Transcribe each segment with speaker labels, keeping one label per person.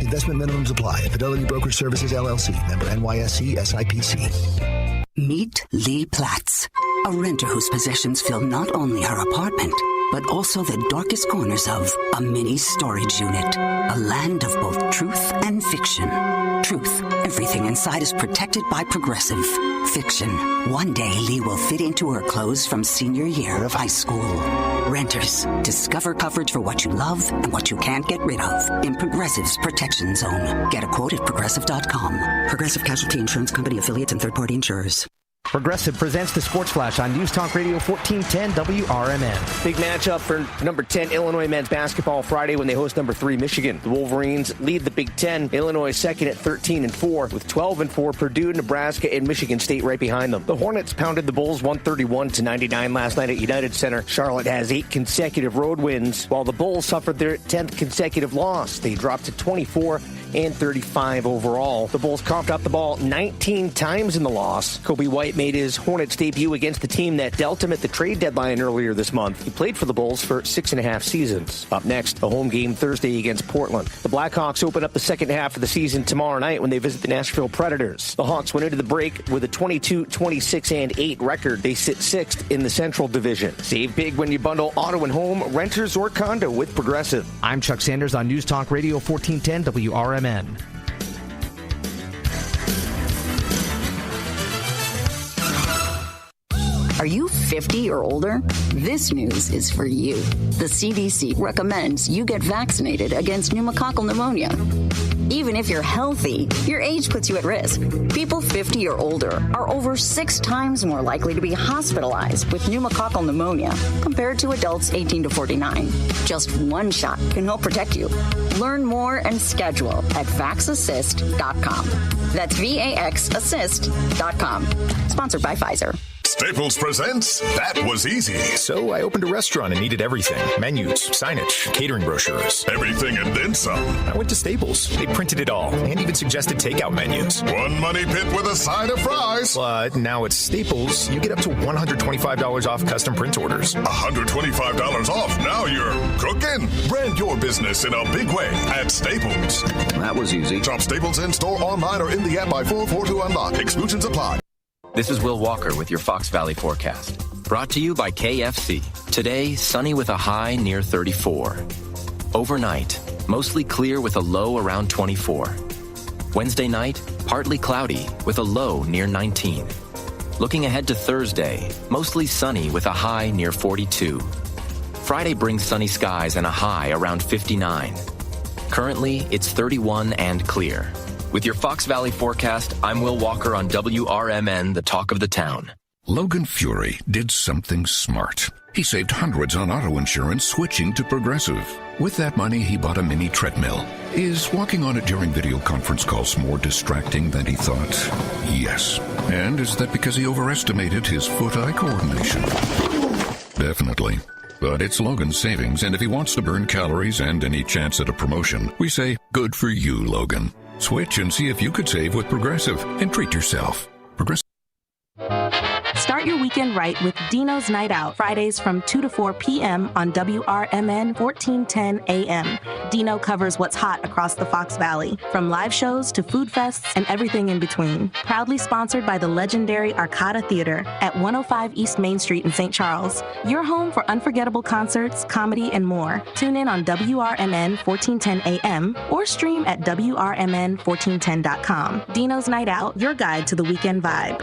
Speaker 1: Investment minimums apply. Fidelity Brokerage Services, LLC. Member NYSE SIPC.
Speaker 2: Meet Lee Platts, a renter whose possessions fill not only her apartment, but also the darkest corners of a mini storage unit. A land of both truth and fiction. Truth, everything inside is protected by Progressive. Fiction, one day Lee will fit into her clothes from senior year of high school. Renters, discover coverage for what you love and what you can't get rid of in Progressive's Protection Zone. Get a quote at Progressive.com. Progressive Casualty Insurance Company affiliates and third-party insurers.
Speaker 3: Progressive presents the Sports Flash on News Talk Radio 1410 WRMN.
Speaker 4: Big matchup for number 10 Illinois men's basketball Friday when they host number 3 Michigan. The Wolverines lead the Big Ten. Illinois second at 13-4 with 12-4 Purdue, Nebraska, and Michigan State right behind them. The Hornets pounded the Bulls 131-99 last night at United Center. Charlotte has 8 consecutive road wins, while the Bulls suffered their 10th consecutive loss. They dropped to 24-35 overall. The Bulls coughed up the ball 19 times in the loss. Kobe White made his Hornets debut against the team that dealt him at the trade deadline earlier this month. He played for the Bulls for 6.5 seasons. Up next, a home game Thursday against Portland. The Blackhawks open up the second half of the season tomorrow night when they visit the Nashville Predators. The Hawks went into the break with a 22-26-8 record. They sit 6th in the Central Division. Save big when you bundle auto and home, renters, or condo with Progressive.
Speaker 3: I'm Chuck Sanders on News Talk Radio 1410 WRMN.
Speaker 5: Are you 50 or older? This news is for you. The CDC recommends you get vaccinated against pneumococcal pneumonia. Even if you're healthy, your age puts you at risk. People 50 or older are over 6 times more likely to be hospitalized with pneumococcal pneumonia compared to adults 18 to 49. Just one shot can help protect you. Learn more and schedule at vaxassist.com. That's VAXassist.com. Sponsored by Pfizer.
Speaker 6: Staples presents That Was Easy.
Speaker 7: So I opened a restaurant and needed everything. Menus, signage, catering brochures.
Speaker 6: Everything and then some.
Speaker 7: I went to Staples. They printed it all and even suggested takeout menus.
Speaker 6: One money pit with a side of fries.
Speaker 7: But now at Staples, you get up to $125 off custom print orders.
Speaker 6: $125 off. Now you're cooking. Brand your business in a big way at Staples.
Speaker 8: That was easy.
Speaker 6: Shop Staples in store, online, or in the app by 4/4 to unlock. Exclusions apply.
Speaker 9: This is Will Walker with your Fox Valley forecast. Brought to you by KFC. Today, sunny with a high near 34. Overnight, mostly clear with a low around 24. Wednesday night, partly cloudy with a low near 19. Looking ahead to Thursday, mostly sunny with a high near 42. Friday brings sunny skies and a high around 59. Currently, it's 31 and clear. With your Fox Valley forecast, I'm Will Walker on WRMN, the talk of the town.
Speaker 10: Logan Fury did something smart. He saved hundreds on auto insurance switching to Progressive. With that money, he bought a mini treadmill. Is walking on it during video conference calls more distracting than he thought? Yes. And is that because he overestimated his foot-eye coordination? Definitely. But it's Logan's savings, and if he wants to burn calories and any chance at a promotion, we say, good for you, Logan. Switch and see if you could save with Progressive and treat yourself. Progressive.
Speaker 11: Start your weekend right with Dino's Night Out, Fridays from 2 to 4 p.m. on WRMN 1410 AM. Dino covers what's hot across the Fox Valley, from live shows to food fests and everything in between. Proudly sponsored by the legendary Arcada Theater at 105 East Main Street in St. Charles. Your home for unforgettable concerts, comedy, and more. Tune in on WRMN 1410 AM or stream at WRMN1410.com. Dino's Night Out, your guide to the weekend vibe.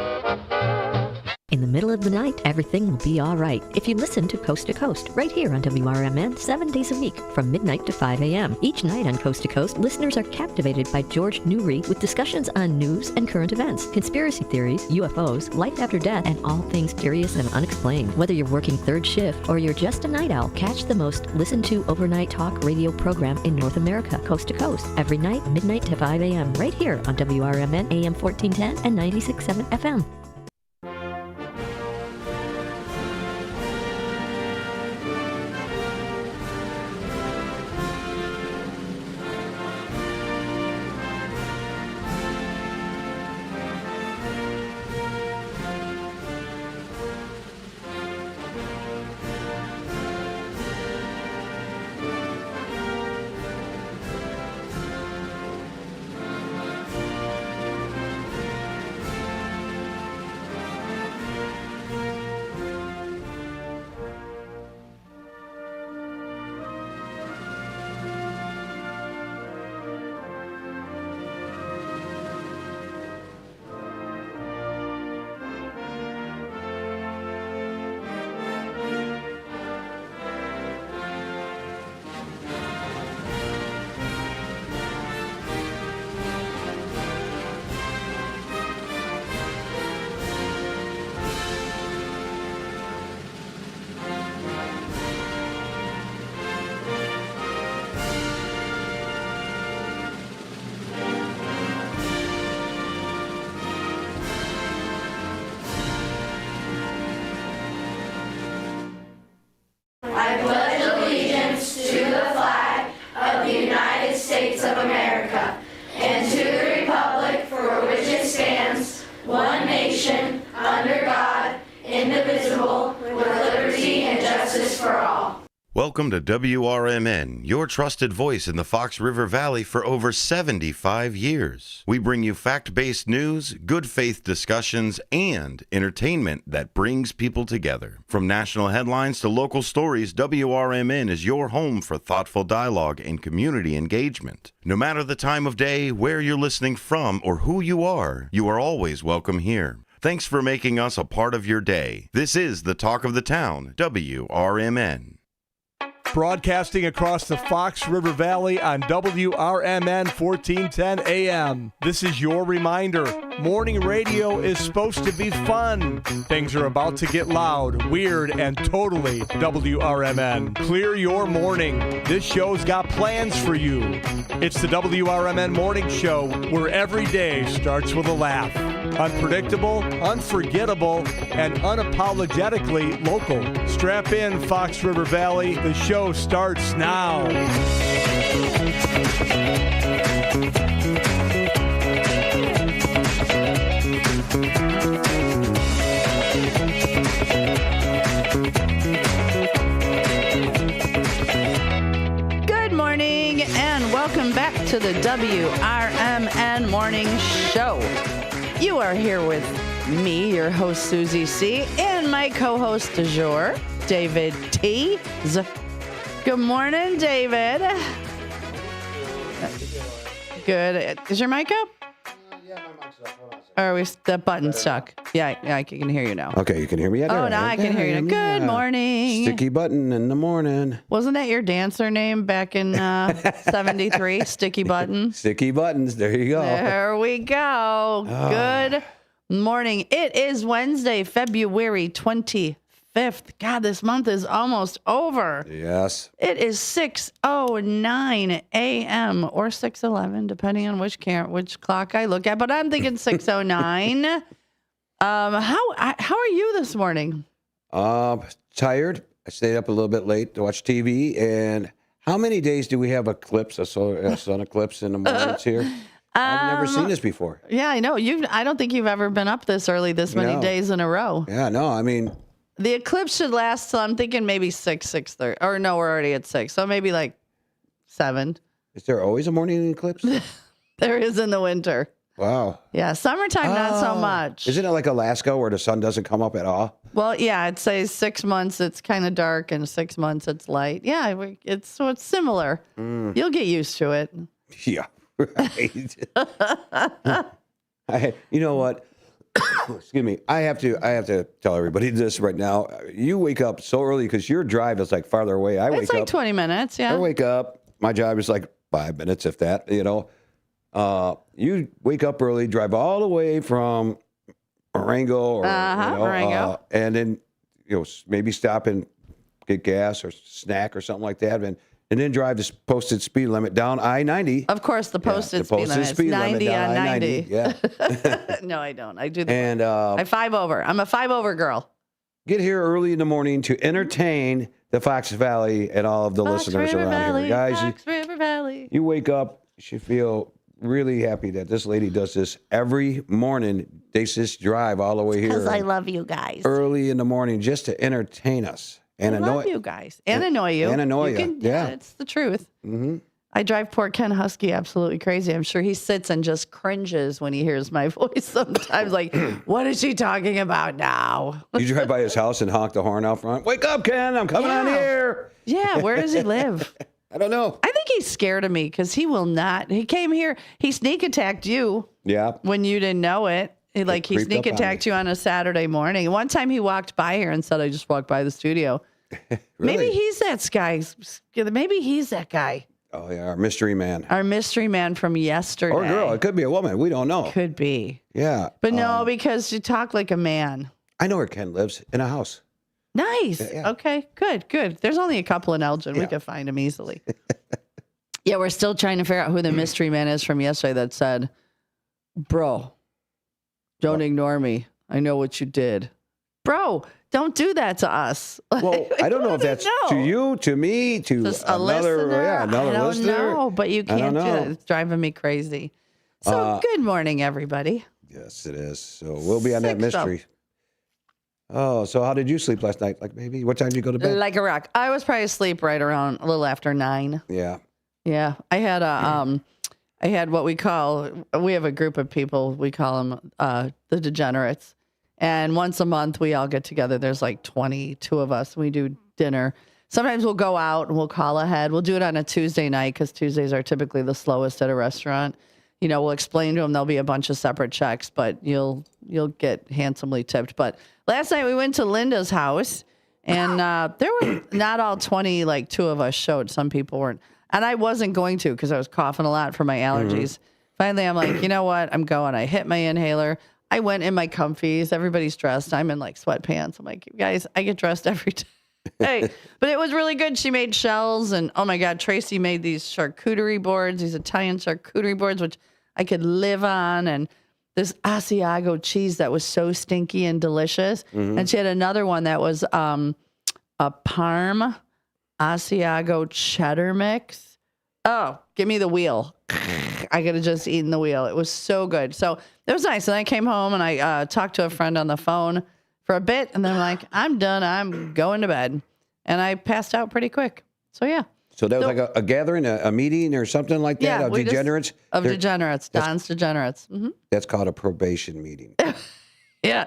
Speaker 12: In the middle of the night, everything will be all right if you listen to Coast to Coast right here on WRMN 7 days a week from midnight to 5 a.m. Each night on Coast to Coast, listeners are captivated by George Newry with discussions on news and current events, conspiracy theories, UFOs, life after death, and all things curious and unexplained. Whether you're working third shift or you're just a night owl, catch the most listened to overnight talk radio program in North America, Coast to Coast, every night, midnight to 5 a.m. right here on WRMN AM 1410 and 96.7 FM.
Speaker 8: America, and to the republic for which it stands, one nation, under God, indivisible, with liberty and justice for all.
Speaker 13: Welcome to WRMN, your trusted voice in the Fox River Valley for over 75 years. We bring you fact-based news, good faith discussions, and entertainment that brings people together. From national headlines to local stories, WRMN is your home for thoughtful dialogue and community engagement. No matter the time of day, where you're listening from, or who you are always welcome here. Thanks for making us a part of your day. This is the Talk of the Town, WRMN.
Speaker 14: Broadcasting across the Fox River Valley on WRMN 1410 AM. This is your reminder. Morning radio is supposed to be fun. Things are about to get loud, weird, and totally WRMN. Clear your morning. This show's got plans for you. It's the WRMN Morning Show, where every day starts with a laugh. Unpredictable, unforgettable, and unapologetically local. Strap in, Fox River Valley. The show starts now.
Speaker 15: Good morning and welcome back to the WRMN Morning Show. You are here with me, your host, Susie C., and my co-host du jour, David T. Good morning, David. Good. Is your mic up?
Speaker 16: Yeah, my mic's up. Hold on a second.
Speaker 15: Or are we the button stuck? Yeah, I can hear you now.
Speaker 16: Okay, you can hear me? Yeah,
Speaker 15: oh, now I can hear you. Good morning.
Speaker 16: Sticky button in the morning.
Speaker 15: Wasn't that your dancer name back in 73? Sticky Button?
Speaker 16: Sticky Buttons. There you go.
Speaker 15: There we go. Good morning. It is Wednesday, February 25th. God, this month is almost over.
Speaker 16: Yes.
Speaker 15: It is 6:09 a.m. or 6:11, depending on which clock I look at. But I'm thinking 6:09. How are you this morning?
Speaker 16: Tired. I stayed up a little bit late to watch TV. And how many days do we have eclipse, a sun eclipse in the mornings here? I've never seen this before.
Speaker 15: Yeah, I know. I don't think you've ever been up this early this many days in a row.
Speaker 16: Yeah, no, I mean...
Speaker 15: The eclipse should last till I'm thinking maybe 6:30. Or no, we're already at 6. So maybe like 7.
Speaker 16: Is there always a morning eclipse?
Speaker 15: There is in the winter.
Speaker 16: Wow.
Speaker 15: Yeah, summertime, not so much.
Speaker 16: Isn't it like Alaska where the sun doesn't come up at all?
Speaker 15: Well, yeah, it says 6 months it's kind of dark and 6 months it's light. Yeah, it's similar. You'll get used to it.
Speaker 16: Yeah, right. You know what? Excuse me. I have to tell everybody this right now. You wake up so early because your drive is like farther away.
Speaker 15: It's like 20 minutes. Yeah.
Speaker 16: I wake up. My drive is like 5 minutes, if that. You wake up early, drive all the way from Marengo or
Speaker 15: Marengo,
Speaker 16: and then maybe stop and get gas or snack or something like that, and then drive this posted speed limit down I-90.
Speaker 15: Of course, the posted speed limit. It's 90 on 90.
Speaker 16: Yeah.
Speaker 15: No, I don't. I do the.
Speaker 16: And
Speaker 15: I 5 over. I'm a 5 over girl.
Speaker 16: Get here early in the morning to entertain the Fox Valley and all of the listeners around here, guys.
Speaker 15: Fox River Valley.
Speaker 16: You wake up, you should feel really happy that this lady does this every morning. They just drive all the way here.
Speaker 15: Because I love you guys.
Speaker 16: Early in the morning just to entertain us. And
Speaker 15: I love you guys. And annoy you.
Speaker 16: And annoy you.
Speaker 15: Yeah, it's the truth. Mm-hmm. I drive poor Ken Husky absolutely crazy. I'm sure he sits and just cringes when he hears my voice sometimes. Like, what is she talking about now?
Speaker 16: You drive by his house and honk the horn out front. Wake up, Ken. I'm coming on here.
Speaker 15: Yeah, where does he live?
Speaker 16: I don't know.
Speaker 15: I think he's scared of me because he will not. He came here. He sneak attacked you.
Speaker 16: Yeah.
Speaker 15: When you didn't know it. He sneak attacked you on a Saturday morning. One time he walked by here and said, I just walked by the studio.
Speaker 16: Really?
Speaker 15: Maybe he's that guy. Maybe he's that guy.
Speaker 16: Oh, yeah, our mystery man.
Speaker 15: Our mystery man from yesterday.
Speaker 16: Or girl. It could be a woman. We don't know.
Speaker 15: Could be.
Speaker 16: Yeah.
Speaker 15: But no, because you talk like a man.
Speaker 16: I know where Ken lives, in a house.
Speaker 15: Nice. Yeah. Okay, good. There's only a couple in Elgin. Yeah. We could find him easily. Yeah, we're still trying to figure out who the mystery man is from yesterday that said, bro, don't ignore me. I know what you did. bro, don't do that to us.
Speaker 16: Well, I don't know if that's to you, to me, to
Speaker 15: just a
Speaker 16: another,
Speaker 15: listener.
Speaker 16: another
Speaker 15: I don't
Speaker 16: listener.
Speaker 15: know, but you can't do that. It's driving me crazy. So good morning, everybody.
Speaker 16: Yes, it is. So we'll be on that mystery. Oh, so how did you sleep last night? Like maybe what time did you go to bed?
Speaker 15: Like a rock. I was probably asleep right around a little after 9.
Speaker 16: Yeah.
Speaker 15: Yeah. I had I had what we have a group of people, we call them the degenerates. And once a month we all get together. There's like 22 of us. We do dinner. Sometimes we'll go out and we'll call ahead. We'll do it on a Tuesday night because Tuesdays are typically the slowest at a restaurant. You know, we'll explain to them there'll be a bunch of separate checks, but you'll get handsomely tipped. But last night we went to Linda's house, and there were not all 20, like 2 of us showed. Some people weren't. And I wasn't going to because I was coughing a lot for my allergies. Finally, I'm like, you know what? I'm going. I hit my inhaler. I went in my comfies. Everybody's dressed. I'm in like sweatpants. I'm like, you guys, I get dressed every day. Hey, but it was really good. She made shells, and oh my God, Tracy made these charcuterie boards, these Italian charcuterie boards, which I could live on, and this Asiago cheese that was so stinky and delicious. And she had another one that was a Parm Asiago cheddar mix. Oh, give me the wheel. I could have just eaten the wheel. It was so good. So it was nice. And I came home and I talked to a friend on the phone for a bit, and then I'm like, I'm done. I'm going to bed. And I passed out pretty quick. So, yeah.
Speaker 16: So that was like a gathering, a meeting or something like that of degenerates?
Speaker 15: Degenerates, Don's Degenerates.
Speaker 16: That's called a probation meeting.
Speaker 15: Yeah.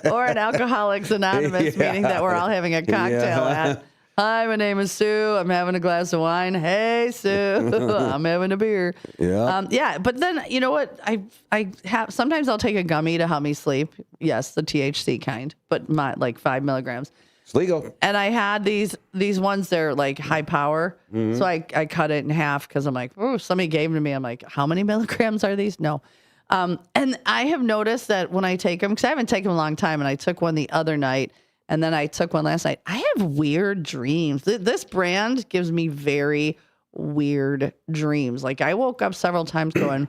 Speaker 15: Or an Alcoholics Anonymous meeting that we're all having a cocktail at. Hi, my name is Sue. I'm having a glass of wine. Hey, Sue. I'm having a beer.
Speaker 16: Yeah.
Speaker 15: But then, you know what? I have sometimes I'll take a gummy to help me sleep. Yes, the THC kind, but like 5 milligrams.
Speaker 16: It's legal.
Speaker 15: And I had these ones, they're like high power. So I cut it in half because I'm like, oh, somebody gave them to me. I'm like, how many milligrams are these? No. And I have noticed that when I take them, because I haven't taken them a long time, and I took one the other night, and then I took one last night. I have weird dreams. This brand gives me very weird dreams. Like I woke up several times going,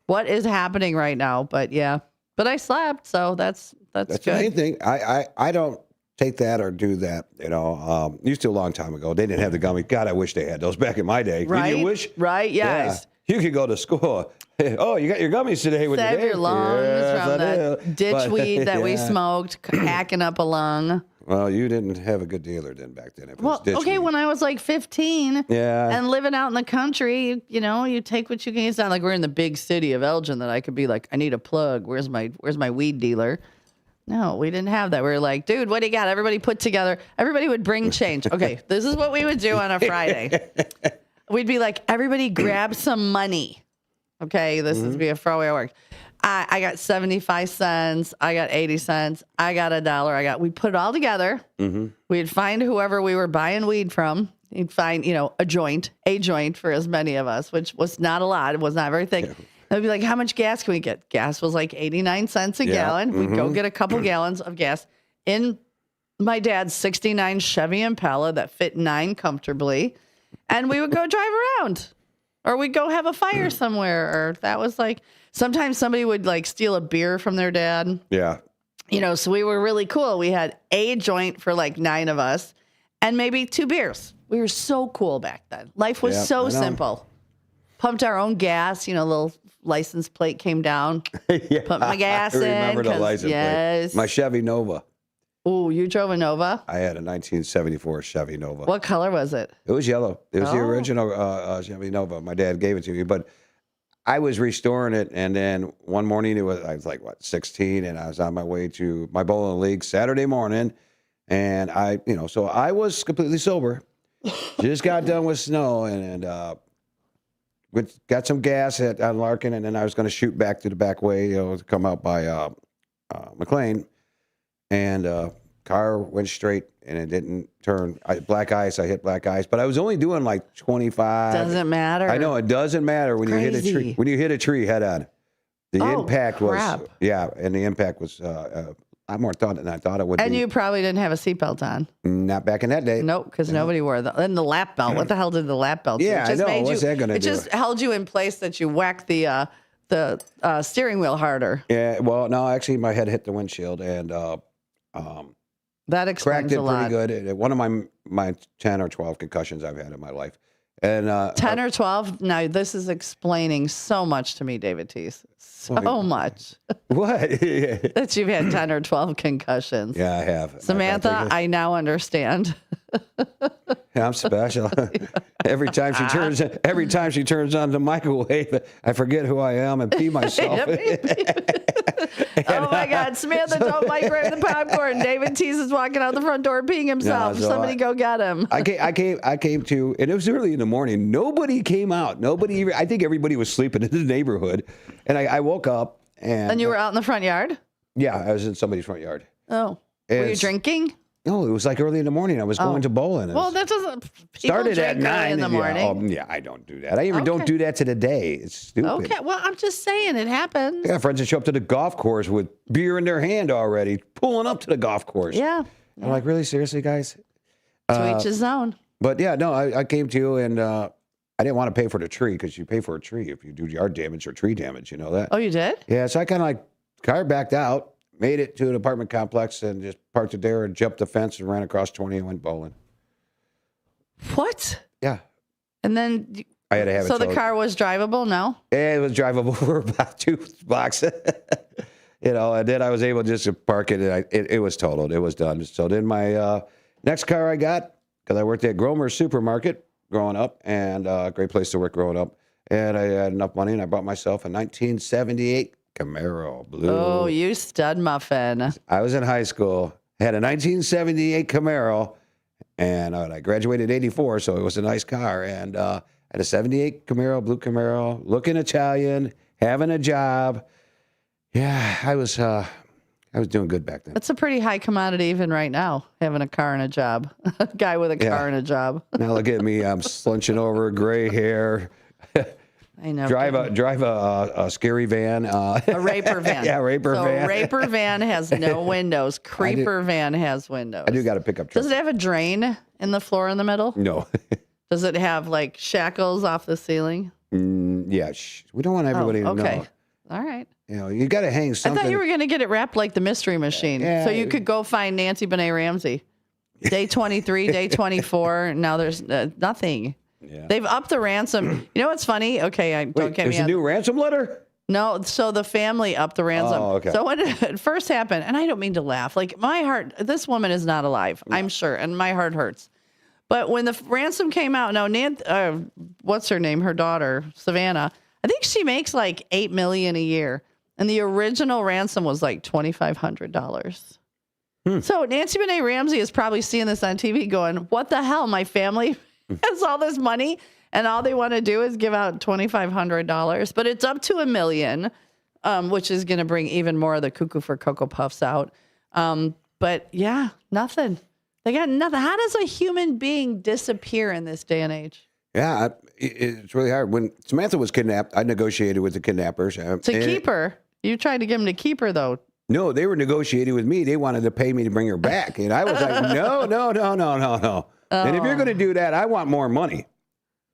Speaker 15: what is happening right now? But yeah, but I slept. So that's good.
Speaker 16: The main thing. I don't take that or do that. You know, used to a long time ago. They didn't have the gummy. God, I wish they had those back in my day.
Speaker 15: Right?
Speaker 16: Did you wish?
Speaker 15: Right, yes.
Speaker 16: Yeah. You could go to school. Oh, you got your gummies today with
Speaker 15: Save your lungs from the ditchweed that we smoked, hacking up a lung.
Speaker 16: Well, you didn't have a good dealer then back then.
Speaker 15: Okay, when I was like 15 and living out in the country, you know, you take what you can. It's not like we're in the big city of Elgin that I could be like, I need a plug. Where's my weed dealer? No, we didn't have that. We were like, dude, what do you got? Everybody put together. Everybody would bring change. Okay, this is what we would do on a Friday. We'd be like, everybody grab some money. Okay, this is be a throwaway at work. I got 75 cents. I got 80 cents. I got $1. We'd put it all together. We'd find whoever we were buying weed from. You'd find, you know, a joint for as many of us, which was not a lot. It was not very thick. They'd be like, how much gas can we get? Gas was like 89 cents a gallon. We'd go get a couple gallons of gas in my dad's 69 Chevy Impala that fit 9 comfortably. And we would go drive around. Or we'd go have a fire somewhere. Or that was like, sometimes somebody would like steal a beer from their dad.
Speaker 16: Yeah.
Speaker 15: You know, so we were really cool. We had a joint for like 9 of us and maybe 2 beers. We were so cool back then. Life was so simple. Pumped our own gas, you know, little license plate came down. Put my gas in.
Speaker 16: I remember the license plate. My Chevy Nova.
Speaker 15: Oh, you drove a Nova?
Speaker 16: I had a 1974 Chevy Nova.
Speaker 15: What color was it?
Speaker 16: It was yellow. It was the original Chevy Nova. My dad gave it to me, but I was restoring it, and then one morning I was like 16, and I was on my way to my bowling league Saturday morning, and so I was completely sober. Just got done with snow, and got some gas on Larkin, and then I was going to shoot back to the back way, to come out by McLean. And car went straight, and it didn't turn. Black ice. I hit black ice, but I was only doing like 25.
Speaker 15: Doesn't matter.
Speaker 16: I know it doesn't matter when you hit a tree. When you hit a tree head on, the impact was and the impact was. I more thought than I thought it would.
Speaker 15: And you probably didn't have a seatbelt on.
Speaker 16: Not back in that day.
Speaker 15: Nope, because nobody wore them. And the lap belt. What the hell did the lap belt do?
Speaker 16: Yeah, I know. What's that gonna do?
Speaker 15: It just held you in place that you whacked the steering wheel harder.
Speaker 16: Yeah. Well, no, actually, my head hit the windshield, and
Speaker 15: That explains
Speaker 16: cracked it
Speaker 15: a lot.
Speaker 16: pretty good. One of my 10 or 12 concussions I've had in my life. And
Speaker 15: 10 or 12? Now, this is explaining so much to me, David Teese. So much.
Speaker 16: What?
Speaker 15: That you've had 10 or 12 concussions.
Speaker 16: Yeah, I have.
Speaker 15: Samantha, I now understand.
Speaker 16: Yeah, I'm special. Every time she turns on the microwave, I forget who I am and pee myself.
Speaker 15: Oh my God, Samantha, don't microwave the popcorn. David Teese is walking out the front door peeing himself.
Speaker 16: No, so
Speaker 15: Somebody go get him.
Speaker 16: I came to, and it was early in the morning. Nobody came out. I think everybody was sleeping in the neighborhood. And I woke up and.
Speaker 15: And you were out in the front yard?
Speaker 16: Yeah, I was in somebody's front yard.
Speaker 15: Oh. Were you drinking?
Speaker 16: No, it was like early in the morning. I was going to bowling.
Speaker 15: Well, that doesn't.
Speaker 16: Started at 9
Speaker 15: in the morning.
Speaker 16: Yeah, I don't do that. I even don't do that to the day. It's stupid.
Speaker 15: Okay, well, I'm just saying it happens.
Speaker 16: I got friends that show up to the golf course with beer in their hand already, pulling up to the golf course.
Speaker 15: Yeah.
Speaker 16: I'm like, really, seriously, guys?
Speaker 15: To each his own.
Speaker 16: But yeah, no, I came to you and I didn't want to pay for the tree because you pay for a tree if you do yard damage or tree damage. You know that?
Speaker 15: Oh, you did?
Speaker 16: Yeah, so I kind of like car backed out. Made it to an apartment complex and just parked it there and jumped the fence and ran across 20 and went bowling.
Speaker 15: What?
Speaker 16: Yeah.
Speaker 15: And then
Speaker 16: I had to have it
Speaker 15: so the
Speaker 16: towed.
Speaker 15: car was drivable? No?
Speaker 16: Yeah, it was drivable for about 2 blocks. And then I was able just to park it and it was totaled. It was done. So then my next car I got, because I worked at Gromer's Supermarket growing up and a great place to work growing up. And I had enough money and I bought myself a 1978 Camaro Blue.
Speaker 15: Oh, you stud muffin.
Speaker 16: I was in high school, had a 1978 Camaro, and I graduated in 84, so it was a nice car. And I had a 78 Camaro, blue Camaro, looking Italian, having a job. Yeah, I was doing good back then.
Speaker 15: That's a pretty high commodity even right now, having a car and a job. A guy with a car and a job.
Speaker 16: Now look at me, I'm slunching over, gray hair.
Speaker 15: I know.
Speaker 16: Drive a scary van.
Speaker 15: A raper van.
Speaker 16: Yeah, raper van.
Speaker 15: So raper van has no windows. Creeper van has windows.
Speaker 16: I do got a pickup truck.
Speaker 15: Does it have a drain in the floor in the middle?
Speaker 16: No.
Speaker 15: Does it have like shackles off the ceiling?
Speaker 16: Yeah. We don't want everybody to know.
Speaker 15: Okay. All right.
Speaker 16: You got to hang something.
Speaker 15: I thought you were going to get it wrapped like the Mystery Machine.
Speaker 16: Yeah.
Speaker 15: So you could go find Nancy Benet Ramsey. Day 23, day 24. Now there's nothing.
Speaker 16: Yeah.
Speaker 15: They've upped the ransom. You know what's funny? Okay, don't get me.
Speaker 16: There's a new ransom letter?
Speaker 15: No, so the family upped the ransom.
Speaker 16: Oh, okay.
Speaker 15: So when it first happened, and I don't mean to laugh, like my heart, this woman is not alive, I'm sure, and my heart hurts. But when the ransom came out, now what's her name? Her daughter, Savannah, I think she makes like $8 million a year, and the original ransom was like $2,500. So Nancy Benet Ramsey is probably seeing this on TV, going, "What the hell? My family has all this money, and all they want to do is give out $2,500, but it's up to $1 million, which is going to bring even more of the cuckoo for Cocoa Puffs out. But yeah, nothing. They got nothing. How does a human being disappear in this day and age?
Speaker 16: Yeah, it's really hard. When Samantha was kidnapped, I negotiated with the kidnappers.
Speaker 15: To keep her. You tried to get them to keep her, though.
Speaker 16: No, they were negotiating with me. They wanted to pay me to bring her back. And I was like, no. And if you're going to do that, I want more money.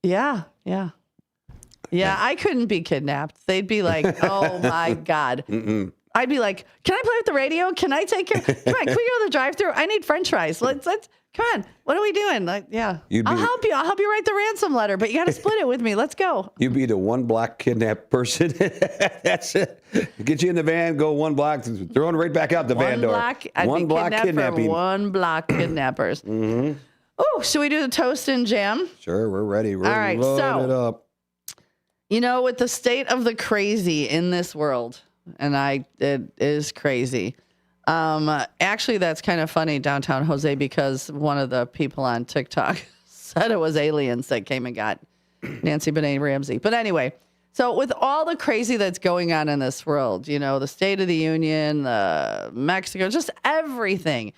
Speaker 15: Yeah. I couldn't be kidnapped. They'd be like, oh, my God. I'd be like, can I play with the radio? Can I take care? Come on, can we go to the drive-thru? I need French fries. Let's come on. What are we doing? I'll help you. I'll help you write the ransom letter, but you got to split it with me. Let's go.
Speaker 16: You'd be the one block kidnapped person. That's it. Get you in the van, go 1 block, throw it right back out the van door.
Speaker 15: One block kidnapping. 1 block kidnappers. Oh, should we do the toast and jam?
Speaker 16: Sure, we're ready. We're
Speaker 15: all right,
Speaker 16: loaded it up.
Speaker 15: You know, with the state of the crazy in this world, and it is crazy. Actually, that's kind of funny, Downtown Jose, because one of the people on TikTok said it was aliens that came and got Nancy Benet Ramsey. But anyway, so with all the crazy that's going on in this world, you know, the State of the Union, Mexico, just everything,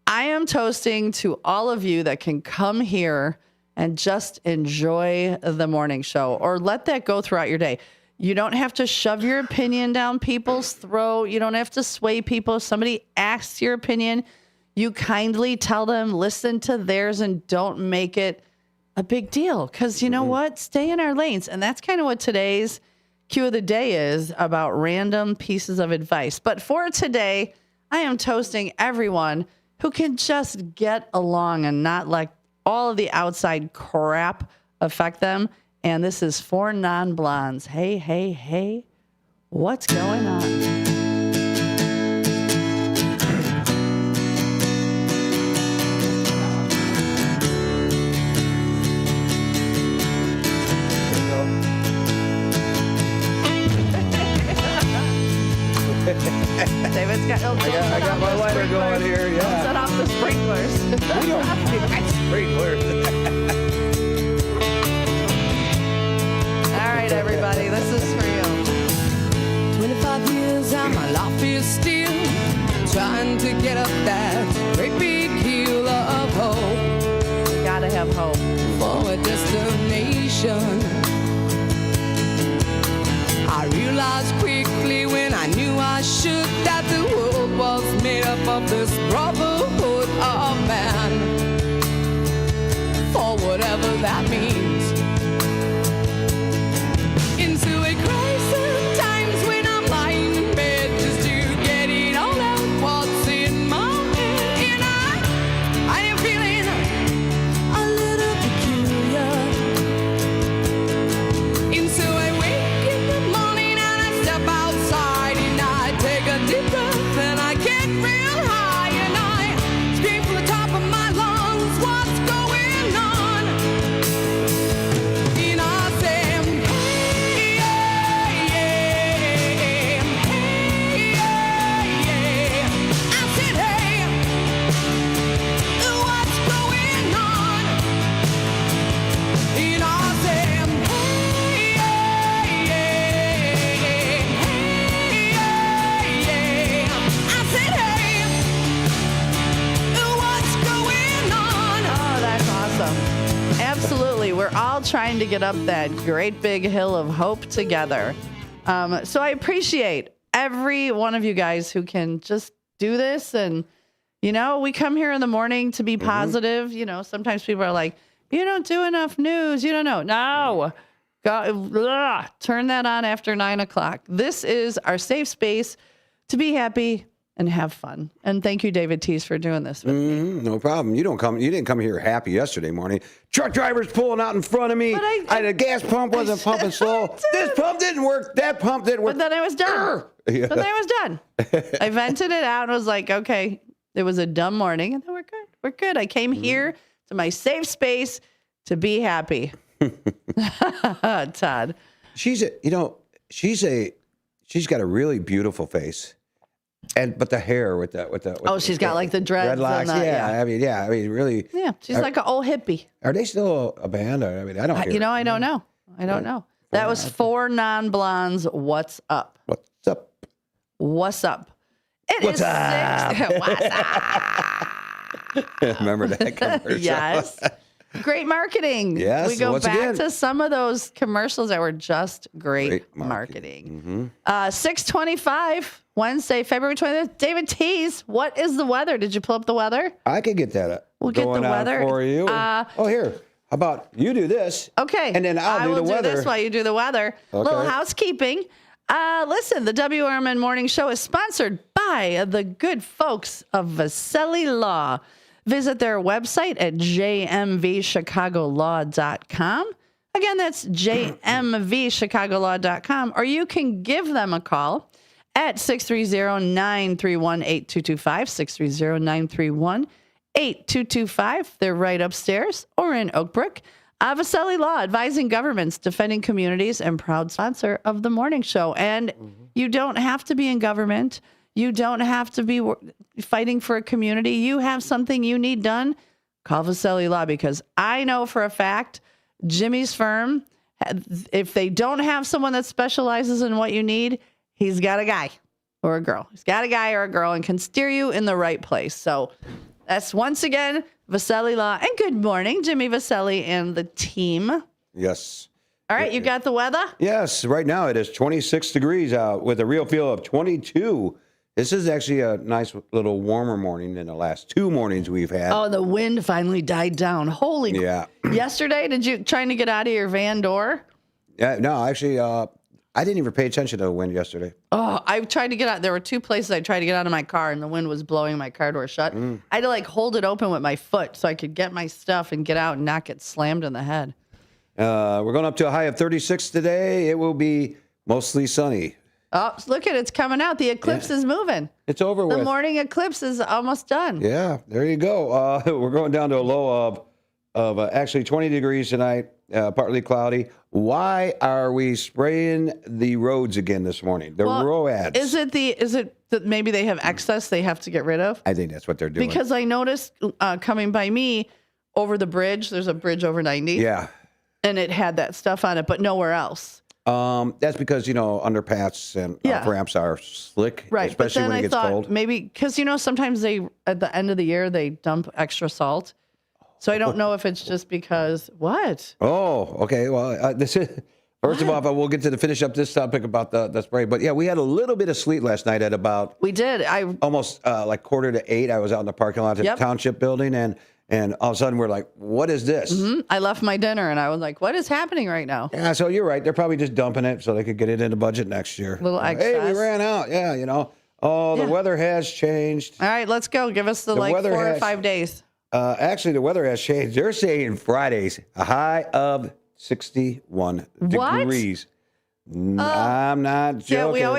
Speaker 15: I am toasting to all of you that can come here and just enjoy the morning show, or let that go throughout your day. You don't have to shove your opinion down people's throat. You don't have to sway people. If somebody asks your opinion, you kindly tell them, listen to theirs, and don't make it a big deal. Because you know what? Stay in our lanes. And that's kind of what today's cue of the day is, about random pieces of advice. But for today, I am toasting everyone who can just get along and not let all of the outside crap affect them. And this is for non-blondes. Hey, hey, hey, what's going on? David's got.
Speaker 16: I got my lighter going here. Yeah.
Speaker 15: Set off the sprinklers.
Speaker 16: We don't need sprinklers.
Speaker 15: All right, everybody, this is for you.
Speaker 17: 25 years and my life is still trying to get up that great big hill of hope.
Speaker 15: You gotta have hope
Speaker 17: for a destination. I realized quickly when I knew I should that the world was made up of this brotherhood of man. For whatever that means. Into a crisis times when I'm lying in bed just to get it all out what's in my head. And I am feeling a little peculiar. And so I wake in the morning and I step outside and I take a deep breath and I get real high and I scream from the top of my lungs, what's going on? And I say, hey, yeah, yeah, hey, yeah, yeah. I said, hey, what's going on? And I said, hey, yeah, yeah, hey, yeah, yeah. I said, hey, what's going on?
Speaker 15: Oh, that's awesome. Absolutely. We're all trying to get up that great big hill of hope together. So I appreciate every one of you guys who can just do this. And, you know, we come here in the morning to be positive. You know, sometimes people are like, you don't do enough news. You don't know. No. Turn that on after 9 o'clock. This is our safe space to be happy and have fun. And thank you, David Teese, for doing this with me.
Speaker 16: No problem. You didn't come here happy yesterday morning. Truck drivers pulling out in front of me. The gas pump wasn't pumping slow. This pump didn't work. That pump didn't work.
Speaker 15: But then I was done.
Speaker 16: Yeah.
Speaker 15: But then I was done. I vented it out and was like, okay, it was a dumb morning. And then we're good. We're good. I came here to my safe space to be happy. Todd.
Speaker 16: She's got a really beautiful face. But the hair with
Speaker 15: she's got like the dreads.
Speaker 16: Dreadlocks. I mean, really.
Speaker 15: Yeah, she's like an old hippie.
Speaker 16: Are they still a band? I mean, I don't.
Speaker 15: I don't know. I don't know. That was for non-blondes. What's up?
Speaker 16: What's up?
Speaker 15: What's up?
Speaker 16: What's up?
Speaker 15: 6. What's up?
Speaker 16: Remember that commercial?
Speaker 15: Yes. Great marketing.
Speaker 16: Yes.
Speaker 15: We go back to some of those commercials that were just great marketing. 6:25, Wednesday, February 20th. David Teese, what is the weather? Did you pull up the weather?
Speaker 16: I could get that.
Speaker 15: We'll get the weather
Speaker 16: for you. Here. How about you do this?
Speaker 15: Okay.
Speaker 16: And then I will
Speaker 15: do this while you do the weather.
Speaker 16: Okay.
Speaker 15: Little housekeeping. Listen, the WRMN Morning Show is sponsored by the good folks of Vaselli Law. Visit their website at jmvchicagolaw.com. Again, that's jmvchicagolaw.com. Or you can give them a call at 630-931-8225, 630-931-8225. They're right upstairs or in Oak Brook. Vaselli Law, advising governments, defending communities, and proud sponsor of the morning show. And you don't have to be in government. You don't have to be fighting for a community. You have something you need done, call Vaselli Law, because I know for a fact Jimmy's firm, if they don't have someone that specializes in what you need, he's got a guy or a girl. He's got a guy or a girl and can steer you in the right place. So that's once again Vaselli Law. And good morning, Jimmy Vaselli and the team.
Speaker 16: Yes.
Speaker 15: All right, you got the weather?
Speaker 16: Yes. Right now it is 26 degrees out with a real feel of 22. This is actually a nice little warmer morning than the last 2 mornings we've had.
Speaker 15: Oh, the wind finally died down. Holy.
Speaker 16: Yeah.
Speaker 15: Yesterday, did you trying to get out of your van door?
Speaker 16: Yeah, no, actually, I didn't even pay attention to the wind yesterday.
Speaker 15: Oh, I tried to get out. There were 2 places I tried to get out of my car, and the wind was blowing my car door shut. I had to hold it open with my foot so I could get my stuff and get out and not get slammed in the head.
Speaker 16: We're going up to a high of 36 today. It will be mostly sunny.
Speaker 15: Oh, look at it. It's coming out. The eclipse is moving.
Speaker 16: It's over with.
Speaker 15: The morning eclipse is almost done.
Speaker 16: Yeah, there you go. We're going down to a low of actually 20 degrees tonight, partly cloudy. Why are we spraying the roads again this morning? The roads.
Speaker 15: Is it that maybe they have excess they have to get rid of?
Speaker 16: I think that's what they're doing.
Speaker 15: Because I noticed coming by me over the bridge, there's a bridge over 90.
Speaker 16: Yeah.
Speaker 15: And it had that stuff on it, but nowhere else.
Speaker 16: That's because, underpaths and ramps are slick,
Speaker 15: right?
Speaker 16: Especially when it gets cold.
Speaker 15: Maybe because, sometimes they, at the end of the year, they dump extra salt. So I don't know if it's just because what?
Speaker 16: Oh, okay. Well, this is first of all, we'll get to the finish up this topic about the spray. But yeah, we had a little bit of sleet last night at about.
Speaker 15: We did.
Speaker 16: Almost 7:45. I was out in the parking lot at the township building, and all of a sudden we're like, "What is this?"
Speaker 15: Mm-hmm. I left my dinner and I was like, "What is happening right now?"
Speaker 16: Yeah, so you're right. They're probably just dumping it so they could get it in the budget next year.
Speaker 15: Little excess.
Speaker 16: Hey, we ran out. Yeah, Oh, the weather has changed.
Speaker 15: All right, let's go. Give us the 4 or 5 days.
Speaker 16: Actually, the weather has changed. They're saying Fridays, a high of 61 degrees. I'm not joking.
Speaker 15: Yeah,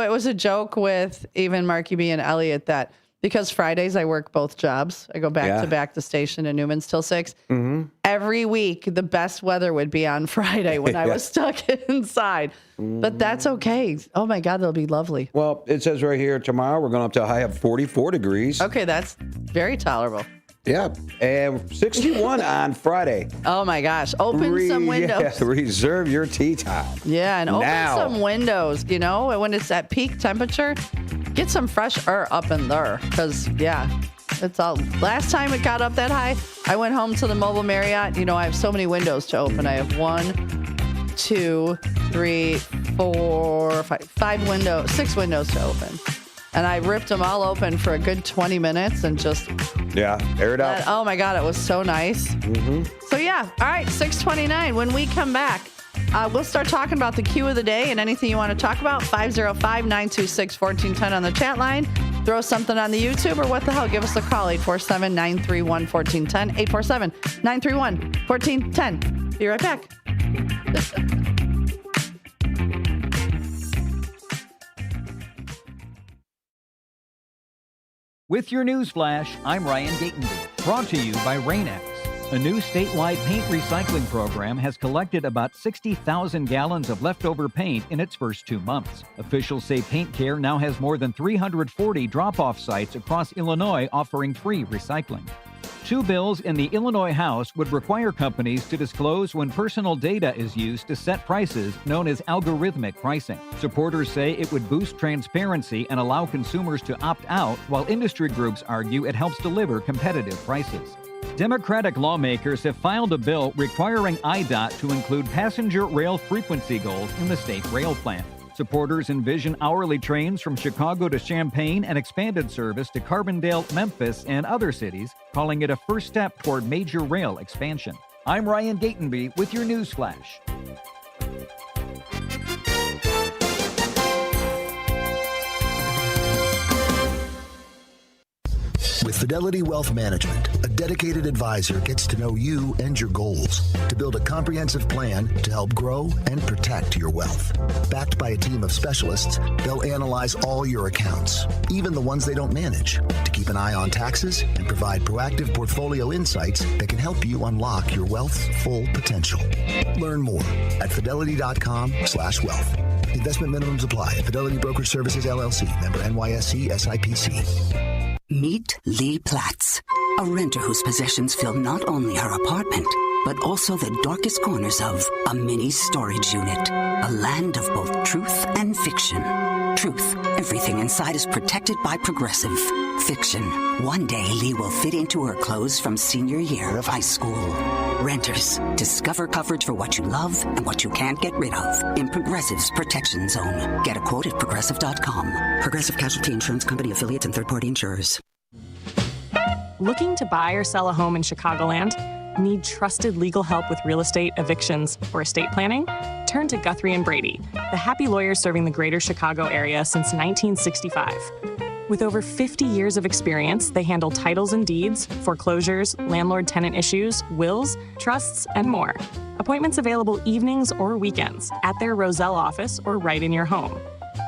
Speaker 15: it was a joke with even Marky B and Elliot that because Fridays I work both jobs. I go back to back the station in Newman's till 6. Mm-hmm. Every week, the best weather would be on Friday when I was stuck inside. But that's okay. Oh, my God, that'll be lovely.
Speaker 16: Well, it says right here, tomorrow we're going up to a high of 44 degrees.
Speaker 15: Okay, that's very tolerable.
Speaker 16: Yeah, and 61 on Friday.
Speaker 15: Oh, my gosh. Open some windows.
Speaker 16: Yeah, reserve your tea time.
Speaker 15: Yeah, and open some windows, when it's at peak temperature, get some fresh air up in there because, it's all. Last time it got up that high, I went home to the Mobile Marriott. I have so many windows to open. I have 1, 2, 3, 4, 5 windows, 6 windows to open. And I ripped them all open for a good 20 minutes and just...
Speaker 16: air it out.
Speaker 15: Oh, my God, it was so nice.
Speaker 16: Mm-hmm.
Speaker 15: So, all right, 6:29. When we come back, we'll start talking about the Q of the day and anything you want to talk about. 505-926-1410 on the chat line. Throw something on the YouTube or what the hell. Give us a call, 847-931-1410. 847-931-1410. Be right back.
Speaker 18: With your news flash, I'm Ryan Gatenby, brought to you by Rain-X. A new statewide paint recycling program has collected about 60,000 gallons of leftover paint in its first 2 months. Officials say Paint Care now has more than 340 drop-off sites across Illinois offering free recycling. 2 bills in the Illinois House would require companies to disclose when personal data is used to set prices, known as algorithmic pricing. Supporters say it would boost transparency and allow consumers to opt out, while industry groups argue it helps deliver competitive prices. Democratic lawmakers have filed a bill requiring IDOT to include passenger rail frequency goals in the state rail plan. Supporters envision hourly trains from Chicago to Champaign and expanded service to Carbondale, Memphis, and other cities, calling it a first step toward major rail expansion. I'm Ryan Gatenby with your news flash.
Speaker 1: With Fidelity Wealth Management, a dedicated advisor gets to know you and your goals to build a comprehensive plan to help grow and protect your wealth. Backed by a team of specialists, they'll analyze all your accounts, even the ones they don't manage, to keep an eye on taxes and provide proactive portfolio insights that can help you unlock your wealth's full potential. Learn more at fidelity.com/wealth. Investment minimums apply. Fidelity Brokerage Services, LLC. Member NYSE, SIPC.
Speaker 2: Meet Lee Platts, a renter whose possessions fill not only her apartment, but also the darkest corners of a mini storage unit. A land of both truth and fiction. Truth, everything inside is protected by Progressive. Fiction, one day Lee will fit into her clothes from senior year of high school. Renters, discover coverage for what you love and what you can't get rid of in Progressive's Protection Zone. Get a quote at Progressive.com. Progressive Casualty Insurance Company, affiliates, and third-party insurers.
Speaker 19: Looking to buy or sell a home in Chicagoland? Need trusted legal help with real estate, evictions, or estate planning? turn to Guthrie and Brady, the happy lawyers serving the greater Chicago area since 1965. With over 50 years of experience, they handle titles and deeds, foreclosures, landlord-tenant issues, wills, trusts, and more. Appointments available evenings or weekends at their Roselle office or right in your home.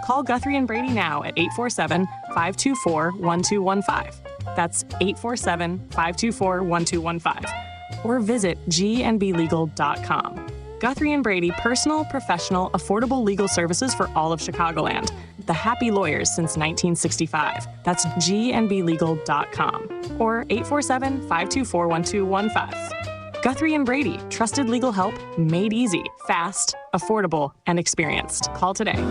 Speaker 19: Call Guthrie and Brady now at 847-524-1215. That's 847-524-1215. Or visit gnblegal.com. Guthrie and Brady, personal, professional, affordable legal services for all of Chicagoland. The happy lawyers since 1965. That's gnblegal.com. Or 847-524-1215. Guthrie and Brady, trusted legal help made easy, fast, affordable, and experienced. Call today.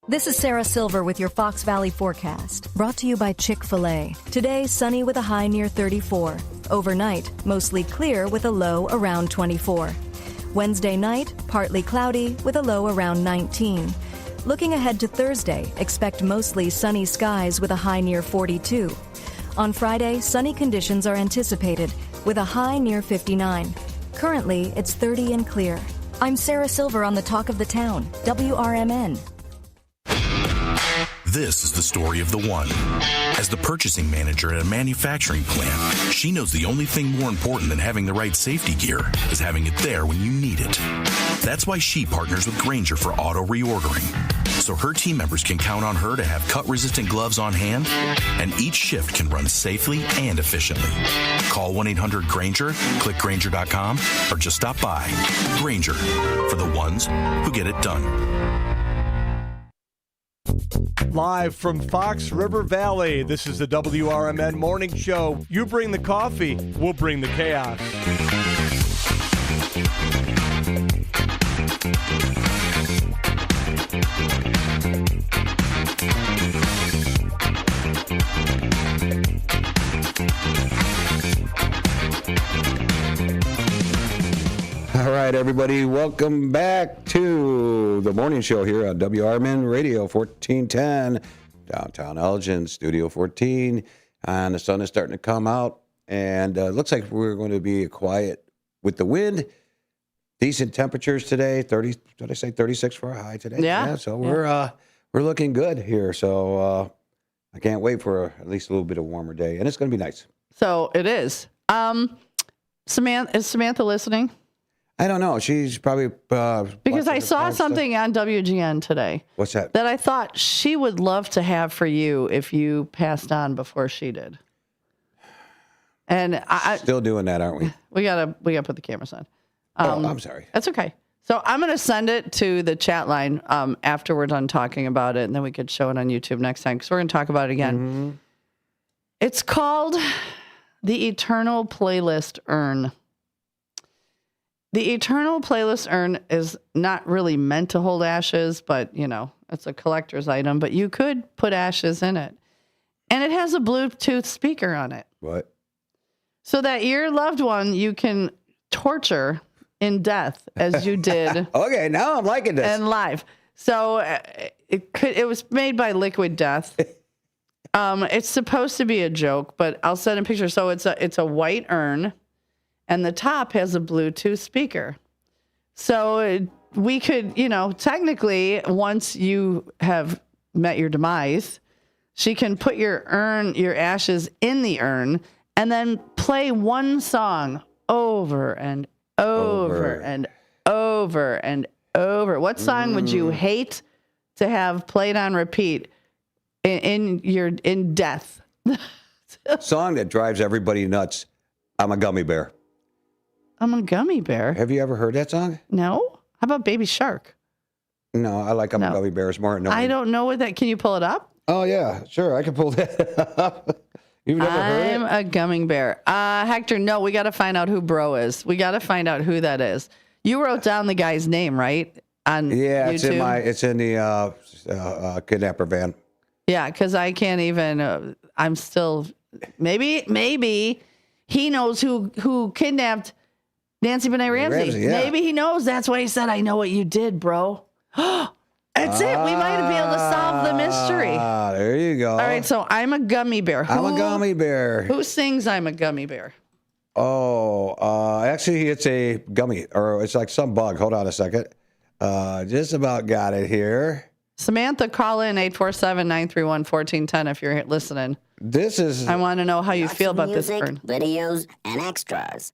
Speaker 20: This is Sarah Silver with your Fox Valley forecast, brought to you by Chick-fil-A. Today, sunny with a high near 34. Overnight, mostly clear with a low around 24. Wednesday night, partly cloudy with a low around 19. Looking ahead to Thursday, expect mostly sunny skies with a high near 42. On Friday, sunny conditions are anticipated with a high near 59. Currently, it's 30 and clear. I'm Sarah Silver on the Talk of the Town, WRMN.
Speaker 21: This is the story of the one. As the purchasing manager at a manufacturing plant, she knows the only thing more important than having the right safety gear is having it there when you need it. That's why she partners with Grainger for auto reordering, so her team members can count on her to have cut-resistant gloves on hand, and each shift can run safely and efficiently. Call 1-800-GRAINGER, click Grainger.com, or just stop by. Grainger, for the ones who get it done.
Speaker 14: Live from Fox River Valley, this is the WRMN Morning Show. You bring the coffee, we'll bring the chaos.
Speaker 16: All right, everybody, welcome back to the morning show here on WRMN Radio 1410, downtown Elgin, Studio 14. And the sun is starting to come out, and it looks like we're going to be quiet with the wind. Decent temperatures today, 30. Did I say 36 for a high today?
Speaker 15: Yeah.
Speaker 16: So we're looking good here. So I can't wait for at least a little bit of warmer day, and it's going to be nice.
Speaker 15: So it is. Samantha, is Samantha listening?
Speaker 16: I don't know. She's probably
Speaker 15: because I saw something on WGN today.
Speaker 16: What's that?
Speaker 15: That I thought she would love to have for you if you passed on before she did. And I
Speaker 16: still doing that, aren't we?
Speaker 15: We gotta put the cameras on.
Speaker 16: I'm sorry.
Speaker 15: That's okay. So I'm gonna send it to the chat line after we're done talking about it, and then we could show it on YouTube next time because we're gonna talk about it again. Mm-hmm. It's called the Eternal Playlist Urn. The Eternal Playlist Urn is not really meant to hold ashes, but, you know, it's a collector's item. But you could put ashes in it. And it has a Bluetooth speaker on it.
Speaker 16: What?
Speaker 15: So that your loved one you can torture in death as you did.
Speaker 16: Okay, now I'm liking this.
Speaker 15: And live. So it was made by Liquid Death. It's supposed to be a joke, but I'll send a picture. So it's a white urn. And the top has a Bluetooth speaker. So we could, you know, technically, once you have met your demise, she can put your ashes in the urn, and then play one song over and over and over and over. What song would you hate to have played on repeat in death?
Speaker 16: Song that drives everybody nuts. I'm a gummy bear.
Speaker 15: I'm a gummy bear.
Speaker 16: Have you ever heard that song?
Speaker 15: No. How about Baby Shark?
Speaker 16: No, I like I'm a gummy bear. It's more annoying.
Speaker 15: I don't know what that. Can you pull it up?
Speaker 16: Oh yeah, sure. I can pull that up. You've never heard it?
Speaker 15: I'm a gummy bear. Hector, no. We got to find out who Bro is. We got to find out who that is. You wrote down the guy's name, right? On YouTube?
Speaker 16: It's in the kidnapper van.
Speaker 15: Yeah, because I can't even. I'm still. Maybe he knows who kidnapped Nancy Benet Ramsey.
Speaker 16: Yeah.
Speaker 15: Maybe he knows. That's why he said, "I know what you did, bro." That's it. We might be able to solve the mystery.
Speaker 16: There you go.
Speaker 15: All right, so I'm a gummy bear.
Speaker 16: I'm a gummy bear.
Speaker 15: Who sings I'm a gummy bear?
Speaker 16: Actually, it's a gummy, or it's like some bug. Hold on a second. Just about got it here.
Speaker 15: Samantha, call in 847-931-1410 if you're listening.
Speaker 16: This is...
Speaker 15: I want to know how you
Speaker 4: Lots
Speaker 15: feel
Speaker 4: of
Speaker 15: about
Speaker 4: music,
Speaker 15: this.
Speaker 4: videos, and extras.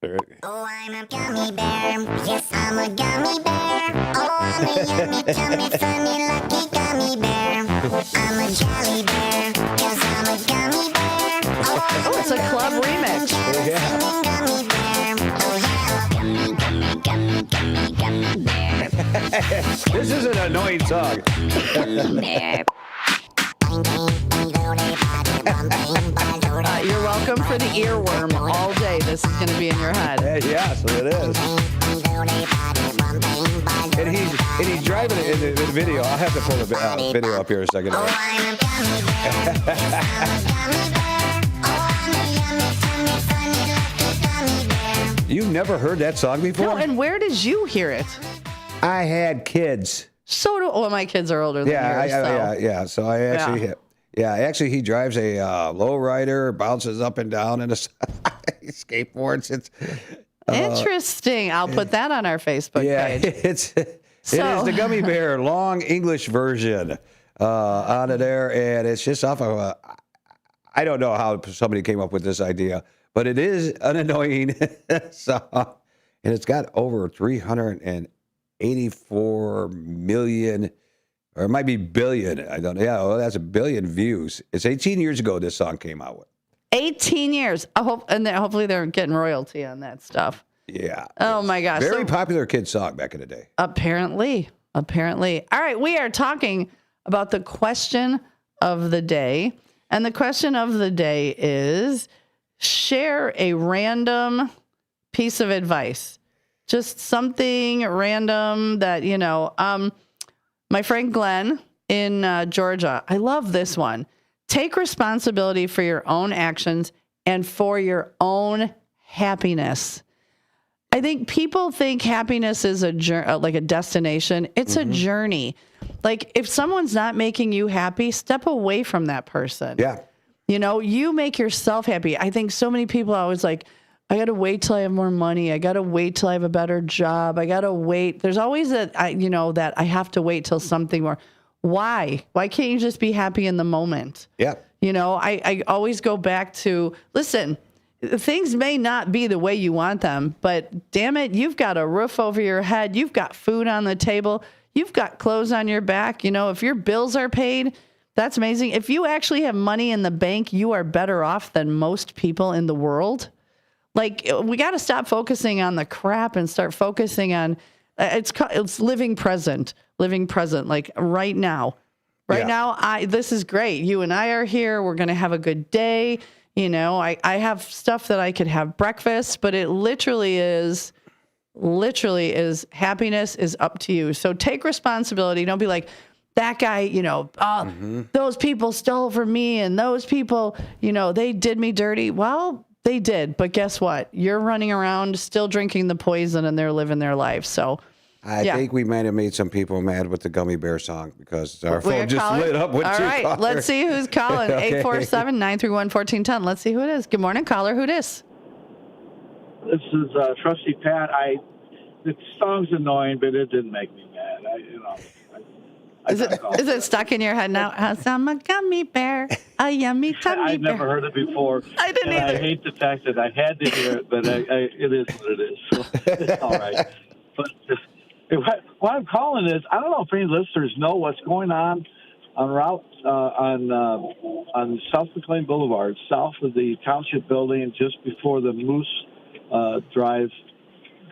Speaker 4: Oh, I'm a gummy bear. Yes, I'm a gummy bear. Oh, I'm a yummy, tummy, funny, lucky gummy bear. I'm a jelly bear. Yes, I'm a gummy bear.
Speaker 15: Oh, it's a club remix.
Speaker 16: Yeah.
Speaker 4: Gummy bear. Oh, yeah. Gummy, gummy, gummy, gummy, gummy bear.
Speaker 16: This is an annoying song.
Speaker 4: Gummy bear.
Speaker 15: You're welcome for the earworm all day. This is going to be in your head.
Speaker 16: Yeah, so it is. And he's driving it in the video. I'll have to pull the video up here in a second. You've never heard that song before?
Speaker 15: No, and where did you hear it?
Speaker 16: I had kids.
Speaker 15: So do my kids are older than yours.
Speaker 16: Yeah. So I actually actually he drives a lowrider, bounces up and down in a skateboards. It's
Speaker 15: interesting. I'll put that on our Facebook page.
Speaker 16: It is the Gummy Bear long English version on it there, and it's just off of I don't know how somebody came up with this idea, but it is an annoying song, and it's got over 384 million, or it might be billion. I don't know. Yeah, well, that's a billion views. It's 18 years ago this song came out with.
Speaker 15: 18 years. Hopefully they're getting royalty on that stuff.
Speaker 16: Yeah.
Speaker 15: Oh my gosh.
Speaker 16: Very popular kid song back in the day.
Speaker 15: Apparently. All right, we are talking about the question of the day. And the question of the day is, share a random piece of advice. Just something random that, my friend Glenn in Georgia, I love this one. Take responsibility for your own actions and for your own happiness. I think people think happiness is like a destination. It's a journey. Like if someone's not making you happy, step away from that person.
Speaker 16: Yeah.
Speaker 15: You make yourself happy. I think so many people are always like, I got to wait till I have more money. I got to wait till I have a better job. I got to wait. There's always that I have to wait till something more. Why? Why can't you just be happy in the moment?
Speaker 16: Yeah.
Speaker 15: I always go back to, listen, things may not be the way you want them, but damn it, you've got a roof over your head. You've got food on the table. You've got clothes on your back. If your bills are paid, that's amazing. If you actually have money in the bank, you are better off than most people in the world. Like, we got to stop focusing on the crap and start focusing on, it's living present, like right now. Right now, this is great. You and I are here. We're going to have a good day. I have stuff that I could have breakfast, but it literally is happiness is up to you. So take responsibility. Don't be like, that guy, those people stole from me and those people, they did me dirty. Well, they did. But guess what? You're running around still drinking the poison and they're living their life. So
Speaker 16: I think we might have made some people mad with the Gummy Bear song because our phone just lit up with
Speaker 15: All
Speaker 16: two
Speaker 15: right,
Speaker 16: callers.
Speaker 15: let's see who's calling.
Speaker 16: Okay.
Speaker 15: 847-931-1410. Let's see who it is. Good morning, caller. Who dis?
Speaker 22: This is Trustee Pat. The song's annoying, but it didn't make me mad.
Speaker 15: Is it stuck in your head now? I'm a gummy bear, a yummy tummy
Speaker 22: I've never heard it before.
Speaker 15: I didn't
Speaker 22: and
Speaker 15: either.
Speaker 22: I hate the fact that I had to hear it, but it is what it is. So it's all right. But what I'm calling is, I don't know if any listeners know what's going on route on South McLean Boulevard, south of the Township Building, just before the Moose drive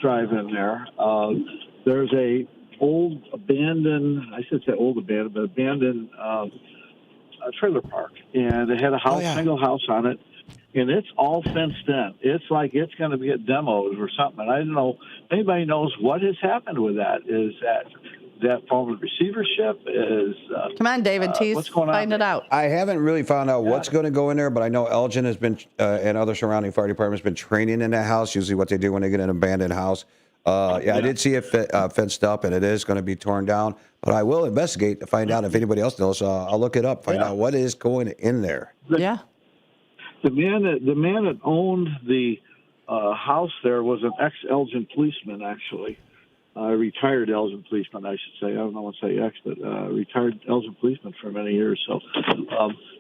Speaker 22: in there. There's a old abandoned, I should say old abandoned, but abandoned trailer park, and it had a house, single house on it, and it's all fenced in. It's like it's going to get demoed or something. And I don't know if anybody knows what has happened with that. Is that form of receivership?
Speaker 15: Come on, David Teese,
Speaker 22: what's going on?
Speaker 15: find it out.
Speaker 16: I haven't really found out what's going to go in there, but I know Elgin has been and other surrounding fire departments been training in that house. Usually, what they do when they get an abandoned house. I did see it fenced up, and it is going to be torn down. But I will investigate to find out if anybody else knows. I'll look it up, find out what is going in there.
Speaker 15: Yeah.
Speaker 22: The man that owned the house there was an ex-Elgin policeman, actually. Retired Elgin policeman, I should say. I don't know what to say ex, but retired Elgin policeman for many years. So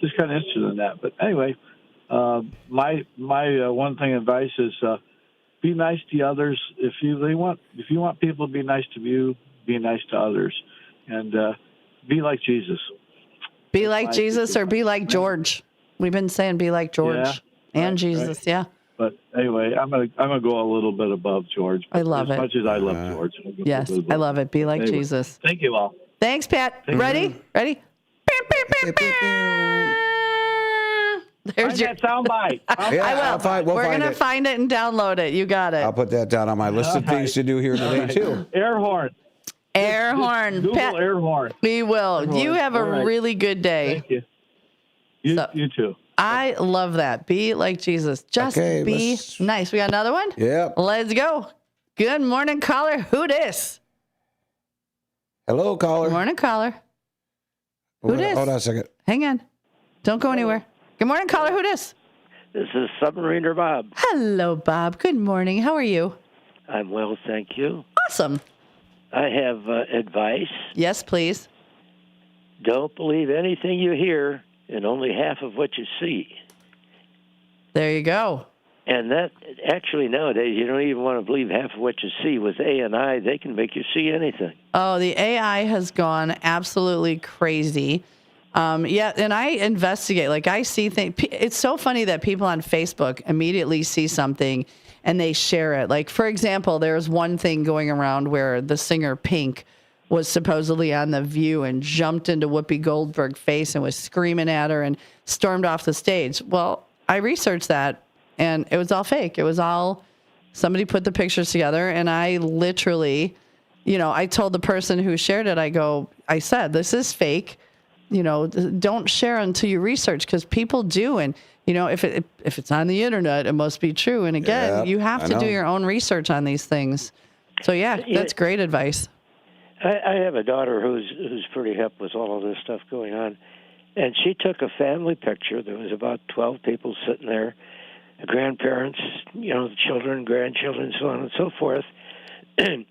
Speaker 22: just kind of interested in that. But anyway, my one thing advice is be nice to others. If you want people to be nice to you, be nice to others, and be like Jesus.
Speaker 15: Be like Jesus or be like George. We've been saying be like George and Jesus. Right. Yeah.
Speaker 22: But anyway, I'm gonna go a little bit above George.
Speaker 15: I love
Speaker 22: as
Speaker 15: it.
Speaker 22: As much as I love George.
Speaker 15: Yes, I love it. Be like Jesus.
Speaker 22: Thank you all.
Speaker 15: Thanks, Pat. Ready? Ready? There's your soundbite. I will. We're going to find it and download it. You got it.
Speaker 16: I'll put that down on my list of things to do here today, too.
Speaker 22: Air horn.
Speaker 15: Air horn.
Speaker 22: Google
Speaker 15: Pat,
Speaker 22: air horn.
Speaker 15: We will. You have a really good day.
Speaker 22: Thank you. You too.
Speaker 15: I love that. Be like Jesus. Just be nice. We got another one?
Speaker 16: Yeah.
Speaker 15: Let's go. Good morning, caller. Who dis?
Speaker 16: Hello, caller.
Speaker 15: Good morning, caller. Who dis?
Speaker 16: Hold on a second.
Speaker 15: Hang on. Don't go anywhere. Good morning, caller. Who dis?
Speaker 3: This is Submariner Bob.
Speaker 15: Hello, Bob. Good morning. How are you?
Speaker 3: I'm well, thank you.
Speaker 15: Awesome.
Speaker 3: I have advice.
Speaker 15: Yes, please.
Speaker 3: Don't believe anything you hear and only half of what you see.
Speaker 15: There you go.
Speaker 3: And that, actually, nowadays, you don't even want to believe half of what you see. With AI, they can make you see anything.
Speaker 15: Oh, the AI has gone absolutely crazy. Yeah, and I investigate. Like, I see things. It's so funny that people on Facebook immediately see something and they share it. Like, for example, there's one thing going around where the singer Pink was supposedly on The View and jumped into Whoopi Goldberg's face and was screaming at her and stormed off the stage. Well, I researched that, and it was all fake. It was all somebody put the pictures together, and I literally, I told the person who shared it, I said, this is fake. Don't share until you research, because people do. And, if it's on the internet, it must be true. And again, you have to do your own research on these things. So, yeah, that's great advice.
Speaker 3: I have a daughter who's pretty hip with all of this stuff going on. And she took a family picture. There was about 12 people sitting there, the grandparents, the children, grandchildren, so on and so forth. And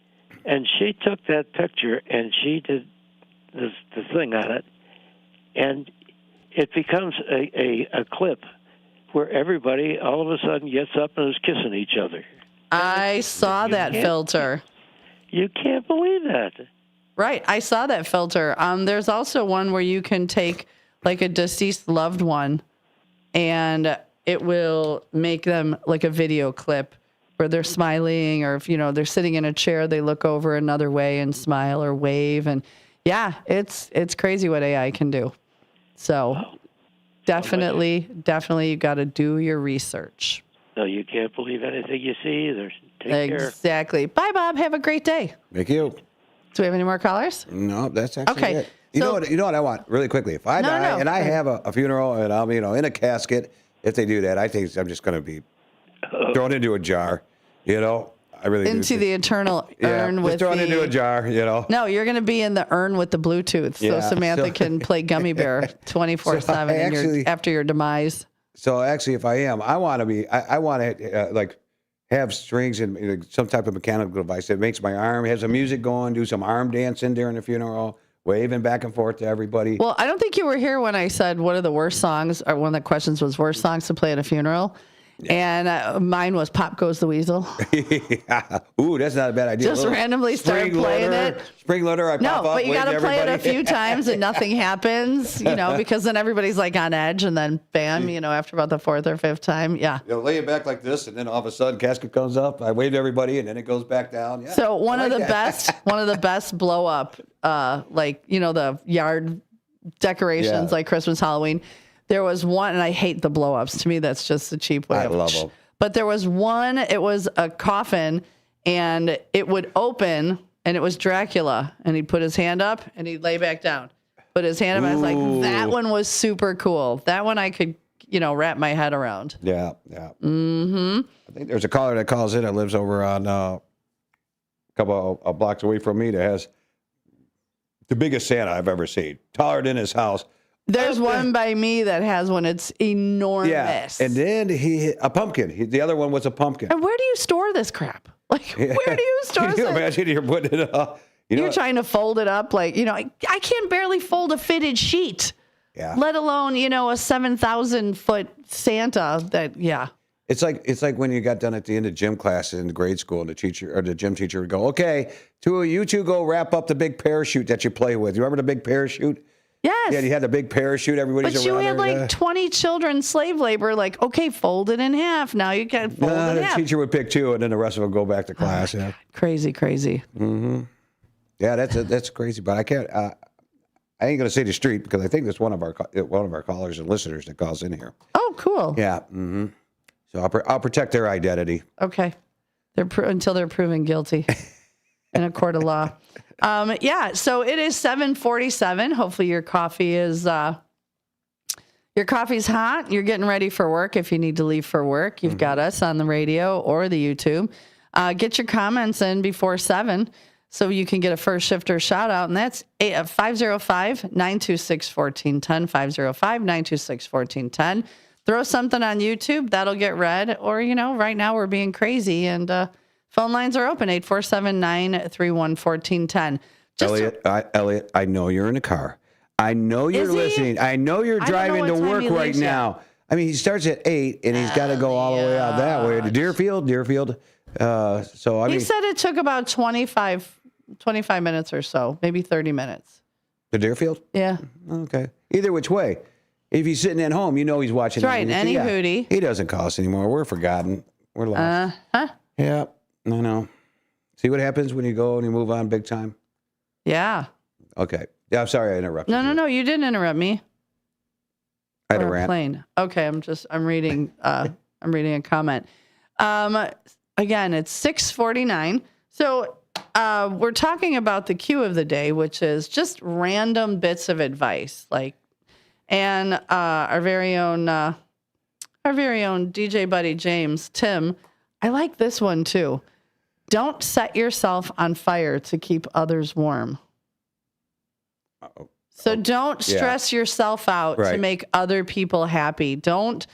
Speaker 3: she took that picture and she did the thing on it. And it becomes a clip where everybody all of a sudden gets up and is kissing each other.
Speaker 15: I saw that filter.
Speaker 3: You can't believe that.
Speaker 15: Right. I saw that filter. There's also one where you can take like a deceased loved one and it will make them like a video clip where they're smiling, or if, they're sitting in a chair, they look over another way and smile or wave. And yeah, it's crazy what AI can do. So definitely you got to do your research.
Speaker 3: No, you can't believe anything you see either. Take care.
Speaker 15: Exactly. Bye, Bob. Have a great day.
Speaker 16: Thank you.
Speaker 15: Do we have any more callers?
Speaker 16: No, that's actually
Speaker 15: okay.
Speaker 16: it. You know what I want, really quickly? If I die and I have a funeral and I'm, in a casket, if they do that, I think I'm just going to be thrown into a jar, I really
Speaker 15: into the eternal urn
Speaker 16: just
Speaker 15: with
Speaker 16: thrown into a jar,
Speaker 15: No, you're going to be in the urn with the Bluetooth, so Samantha can play Gummy Bear 24/7 after your demise.
Speaker 16: So actually, if I am, I want to be. I want to have strings and some type of mechanical device that makes my arm, has some music going, do some arm dancing during the funeral, waving back and forth to everybody.
Speaker 15: Well, I don't think you were here when I said one of the worst songs, or one of the questions was worst songs to play at a funeral. Yeah. And mine was Pop Goes the Weasel.
Speaker 16: Yeah. Ooh, that's not a bad idea.
Speaker 15: Just randomly start playing it.
Speaker 16: Spring loader, I pop up.
Speaker 15: No, but you got to play it a few times and nothing happens, because then everybody's like on edge, and then bam, after about the fourth or fifth time, yeah.
Speaker 16: Lay it back like this, and then all of a sudden, casket comes up. I wave to everybody, and then it goes back down. Yeah,
Speaker 15: so one of the best blow up, the yard decorations, like Christmas, Halloween. There was one, and I hate the blow-ups. To me, that's just a cheap way.
Speaker 16: I love them.
Speaker 15: But there was one, it was a coffin, and it would open, and it was Dracula. And he'd put his hand up, and he'd lay back down. Put his hand up, and I was like, that one was super cool. That one I could, wrap my head around.
Speaker 16: Yeah. Mm-hmm. I think there's a caller that calls in that lives over on a couple of blocks away from me that has the biggest Santa I've ever seen. Taller than his house.
Speaker 15: There's one by me that has one. It's enormous.
Speaker 16: Yeah, and then a pumpkin. The other one was a pumpkin.
Speaker 15: And where do you store this crap? Like, where do you store
Speaker 16: Can you
Speaker 15: this?
Speaker 16: imagine you're putting it up?
Speaker 15: You're trying to fold it up. Like, I can't barely fold a fitted sheet.
Speaker 16: Yeah.
Speaker 15: Let alone, a 7,000 foot Santa
Speaker 16: It's like when you got done at the end of gym classes in grade school, and the gym teacher would go, "Okay, you two go wrap up the big parachute that you play with. You remember the big parachute?"
Speaker 15: Yes.
Speaker 16: Yeah, you had the big parachute. Everybody's
Speaker 15: But you
Speaker 16: around
Speaker 15: had
Speaker 16: there.
Speaker 15: like 20 children slave labor. Like, okay, fold it in half. Now you can fold it in
Speaker 16: The
Speaker 15: half.
Speaker 16: teacher would pick two, and then the rest of them go back to class. Yeah.
Speaker 15: Crazy.
Speaker 16: Mm-hmm. Yeah, that's crazy. But I can't. I ain't gonna say the street because I think that's one of our callers and listeners that calls in here.
Speaker 15: Oh, cool.
Speaker 16: Yeah. Mm-hmm. So I'll protect their identity.
Speaker 15: Okay. Until they're proven guilty in a court of law. So it is 7:47. Hopefully your coffee's hot. You're getting ready for work. If you need to leave for work, you've got us on the radio or the YouTube. Get your comments in before 7 so you can get a first shifter shout out. And that's 505-926-1410, 505-926-1410. Throw something on YouTube. That'll get read. Or, right now we're being crazy and phone lines are open, 847-931-1410.
Speaker 16: Elliot, I know you're in a car. I know you're listening. I know you're driving to work right now. I mean, he starts at 8, and he's got to go all the way out that way to Deerfield. He
Speaker 15: said it took about 25 minutes or so, maybe 30 minutes.
Speaker 16: To Deerfield?
Speaker 15: Yeah.
Speaker 16: Okay. Either which way. If he's sitting at home, he's watching.
Speaker 15: That's right. Any hootie.
Speaker 16: He doesn't call us anymore. We're forgotten. We're lost. Yeah, I know. See what happens when you go and you move on big time?
Speaker 15: Yeah.
Speaker 16: Okay. Yeah, I'm sorry I interrupted.
Speaker 15: No, you didn't interrupt me.
Speaker 16: I had a rant.
Speaker 15: Plane. Okay, I'm reading a comment. Again, it's 6:49. So we're talking about the cue of the day, which is just random bits of advice, and our very own DJ buddy James Tim. I like this one too. Don't set yourself on fire to keep others warm. So don't stress yourself out to make other people happy. Don't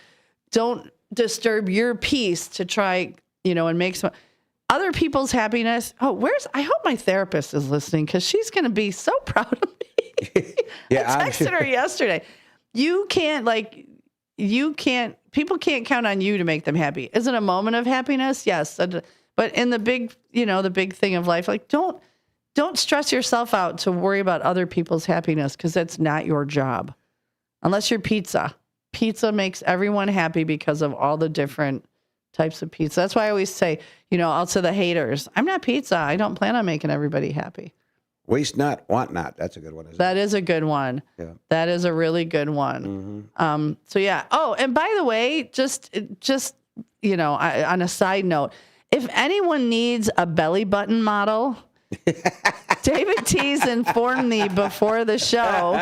Speaker 15: disturb your peace to try, and make some other people's happiness. I hope my therapist is listening because she's going to be so proud of me. I texted her yesterday. People can't count on you to make them happy. Is it a moment of happiness? Yes. But in the big, the big thing of life, don't stress yourself out to worry about other people's happiness because that's not your job. Unless you're pizza. Pizza makes everyone happy because of all the different types of pizza. That's why I always say, I'll say the haters, I'm not pizza. I don't plan on making everybody happy.
Speaker 16: Waste not, want not. That's a good one.
Speaker 15: That is a good one.
Speaker 16: Yeah.
Speaker 15: That is a really good one.
Speaker 16: Mm-hmm.
Speaker 15: So yeah. Oh, and by the way, just on a side note, if anyone needs a belly button model, David Tease informed me before the show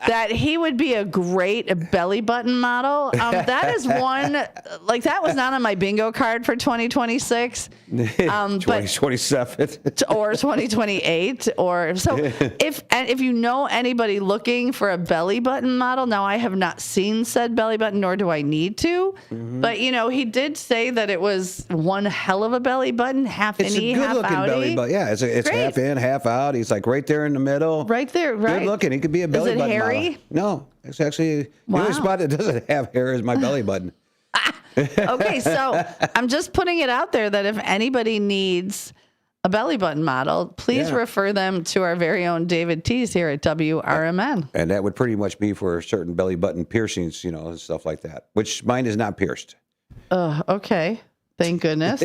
Speaker 15: that he would be a great belly button model. That is one, that was not on my bingo card for 2026.
Speaker 16: 2027.
Speaker 15: Or 2028. If you know anybody looking for a belly button model, now I have not seen said belly button, nor do I need to. Mm-hmm. But, he did say that it was one hell of a belly button, half inny, half outy. It's a good-looking belly button.
Speaker 16: Yeah, it's half in, half out. He's right there in the middle.
Speaker 15: Right there, right.
Speaker 16: Good looking. He could be a belly button model. Is it hairy? No, it's actually the only spot that doesn't have hair is my belly button.
Speaker 15: Okay, so I'm just putting it out there that if anybody needs a belly button model, please refer them to our very own David Tease here at WRMN.
Speaker 16: And that would pretty much be for certain belly button piercings, and stuff like that, which mine is not pierced.
Speaker 15: Okay. Thank goodness.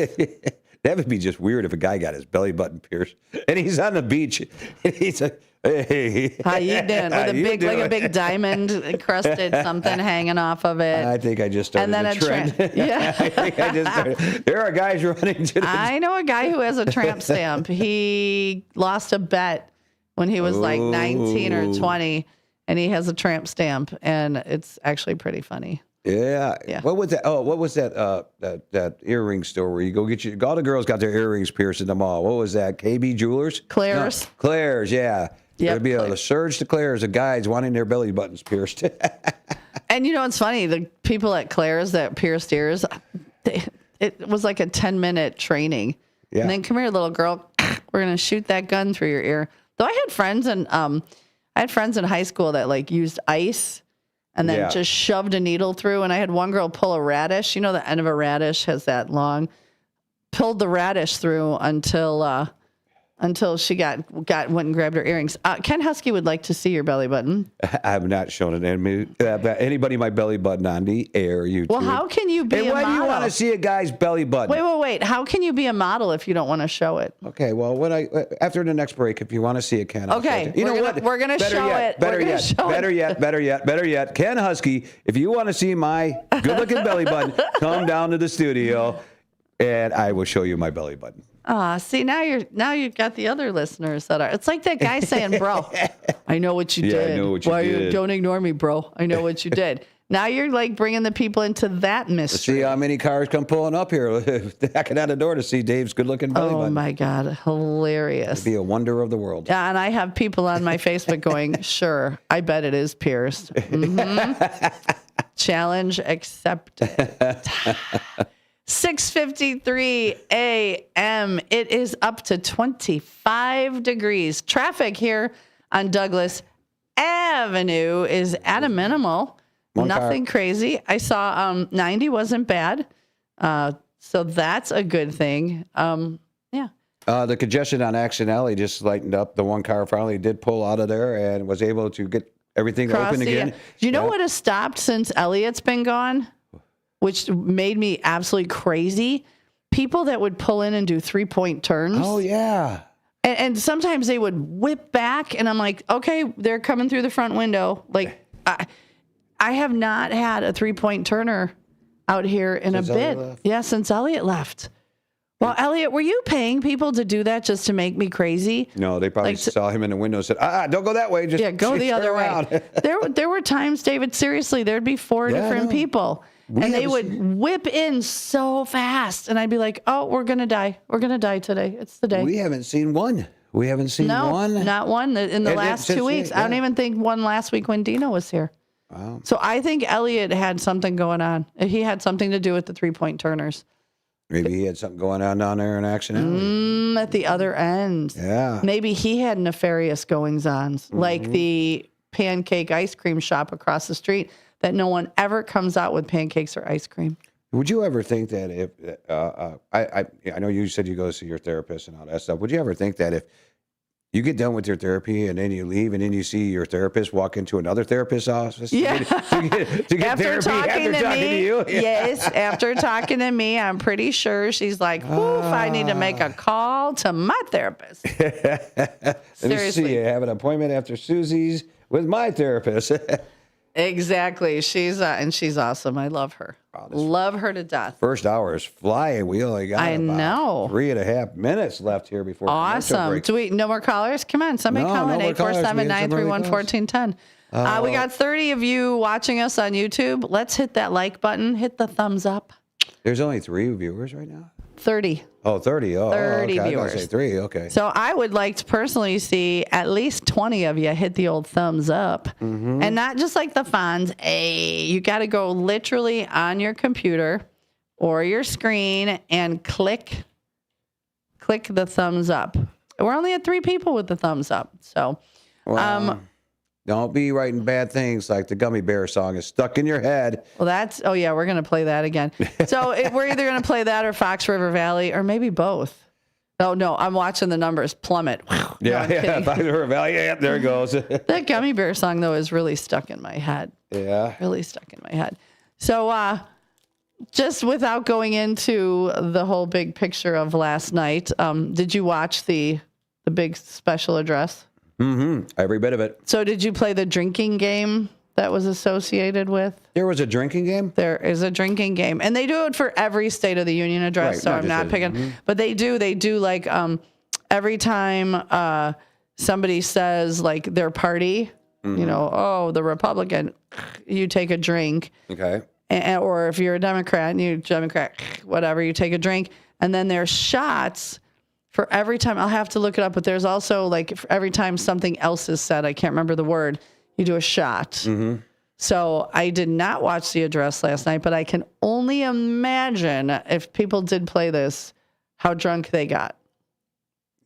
Speaker 16: That would be just weird if a guy got his belly button pierced and he's on the beach and he's like, "Hey,
Speaker 15: how you doing?" With a big diamond encrusted something hanging off of it.
Speaker 16: I think I just started a trend.
Speaker 15: Yeah,
Speaker 16: I think I just started. There are guys running to.
Speaker 15: I know a guy who has a tramp stamp. He lost a bet when he was 19 or 20, and he has a tramp stamp, and it's actually pretty funny.
Speaker 16: Yeah. What was that? Oh, what was that? That earring store where you go get all the girls got their earrings pierced in the mall. What was that? KB Jewelers?
Speaker 15: Claire's.
Speaker 16: No, Claire's, yeah.
Speaker 15: Yep,
Speaker 16: There'd be a surge to Claire's of guys wanting their belly buttons pierced.
Speaker 15: And you know, it's funny. The people at Claire's that pierced ears, it was like a 10-minute training.
Speaker 16: Yeah.
Speaker 15: And then, come here, little girl. We're gonna shoot that gun through your ear. Though I had friends in high school that like used ice and then just shoved a needle through. And I had one girl pull a radish. You know, the end of a radish has that long. Pulled the radish through until she went and grabbed her earrings. Ken Husky would like to see your belly button.
Speaker 16: I have not shown it anybody my belly button on the air. YouTube.
Speaker 15: Well, how can you be a model?
Speaker 16: Why do you want to see a guy's belly button?
Speaker 15: Wait. How can you be a model if you don't want to show it?
Speaker 16: Okay, well, after the next break, if you want to see it, Ken.
Speaker 15: Okay,
Speaker 16: you know what?
Speaker 15: We're gonna show it.
Speaker 16: Better yet, Ken Husky. If you want to see my good-looking belly button, come down to the studio, and I will show you my belly button.
Speaker 15: See, now you've got the other listeners that are. It's like that guy saying, "Bro, I know what you did.
Speaker 16: I know what you did.
Speaker 15: Don't ignore me, bro. I know what you did." Now you're like bringing the people into that mystery.
Speaker 16: Let's see how many cars come pulling up here, knocking on the door to see Dave's good-looking belly button.
Speaker 15: Oh my God, hilarious!
Speaker 16: It'd be a wonder of the world.
Speaker 15: Yeah, and I have people on my Facebook going, "Sure, I bet it is pierced." Mm-hmm. Challenge accepted. 6:53 a.m. It is up to 25 degrees. Traffic here on Douglas Avenue is at a minimal. Nothing crazy. I saw 90 wasn't bad. So that's a good thing. Yeah.
Speaker 16: The congestion on Action Alley just lightened up. The one car finally did pull out of there and was able to get everything open again.
Speaker 15: Do you know what has stopped since Elliot's been gone? Which made me absolutely crazy. People that would pull in and do 3-point turns.
Speaker 16: Oh, yeah.
Speaker 15: And sometimes they would whip back, and I'm like, okay, they're coming through the front window. Like, I have not had a 3-point turner out here in a bit. Yeah, since Elliot left. Well, Elliot, were you paying people to do that just to make me crazy?
Speaker 16: No, they probably saw him in the window and said, don't go that way. Just
Speaker 15: go the other way. There were times, David, seriously, there'd be 4 different people. And they would whip in so fast. And I'd be like, oh, we're going to die. We're going to die today. It's the day.
Speaker 16: We haven't seen one. We haven't seen one.
Speaker 15: No, not one in the last 2 weeks. I don't even think one last week when Dino was here.
Speaker 16: Wow.
Speaker 15: So I think Elliot had something going on. He had something to do with the 3-point turners.
Speaker 16: Maybe he had something going on down there in Action Alley.
Speaker 15: At the other end.
Speaker 16: Yeah.
Speaker 15: Maybe he had nefarious goings-ons, like the pancake ice cream shop across the street that no one ever comes out with pancakes or ice cream.
Speaker 16: Would you ever think that if, I know you said you go see your therapist and all that stuff. Would you ever think that if you get done with your therapy and then you leave and then you see your therapist walk into another therapist's office to get
Speaker 15: after
Speaker 16: therapy
Speaker 15: talking to
Speaker 16: you?
Speaker 15: Yes, after talking to me, I'm pretty sure she's like, oof, I need to make a call to my therapist.
Speaker 16: Let me see, I have an appointment after Susie's with my therapist.
Speaker 15: Exactly. She's awesome. I love her. Love her to death.
Speaker 16: First hour is flying. We only got about 3.5 minutes left here before
Speaker 15: awesome.
Speaker 16: break.
Speaker 15: Do we no more callers? Come on, somebody call in 847-931-1410. We got 30 of you watching us on YouTube. Let's hit that like button. Hit the thumbs up.
Speaker 16: There's only 3 viewers right now.
Speaker 15: 30.
Speaker 16: Oh, 30. Oh,
Speaker 15: 30
Speaker 16: okay.
Speaker 15: viewers.
Speaker 16: I say 3. Okay.
Speaker 15: So I would like to personally see at least 20 of you hit the old thumbs up.
Speaker 16: Mm-hmm.
Speaker 15: And not just like the Fonz. Hey, you got to go literally on your computer or your screen and click the thumbs up. We're only at 3 people with the thumbs up. So,
Speaker 16: don't be writing bad things like the Gummy Bear song is stuck in your head.
Speaker 15: Well, we're going to play that again. So we're either going to play that or Fox River Valley or maybe both. Oh, no, I'm watching the numbers plummet.
Speaker 16: Fox River Valley. Yeah, there it goes.
Speaker 15: That Gummy Bear song, though, is really stuck in my head.
Speaker 16: Yeah.
Speaker 15: Really stuck in my head. So just without going into the whole big picture of last night, did you watch the big special address?
Speaker 16: Mm-hmm. Every bit of it.
Speaker 15: So did you play the drinking game that was associated with?
Speaker 16: There was a drinking game?
Speaker 15: There is a drinking game. And they do it for every State of the Union address,
Speaker 16: Right,
Speaker 15: so I'm not picking.
Speaker 16: Mm-hmm.
Speaker 15: But they do like every time somebody says like their party,
Speaker 16: Mm-hmm.
Speaker 15: the Republican, you take a drink.
Speaker 16: Okay.
Speaker 15: or if you're a Democrat, whatever, you take a drink, and then there's shots for every time. I'll have to look it up, but there's also like for every time something else is said, I can't remember the word, you do a shot.
Speaker 16: Mm-hmm.
Speaker 15: So I did not watch the address last night, but I can only imagine if people did play this, how drunk they got.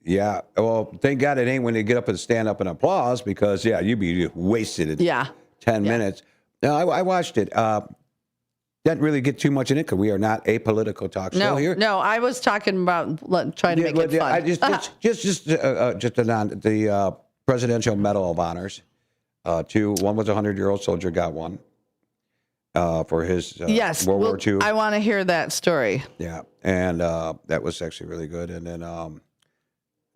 Speaker 16: Yeah. Well, thank God it ain't when they get up and stand up and applause because, you'd be wasted in 10 minutes. No, I watched it. Didn't really get too much in it because we are not a political talk show here.
Speaker 15: No, I was talking about trying to make it fun.
Speaker 16: I just on the Presidential Medal of Honors. One was a 100-year-old soldier, got one for his World War II.
Speaker 15: I want to hear that story.
Speaker 16: Yeah, and that was actually really good. And then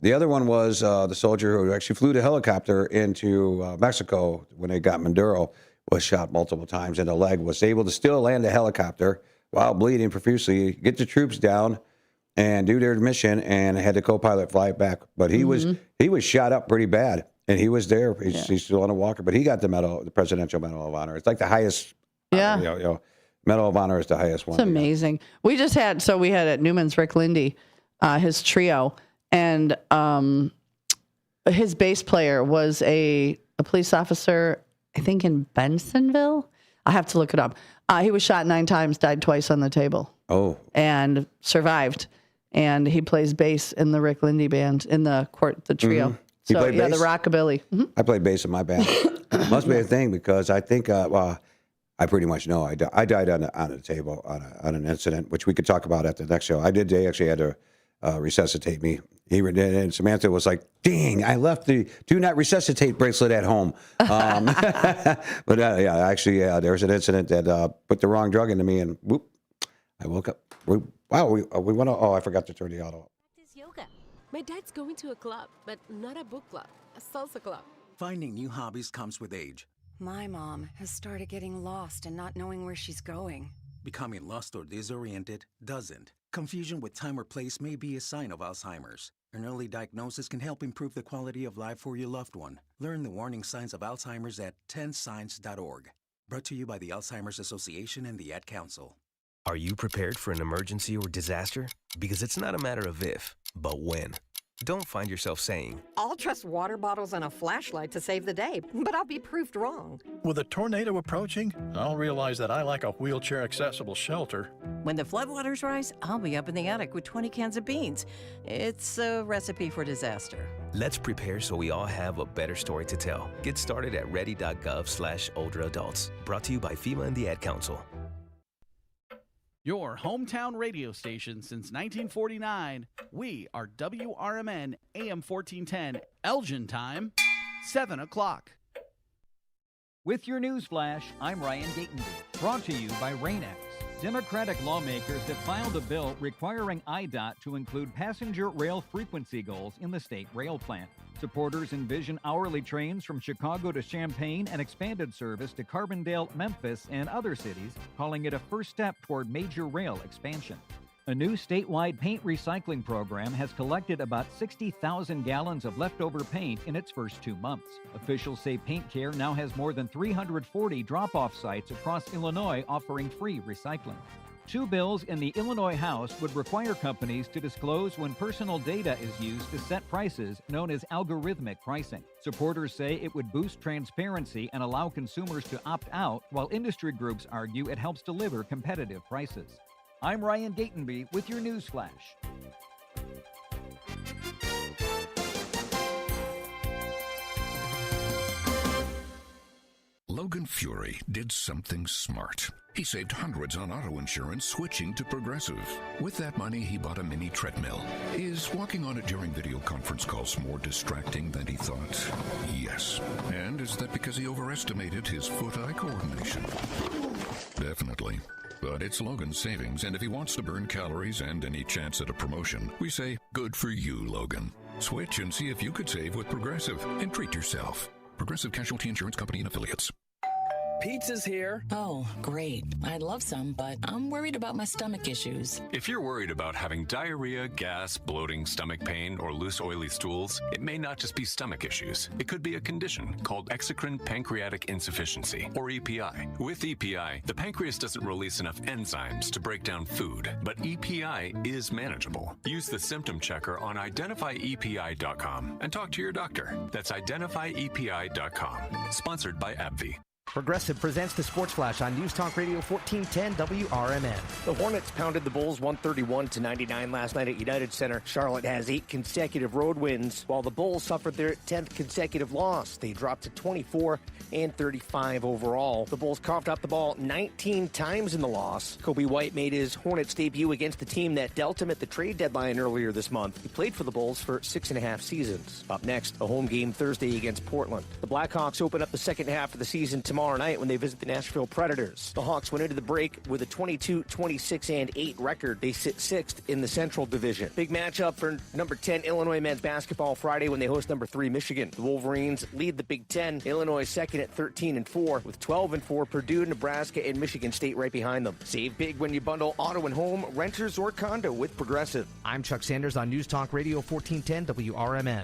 Speaker 16: the other one was the soldier who actually flew the helicopter into Mexico when they got Maduro, was shot multiple times in the leg, was able to still land a helicopter while bleeding profusely, get the troops down and do their mission, and had the co-pilot fly it back. But he was shot up pretty bad, and he was there. He's still on a walker, but he got the Presidential Medal of Honor. It's like the highest. Medal of Honor is the highest one.
Speaker 15: It's amazing. We just had at Newman's Rick Lindy, his trio, and his bass player was a police officer, I think in Bensonville. I have to look it up. He was shot 9 times, died twice on the table.
Speaker 16: Oh.
Speaker 15: And survived. And he plays bass in the Rick Lindy band, in the trio.
Speaker 16: Mm-hmm. He played bass?
Speaker 15: The rockabilly. Mm-hmm.
Speaker 16: I played bass in my band. Must be a thing because I think, I pretty much know. I died on a table on an incident, which we could talk about at the next show. They actually had to resuscitate me. And Samantha was like, dang, I left the do not resuscitate bracelet at home. But there was an incident that put the wrong drug into me, and whoop, I woke up. We went. I forgot to turn the auto up.
Speaker 5: This yoga. My dad's going to a club, but not a book club, a salsa club.
Speaker 7: Finding new hobbies comes with age.
Speaker 23: My mom has started getting lost and not knowing where she's going.
Speaker 7: Becoming lost or disoriented doesn't. Confusion with time or place may be a sign of Alzheimer's. An early diagnosis can help improve the quality of life for your loved one. Learn the warning signs of Alzheimer's at 10signs.org. Brought to you by the Alzheimer's Association and the Ad Council.
Speaker 24: Are you prepared for an emergency or disaster? Because it's not a matter of if, but when. Don't find yourself saying,
Speaker 25: I'll trust water bottles and a flashlight to save the day, but I'll be proved wrong.
Speaker 26: With a tornado approaching, I'll realize that I lack a wheelchair-accessible shelter.
Speaker 25: When the floodwaters rise, I'll be up in the attic with 20 cans of beans. It's a recipe for disaster.
Speaker 24: Let's prepare so we all have a better story to tell. Get started at ready.gov/older adults. Brought to you by FEMA and the Ad Council.
Speaker 27: Your hometown radio station since 1949. We are WRMN AM 1410, Elgin time, 7 o'clock.
Speaker 18: With your news flash, I'm Ryan Gatenby. Brought to you by Rain-X. Democratic lawmakers have filed a bill requiring IDOT to include passenger rail frequency goals in the state rail plan. Supporters envision hourly trains from Chicago to Champaign and expanded service to Carbondale, Memphis, and other cities, calling it a first step toward major rail expansion. A new statewide paint recycling program has collected about 60,000 gallons of leftover paint in its first 2 months. Officials say Paint Care now has more than 340 drop-off sites across Illinois offering free recycling. 2 bills in the Illinois House would require companies to disclose when personal data is used to set prices, known as algorithmic pricing. Supporters say it would boost transparency and allow consumers to opt out, while industry groups argue it helps deliver competitive prices. I'm Ryan Gatenby with your news flash.
Speaker 10: Logan Fury did something smart. He saved hundreds on auto insurance switching to Progressive. With that money, he bought a mini treadmill. Is walking on it during video conference calls more distracting than he thought? Yes. And is that because he overestimated his foot-eye coordination? Definitely. But it's Logan's savings, and if he wants to burn calories and any chance at a promotion, we say, good for you, Logan. Switch and see if you could save with Progressive and treat yourself. Progressive Casualty Insurance Company and Affiliates.
Speaker 6: Pizza's here.
Speaker 8: Oh, great. I'd love some, but I'm worried about my stomach issues.
Speaker 9: If you're worried about having diarrhea, gas, bloating, stomach pain, or loose, oily stools, it may not just be stomach issues. It could be a condition called exocrine pancreatic insufficiency, or EPI. With EPI, the pancreas doesn't release enough enzymes to break down food, but EPI is manageable. Use the symptom checker on identifyepi.com and talk to your doctor. That's identifyepi.com. Sponsored by AbbVie.
Speaker 11: Progressive presents the Sports Flash on News Talk Radio 1410 WRMN.
Speaker 12: The Hornets pounded the Bulls 131-99 last night at United Center. Charlotte has 8 consecutive road wins, while the Bulls suffered their 10th consecutive loss. They dropped to 24-35 overall. The Bulls coughed up the ball 19 times in the loss. Kobe White made his Hornets debut against the team that dealt him at the trade deadline earlier this month. He played for the Bulls for 6.5 seasons. Up next, a home game Thursday against Portland. The Blackhawks open up the second half of the season tomorrow night when they visit the Nashville Predators. The Hawks went into the break with a 22-26-8 record. They sit 6th in the Central Division. Big matchup for number 10 Illinois men's basketball Friday when they host number 3 Michigan. The Wolverines lead the Big Ten. Illinois second at 13-4 with 12-4 Purdue, Nebraska, and Michigan State right behind them. Save big when you bundle auto and home, renters, or condo with Progressive.
Speaker 11: I'm Chuck Sanders on News Talk Radio 1410 WRMN.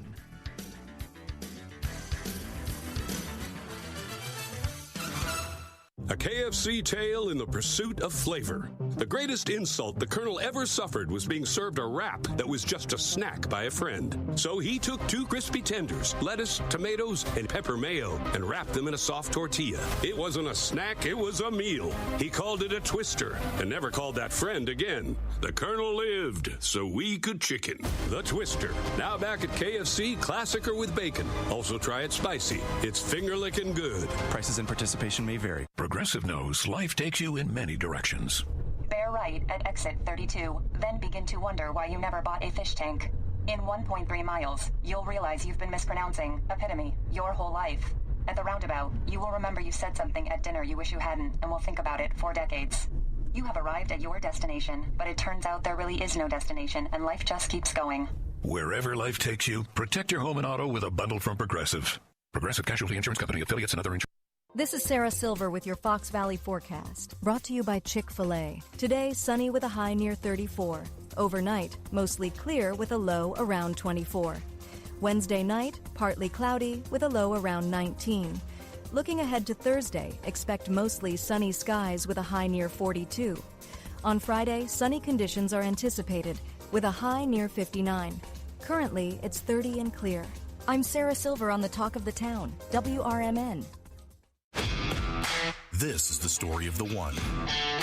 Speaker 13: A KFC tale in the pursuit of flavor. The greatest insult the Colonel ever suffered was being served a wrap that was just a snack by a friend. So he took 2 crispy tenders, lettuce, tomatoes, and pepper mayo, and wrapped them in a soft tortilla. It wasn't a snack, it was a meal. He called it a twister, and never called that friend again. The Colonel lived, so we could chicken. The Twister, now back at KFC, classic or with bacon. Also try it spicy. It's finger-licking good.
Speaker 21: Prices and participation may vary.
Speaker 10: Progressive knows life takes you in many directions.
Speaker 17: Bear right at exit 32, then begin to wonder why you never bought a fish tank. In 1.3 miles, you'll realize you've been mispronouncing epitome your whole life. At the roundabout, you will remember you said something at dinner you wish you hadn't, and will think about it for decades. You have arrived at your destination, but it turns out there really is no destination, and life just keeps going.
Speaker 10: Wherever life takes you, protect your home and auto with a bundle from Progressive. Progressive Casualty Insurance Company, affiliates, and other insurance.
Speaker 20: This is Sarah Silver with your Fox Valley forecast, brought to you by Chick-fil-A. Today, sunny with a high near 34. Overnight, mostly clear with a low around 24. Wednesday night, partly cloudy with a low around 19. Looking ahead to Thursday, expect mostly sunny skies with a high near 42. On Friday, sunny conditions are anticipated with a high near 59. Currently, it's 30 and clear. I'm Sarah Silver on the Talk of the Town, WRMN.
Speaker 21: This is the story of the one.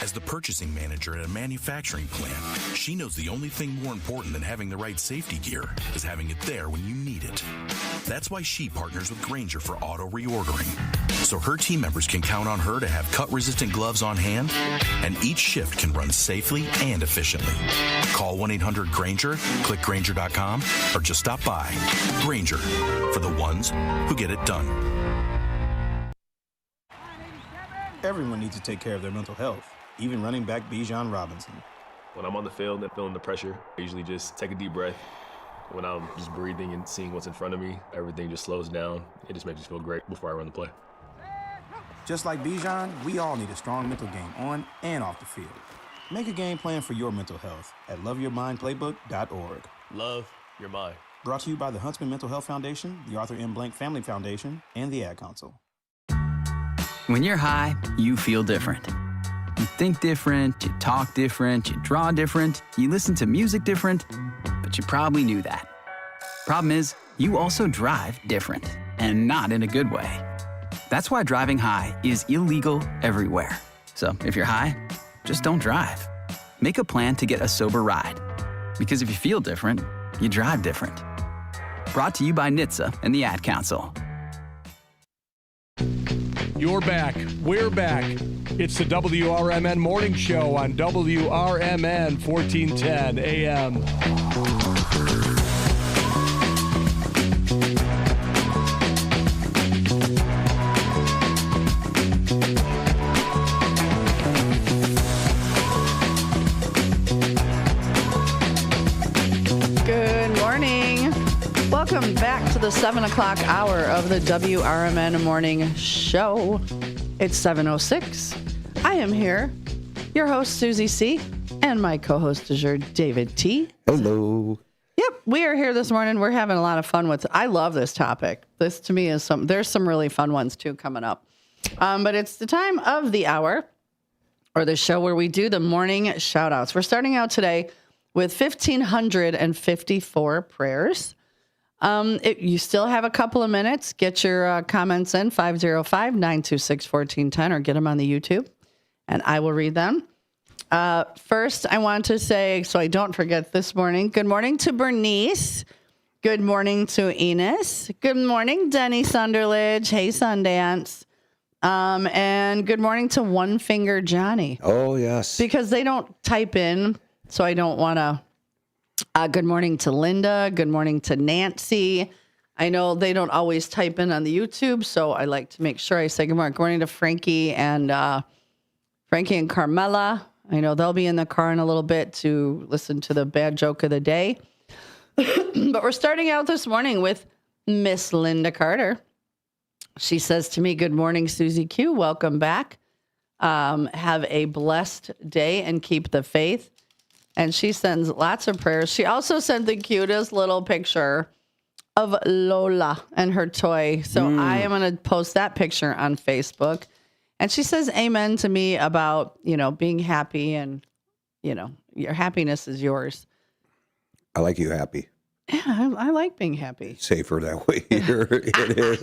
Speaker 21: As the purchasing manager at a manufacturing plant, she knows the only thing more important than having the right safety gear is having it there when you need it. That's why she partners with Grainger for auto reordering, so her team members can count on her to have cut-resistant gloves on hand, and each shift can run safely and efficiently. Call 1-800-GRAINGER, click Grainger.com, or just stop by. Grainger, for the ones who get it done.
Speaker 28: Everyone needs to take care of their mental health, even running back Bijan Robinson.
Speaker 29: When I'm on the field and feeling the pressure, I usually just take a deep breath. When I'm just breathing and seeing what's in front of me, everything just slows down. It just makes me feel great before I run the play.
Speaker 28: Just like Bijan, we all need a strong mental game on and off the field. Make a game plan for your mental health at loveyourmindplaybook.org.
Speaker 29: Love your mind.
Speaker 28: Brought to you by the Huntsman Mental Health Foundation, the Arthur M. Blank Family Foundation, and the Ad Council.
Speaker 30: When you're high, you feel different. You think different, you talk different, you draw different, you listen to music different, but you probably knew that. Problem is, you also drive different, and not in a good way. That's why driving high is illegal everywhere. So if you're high, just don't drive. Make a plan to get a sober ride. Because if you feel different, you drive different. Brought to you by NHTSA and the Ad Council.
Speaker 14: You're back. We're back. It's the WRMN Morning Show on WRMN 1410 AM.
Speaker 15: Good morning. Welcome back to the 7 o'clock hour of the WRMN Morning Show. It's 7:06. I am here, your host, Susie C., and my co-host du jour, David T.
Speaker 1: Hello.
Speaker 15: Yep, we are here this morning. We're having a lot of fun with it. I love this topic. This, to me, is there's some really fun ones, too, coming up. But it's the time of the hour, or the show, where we do the morning shout-outs. We're starting out today with 1,554 prayers. You still have a couple of minutes. Get your comments in, 505-926-1410, or get them on the YouTube, and I will read them. First, I want to say, so I don't forget this morning, good morning to Bernice. Good morning to Enos. Good morning, Denny Sunderledge. Hey, Sundance. And good morning to One Finger Johnny.
Speaker 1: Oh, yes.
Speaker 15: Because they don't type in, so I don't want to. Good morning to Linda. Good morning to Nancy. I know they don't always type in on the YouTube, so I like to make sure I say good morning. Good morning to Frankie and Carmela. I know they'll be in the car in a little bit to listen to the bad joke of the day. But we're starting out this morning with Miss Linda Carter. She says to me, good morning, Susie Q. Welcome back. Have a blessed day and keep the faith. And she sends lots of prayers. She also sent the cutest little picture of Lola and her toy. So I am going to post that picture on Facebook. And she says amen to me about, being happy and, your happiness is yours.
Speaker 1: I like you happy.
Speaker 15: Yeah, I like being happy.
Speaker 1: Safer that way here. It is.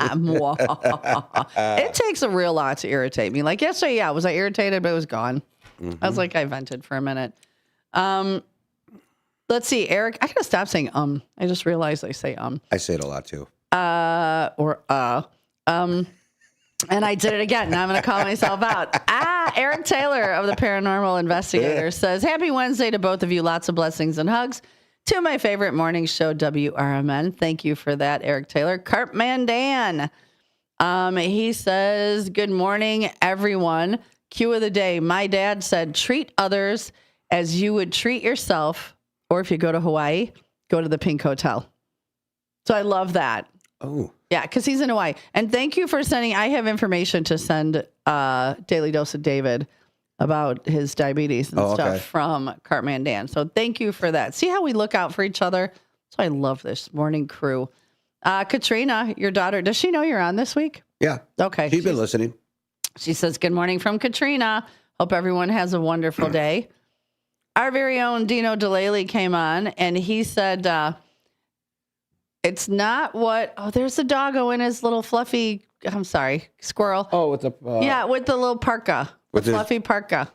Speaker 15: It takes a real lot to irritate me. Like yesterday, was I irritated, but it was gone. Mm-hmm. I was like, I vented for a minute. Let's see, Eric. I gotta stop saying I just realized I say
Speaker 1: I say it a lot too.
Speaker 15: And I did it again. Now I'm gonna call myself out. Eric Taylor of the Paranormal Investigator says, happy Wednesday to both of you. Lots of blessings and hugs to my favorite morning show, WRMN. Thank you for that, Eric Taylor. Cartman Dan. He says, good morning, everyone. Cue of the day. My dad said, treat others as you would treat yourself, or if you go to Hawaii, go to the Pink Hotel. So I love that.
Speaker 1: Oh.
Speaker 15: Yeah, because he's in Hawaii. And thank you for sending. I have information to send Daily Dose of David about his diabetes and stuff from Cartman Dan. So thank you for that. See how we look out for each other? So I love this morning crew. Katrina, your daughter, does she know you're on this week?
Speaker 1: Yeah.
Speaker 15: Okay.
Speaker 1: She's been listening.
Speaker 15: She says, good morning from Katrina. Hope everyone has a wonderful day. Our very own Dino Delaley came on, and he said, it's not what, there's a doggo in his little fluffy, squirrel.
Speaker 1: Oh, with the...
Speaker 15: with the little parka, with the fluffy parka.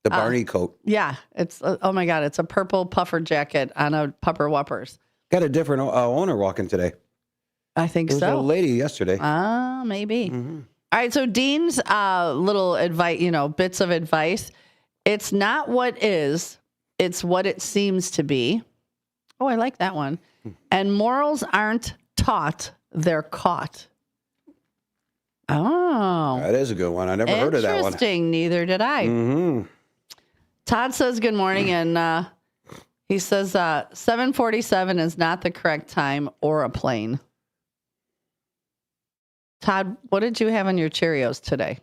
Speaker 1: The Barney coat.
Speaker 15: Yeah, it's, oh my God, it's a purple puffer jacket on a Pupper Whuppers.
Speaker 1: Got a different owner walking today.
Speaker 15: I think so.
Speaker 1: There was a lady yesterday.
Speaker 15: Maybe.
Speaker 1: Mm-hmm.
Speaker 15: All right, so Dean's little advice, bits of advice. It's not what is, it's what it seems to be. Oh, I like that one. And morals aren't taught, they're caught. Oh.
Speaker 1: That is a good one. I never heard of that one.
Speaker 15: Interesting. Neither did I.
Speaker 1: Mm-hmm.
Speaker 15: Todd says good morning, and he says 7:47 is not the correct time or a plane. Todd, what did you have on your Cheerios today?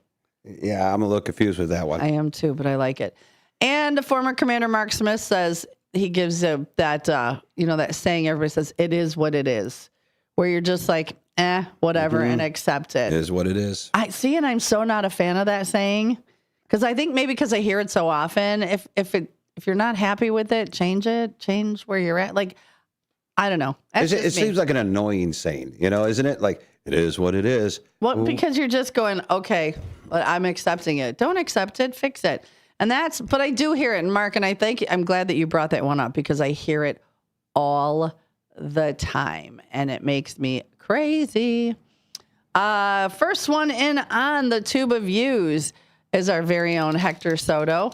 Speaker 1: Yeah, I'm a little confused with that one.
Speaker 15: I am too, but I like it. And the former Commander Mark Smith says, he gives that that saying everybody says, it is what it is, where you're just like, whatever, and accept it.
Speaker 1: It is what it is.
Speaker 15: I see, and I'm so not a fan of that saying, because I think maybe because I hear it so often, if you're not happy with it, change where you're at. Like, I don't know.
Speaker 1: It seems like an annoying saying, isn't it? Like, it is what it is.
Speaker 15: Well, because you're just going, okay, I'm accepting it. Don't accept it, fix it. But I do hear it. And Mark, and I'm glad that you brought that one up, because I hear it all the time and it makes me crazy. First one in on the tube of views is our very own Hector Soto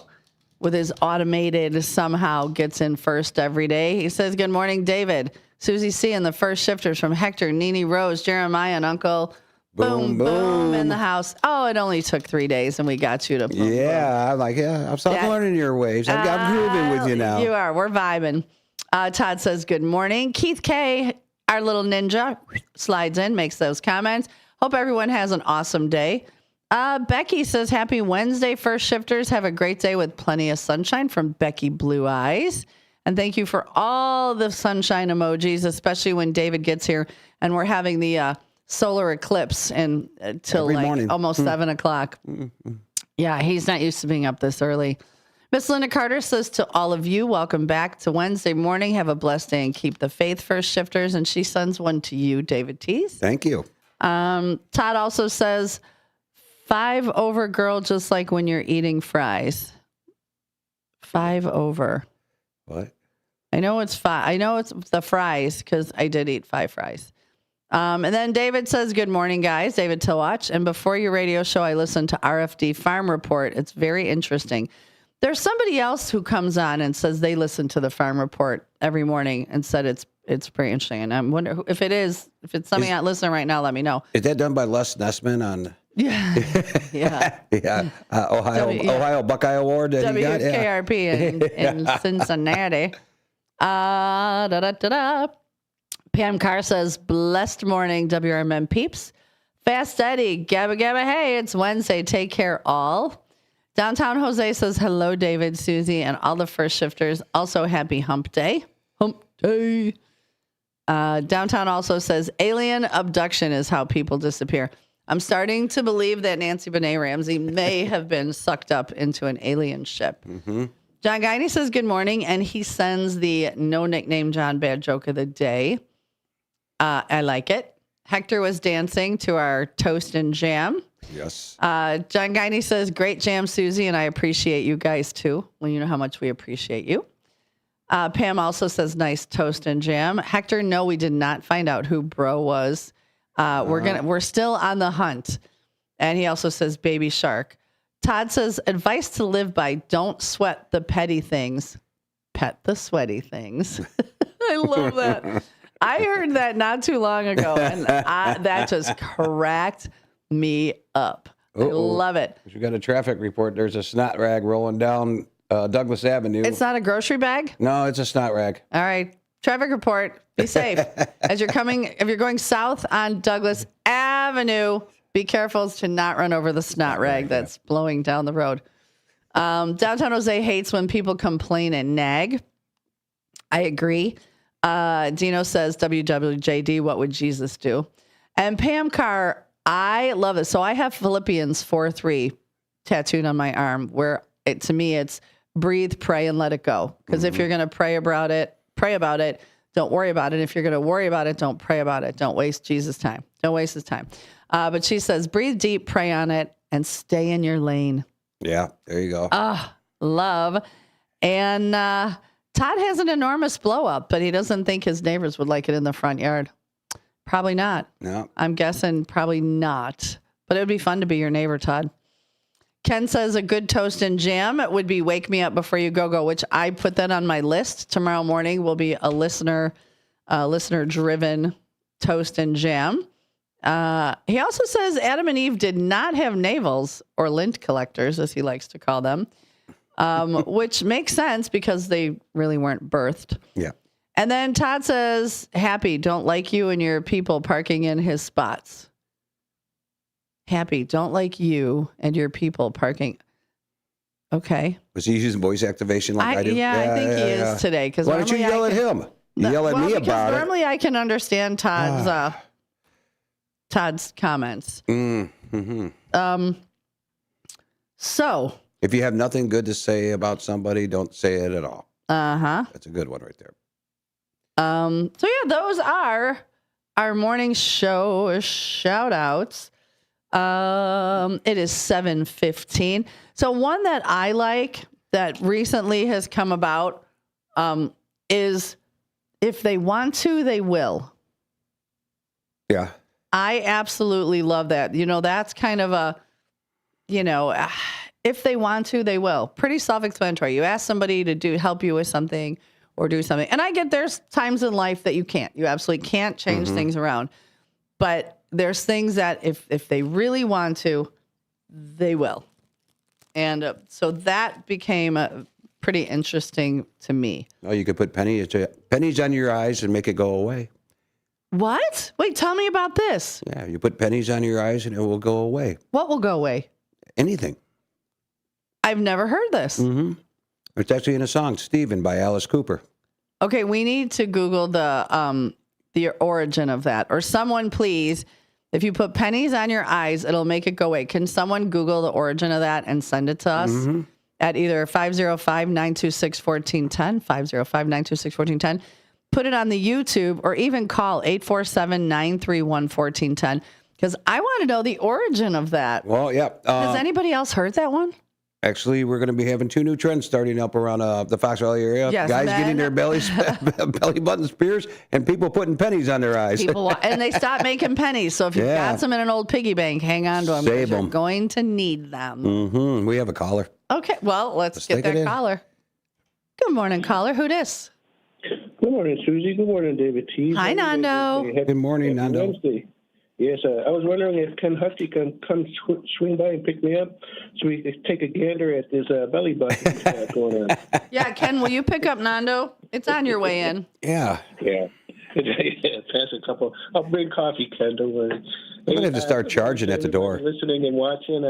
Speaker 15: with his automated somehow gets in first every day. He says, good morning, David. Susie C. and the first shifters from Hector, Nene Rose, Jeremiah, and Uncle Boom, boom in the house. Oh, it only took 3 days and we got you to boom,
Speaker 1: Yeah, boom. I'm like, I'm learning your waves. I'm grooving with you now.
Speaker 15: You are. We're vibing. Todd says, good morning. Keith K., our little ninja, slides in, makes those comments. Hope everyone has an awesome day. Becky says, happy Wednesday, first shifters. Have a great day with plenty of sunshine from Becky Blue Eyes. And thank you for all the sunshine emojis, especially when David gets here and we're having the solar eclipse until almost 7 o'clock. Mm-hmm. Yeah, he's not used to being up this early. Miss Linda Carter says to all of you, welcome back to Wednesday morning. Have a blessed day and keep the faith, first shifters. And she sends one to you, David Teese.
Speaker 1: Thank you.
Speaker 15: Todd also says, 5 over, girl, just like when you're eating fries. 5 over.
Speaker 1: What?
Speaker 15: I know it's 5. I know it's the fries because I did eat 5 fries. And then David says, good morning, guys. David Tillwatch. And before your radio show, I listened to RFD Farm Report. It's very interesting. There's somebody else who comes on and says they listen to the Farm Report every morning and said it's pretty interesting. And I wonder if it's something not listening right now, let me know.
Speaker 1: Is that done by Les Nessman on...
Speaker 15: Yeah. Yeah.
Speaker 1: Yeah. Ohio Buckeye Award that he got?
Speaker 15: WKRP in Cincinnati. Pam Carr says, blessed morning, WRMN peeps. Fast Eddie, Gabba Gabba, hey, it's Wednesday. Take care, all. Downtown Jose says, hello, David, Susie, and all the first shifters. Also, happy hump day. Hump day. Downtown also says, alien abduction is how people disappear. I'm starting to believe that Nancy Benet Ramsey may have been sucked up into an alien ship.
Speaker 1: Mm-hmm.
Speaker 15: John Guiney says good morning, and he sends the no nickname John bad joke of the day. I like it. Hector was dancing to our toast and jam.
Speaker 1: Yes.
Speaker 15: John Guiney says, great jam, Susie, and I appreciate you guys too. Well, you know how much we appreciate you. Pam also says nice toast and jam. Hector, no, we did not find out who Bro was. We're still on the hunt. And he also says baby shark. Todd says advice to live by: don't sweat the petty things, pet the sweaty things. I love that. I heard that not too long ago, and that just cracked me up. I love it.
Speaker 1: We got a traffic report. There's a snot rag rolling down Douglas Avenue.
Speaker 15: It's not a grocery bag?
Speaker 1: No, it's a snot rag.
Speaker 15: All right. Traffic report. Be safe. If you're going south on Douglas Avenue, be careful to not run over the snot rag that's blowing down the road. Downtown Jose hates when people complain and nag. I agree. Dino says, WWJD, what would Jesus do? And Pam Carr, I love it. So I have Philippians 4:3 tattooed on my arm, where to me it's breathe, pray, and let it go. Because if you're going to pray about it, don't worry about it. If you're going to worry about it, don't pray about it. Don't waste Jesus' time. Don't waste his time. But she says, breathe deep, pray on it, and stay in your lane.
Speaker 1: Yeah, there you go.
Speaker 15: Love. And Todd has an enormous blow up, but he doesn't think his neighbors would like it in the front yard. Probably not.
Speaker 1: No.
Speaker 15: I'm guessing probably not. But it would be fun to be your neighbor, Todd. Ken says a good toast and jam would be wake me up before you go, which I put that on my list. Tomorrow morning will be a listener driven toast and jam. He also says Adam and Eve did not have navels, or lint collectors, as he likes to call them, which makes sense because they really weren't birthed.
Speaker 1: Yeah.
Speaker 15: And then Todd says, happy, don't like you and your people parking in his spots. Happy, don't like you and your people parking. Okay.
Speaker 1: Was he using voice activation like I do?
Speaker 15: Yeah, I think he is today.
Speaker 1: Why don't you yell at him? You yell at me about it.
Speaker 15: Normally I can understand Todd's comments.
Speaker 1: Mm-hmm.
Speaker 15: So.
Speaker 1: If you have nothing good to say about somebody, don't say it at all.
Speaker 15: Uh-huh.
Speaker 1: That's a good one right there.
Speaker 15: So yeah, those are our morning show shout outs. It is 7:15. So one that I like that recently has come about is if they want to, they will.
Speaker 1: Yeah.
Speaker 15: I absolutely love that. That's kind of a, if they want to, they will. Pretty self-explanatory. You ask somebody to help you with something or do something. And I get there's times in life that you can't. You absolutely can't change things around. But there's things that if they really want to, they will. And so that became pretty interesting to me.
Speaker 1: Oh, you could put pennies on your eyes and make it go away.
Speaker 15: What? Wait, tell me about this.
Speaker 1: Yeah, you put pennies on your eyes and it will go away.
Speaker 15: What will go away?
Speaker 1: Anything.
Speaker 15: I've never heard this.
Speaker 1: Mm-hmm. It's actually in a song, Stephen, by Alice Cooper.
Speaker 15: Okay, we need to Google the origin of that. Or someone, please, if you put pennies on your eyes, it'll make it go away. Can someone Google the origin of that and send it to us at either 505-926-1410, 505-926-1410. Put it on the YouTube or even call 847-931-1410 because I want to know the origin of that.
Speaker 1: Well, yeah.
Speaker 15: Has anybody else heard that one?
Speaker 1: Actually, we're going to be having 2 new trends starting up around the Fox Valley area.
Speaker 15: Yes,
Speaker 1: guys getting their belly buttons pierced and people putting pennies on their eyes.
Speaker 15: And they stop making pennies. So if you've got some in an old piggy bank, hang on to them.
Speaker 1: Save
Speaker 15: You're
Speaker 1: them.
Speaker 15: going to need them.
Speaker 1: Mm-hmm. We have a caller.
Speaker 15: Okay, well, let's get that caller. Good morning, caller. Who dis?
Speaker 2: Good morning, Susie. Good morning, David T.
Speaker 15: Hi, Nando.
Speaker 1: Good morning, Nando.
Speaker 2: Wednesday. Yes, I was wondering if Ken Husky can come swing by and pick me up so we could take a gander at this belly button going on.
Speaker 15: Yeah, Ken, will you pick up Nando? It's on your way in.
Speaker 1: Yeah.
Speaker 2: Yeah. Pass a couple. I'll bring coffee, Ken. Don't worry.
Speaker 1: I'm going to have to start charging at the door.
Speaker 2: Listening and watching.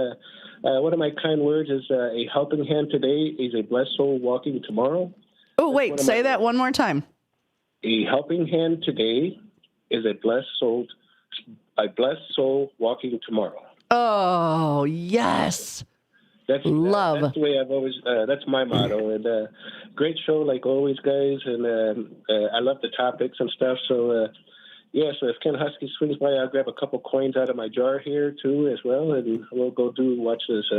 Speaker 2: One of my kind words is a helping hand today is a blessed soul walking tomorrow.
Speaker 15: Oh, wait, say that one more time.
Speaker 2: A helping hand today is a blessed soul walking tomorrow.
Speaker 15: Oh, yes.
Speaker 2: That's the way I've always, that's my motto. And great show like always, guys. And I love the topics and stuff. So, so if Ken Husky swings by, I'll grab a couple coins out of my jar here, too, as well. And we'll go watch this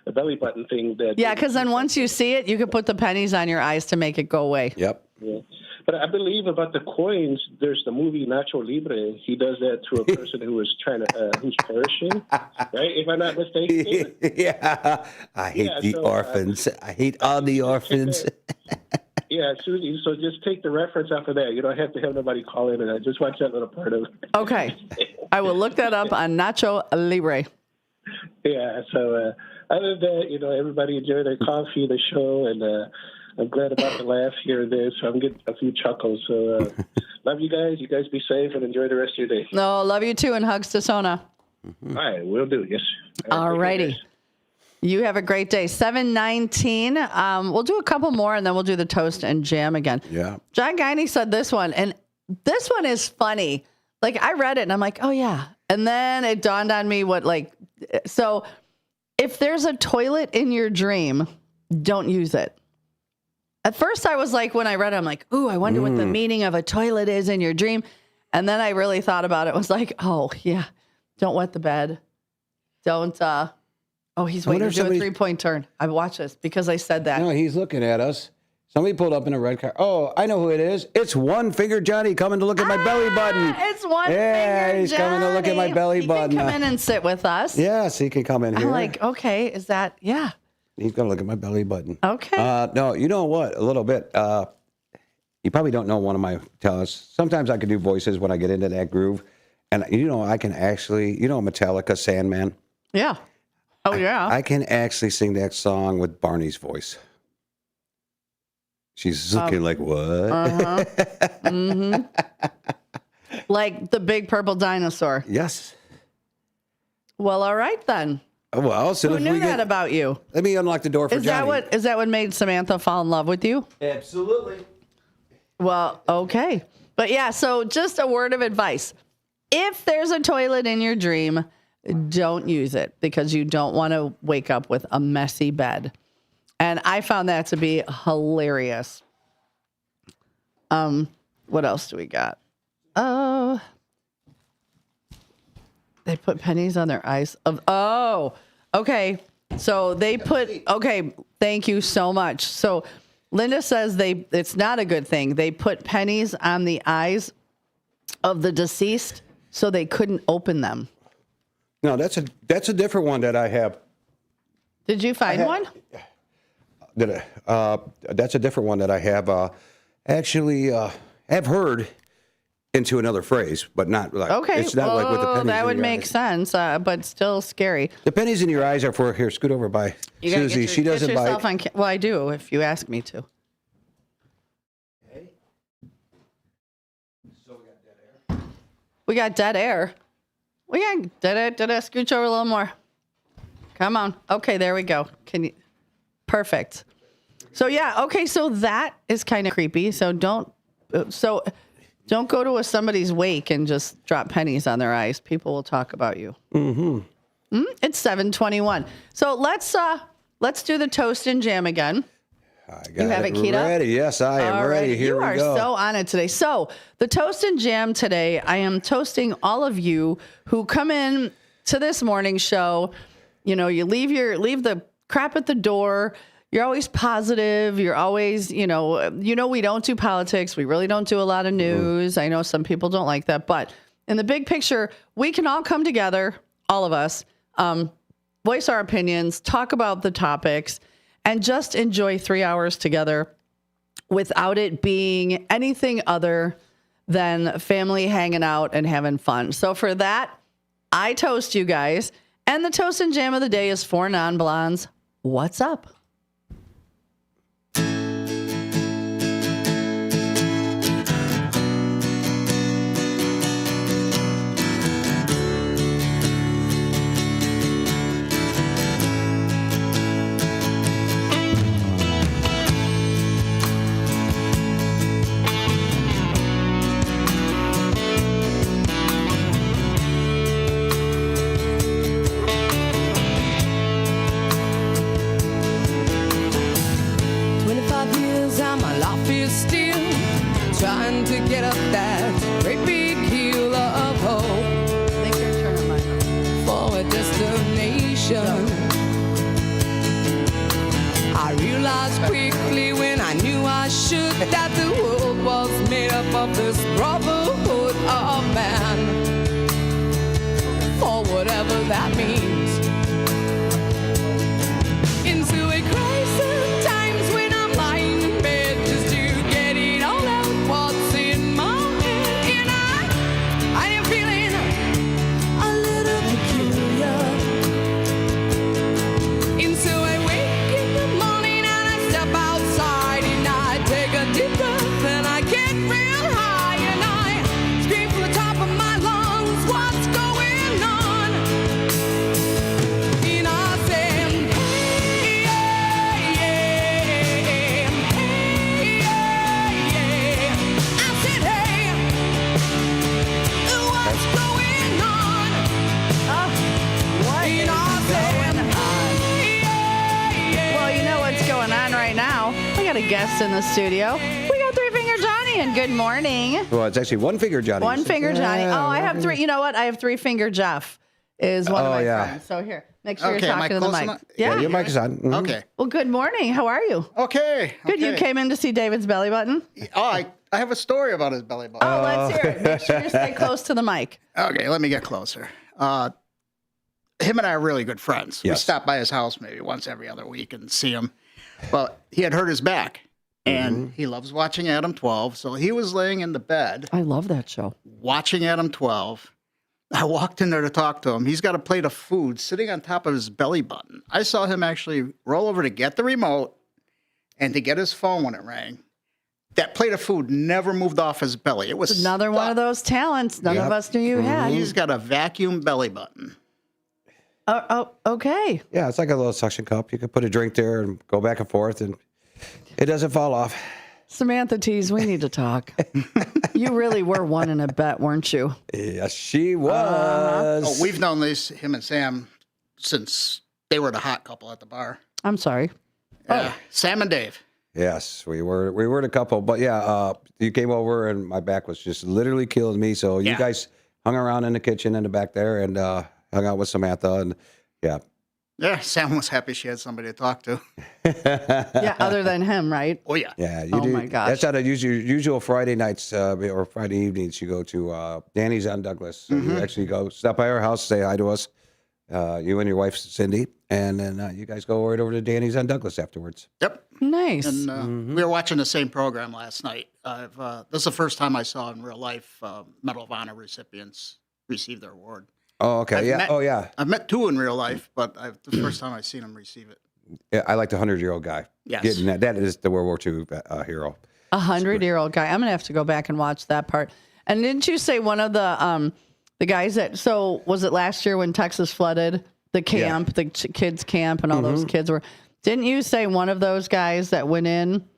Speaker 2: a belly button thing.
Speaker 15: Yeah, because then once you see it, you can put the pennies on your eyes to make it go away.
Speaker 1: Yep.
Speaker 2: Yeah. But I believe about the coins, there's the movie Nacho Libre. He does that to a person who is trying to, who's perishing, right? If I'm not mistaken.
Speaker 1: Yeah. I hate the orphans. I hate all the orphans.
Speaker 2: Yeah, Susie, so just take the reference off of that. You don't have to have nobody call in and just watch that little part of it.
Speaker 15: Okay. I will look that up on Nacho Libre.
Speaker 2: Yeah, so other than that, everybody enjoy their coffee, the show, and I'm glad about the laugh here and there, so I'm getting a few chuckles. So love you guys. You guys be safe and enjoy the rest of your day.
Speaker 15: No, love you too, and hugs to Sona.
Speaker 2: All right, will do, yes.
Speaker 15: All righty. You have a great day. 7:19. We'll do a couple more, and then we'll do the toast and jam again.
Speaker 1: Yeah.
Speaker 15: John Guiney said this one, and this one is funny. Like, I read it, and I'm like, oh, yeah. And then it dawned on me so if there's a toilet in your dream, don't use it. At first, I was like, when I read it, I'm like, ooh, I wonder what the meaning of a toilet is in your dream. And then I really thought about it. I was like, oh, yeah, don't wet the bed. Don't, he's waiting to do a 3-point turn. I watched this because I said that.
Speaker 1: No, he's looking at us. Somebody pulled up in a red car. Oh, I know who it is. It's One Finger Johnny coming to look at my belly button.
Speaker 15: It's One Finger
Speaker 1: Yeah, he's coming to look at my belly button.
Speaker 15: He can come in and sit with us.
Speaker 1: Yes, he can come in here.
Speaker 15: I'm like, okay, is that, yeah.
Speaker 1: He's going to look at my belly button.
Speaker 15: Okay.
Speaker 1: No, you know what? A little bit. You probably don't know one of my talents. Sometimes I can do voices when I get into that groove. And, I can actually, Metallica, Sandman?
Speaker 15: Yeah. Oh, yeah.
Speaker 1: I can actually sing that song with Barney's voice. She's looking like, what?
Speaker 15: Uh-huh. Mm-hmm. Like the big purple dinosaur.
Speaker 1: Yes.
Speaker 15: Well, all right, then.
Speaker 1: Well, so
Speaker 15: who knew that about you?
Speaker 1: Let me unlock the door for Johnny.
Speaker 15: Is that what made Samantha fall in love with you?
Speaker 1: Absolutely.
Speaker 15: Well, okay. But yeah, so just a word of advice. If there's a toilet in your dream, don't use it because you don't want to wake up with a messy bed. And I found that to be hilarious. What else do we got? They put pennies on their eyes. Okay. So they thank you so much. So Linda says it's not a good thing. They put pennies on the eyes of the deceased so they couldn't open them.
Speaker 1: No, that's a different one that I have.
Speaker 15: Did you find one?
Speaker 1: That's a different one that I have. Actually, have heard into another phrase, but not like.
Speaker 15: Okay,
Speaker 1: it's not like with the pennies.
Speaker 15: That would
Speaker 1: in your
Speaker 15: make
Speaker 1: eyes.
Speaker 15: sense, but still scary.
Speaker 1: The pennies in your eyes are for here. Scoot over by Susie. She doesn't bite.
Speaker 15: Well, I do if you ask me to.
Speaker 1: Okay. So we got dead air.
Speaker 15: We got dead air. We got dead air. Scooch over a little more. Come on. Okay, there we go. Can you? Perfect. So yeah, okay. So that is kind of creepy. So don't go to somebody's wake and just drop pennies on their eyes. People will talk about you. Mm-hmm. It's 7:21. So let's do the toast and jam again.
Speaker 1: You have it keyed
Speaker 15: up?
Speaker 1: Yes, I am ready. Here we go.
Speaker 15: You are so on it today. So the toast and jam today, I am toasting all of you who come in to this morning show. You know, you leave the crap at the door. You're always positive. You're always, we don't do politics. We really don't do a lot of news. I know some people don't like that, but in the big picture, we can all come together, all of us, voice our opinions, talk about the topics, and just enjoy 3 hours together without it being anything other than family hanging out and having fun. So for that, I toast you guys. And the toast and jam of the day is 4 non-blondes. What's up?
Speaker 3: That the world was made up of this brotherhood of man, for whatever that means. Into a crisis times when I'm lying in bed just to get it all out what's in my head, and I am feeling a little peculiar. And so I wake in the morning and I step outside and I take a deep breath and I get real high and I scream from the top of my lungs, what's going on? And I say, hey, yeah, yeah, hey, yeah, yeah. I said, hey, what's going on? And I said, hey, yeah, yeah.
Speaker 15: Well, you know what's going on right now. We got a guest in the studio. We got Three Finger Johnny, and good morning.
Speaker 1: Well, it's actually One Finger Johnny.
Speaker 15: One Finger Johnny. Oh, I have three. You know what? I have Three Finger Jeff is one of my friends. So here, make sure you're talking to the mic.
Speaker 1: Yeah, your mic is on. Mhm.
Speaker 4: Okay.
Speaker 15: Well, good morning. How are you?
Speaker 4: Okay.
Speaker 15: Good. You came in to see David's belly button?
Speaker 4: Oh, I have a story about his belly button.
Speaker 15: Oh, let's hear it. Make sure you stay close to the mic.
Speaker 4: Okay, let me get closer. Him and I are really good friends.
Speaker 1: Yes.
Speaker 4: We stop by his house maybe once every other week and see him. Well, he had hurt his back, and he loves watching Adam 12, so he was laying in the bed.
Speaker 15: I love that show.
Speaker 4: Watching Adam 12. I walked in there to talk to him. He's got a plate of food sitting on top of his belly button. I saw him actually roll over to get the remote and to get his phone when it rang. That plate of food never moved off his belly. It was
Speaker 15: Another one of those talents none of us knew you had.
Speaker 4: He's got a vacuum belly button.
Speaker 15: Okay.
Speaker 1: Yeah, it's like a little suction cup. You can put a drink there and go back and forth, and it doesn't fall off.
Speaker 15: Samantha Tees, we need to talk. You really were one in a bet, weren't you?
Speaker 1: Yes, she was.
Speaker 4: We've known him and Sam, since they were the hot couple at the bar.
Speaker 15: I'm sorry.
Speaker 4: Yeah, Sam and Dave.
Speaker 1: Yes, we were the couple. But yeah, you came over, and my back was just literally killing me. So you guys hung around in the kitchen in the back there and hung out with Samantha, and yeah.
Speaker 4: Yeah, Sam was happy she had somebody to talk to.
Speaker 15: Yeah, other than him, right?
Speaker 4: Oh, yeah.
Speaker 1: Yeah, you
Speaker 15: Oh,
Speaker 1: do.
Speaker 15: my gosh.
Speaker 1: That's how the usual Friday nights or Friday evenings you go to Danny's on Douglas. So you actually go stop by our house, say hi to us, you and your wife, Cindy, and then you guys go right over to Danny's on Douglas afterwards.
Speaker 4: Yep.
Speaker 15: Nice.
Speaker 4: And we were watching the same program last night. This is the first time I saw in real life Medal of Honor recipients receive their award.
Speaker 1: Oh, okay.
Speaker 4: I've met two in real life, but the first time I've seen them receive it.
Speaker 1: Yeah, I like the 100-year-old guy.
Speaker 4: Yes.
Speaker 1: Getting that is the World War II hero.
Speaker 15: 100-year-old guy. I'm going to have to go back and watch that part. And didn't you say one of the guys that, so was it last year when Texas flooded the camp, the kids camp and all those kids were, didn't you say one of those guys that went in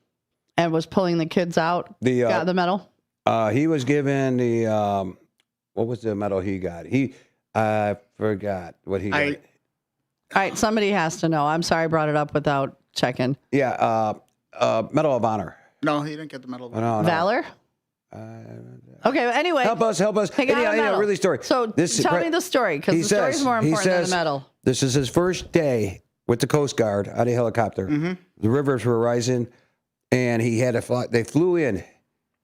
Speaker 15: and was pulling the kids out got the medal?
Speaker 1: He was given the, what was the medal he got? I forgot what he got.
Speaker 15: All right, somebody has to know. I'm sorry I brought it up without checking.
Speaker 1: Yeah, Medal of Honor.
Speaker 4: No, he didn't get the Medal of
Speaker 1: Honor. No.
Speaker 15: Valor? Okay, but anyway.
Speaker 1: Help us. Anyhow, really story.
Speaker 15: So tell me the story, because the story is more important than the medal.
Speaker 1: This is his first day with the Coast Guard on a helicopter. The rivers were rising, and he had to fly. They flew in,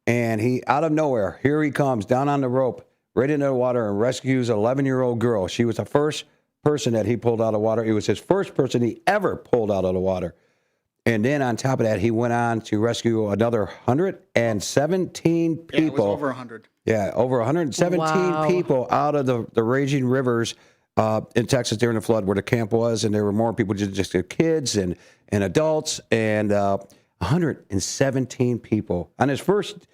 Speaker 1: and he, out of nowhere, here he comes, down on the rope, right into the water, and rescues an 11-year-old girl. She was the first person that he pulled out of water. It was his first person he ever pulled out of the water. And then on top of that, he went on to rescue another 117 people.
Speaker 4: Yeah, it was over 100.
Speaker 1: Yeah, over 117 people out of the raging rivers in Texas during the flood where the camp was. And there were more people, just kids and adults, and 117 people on his first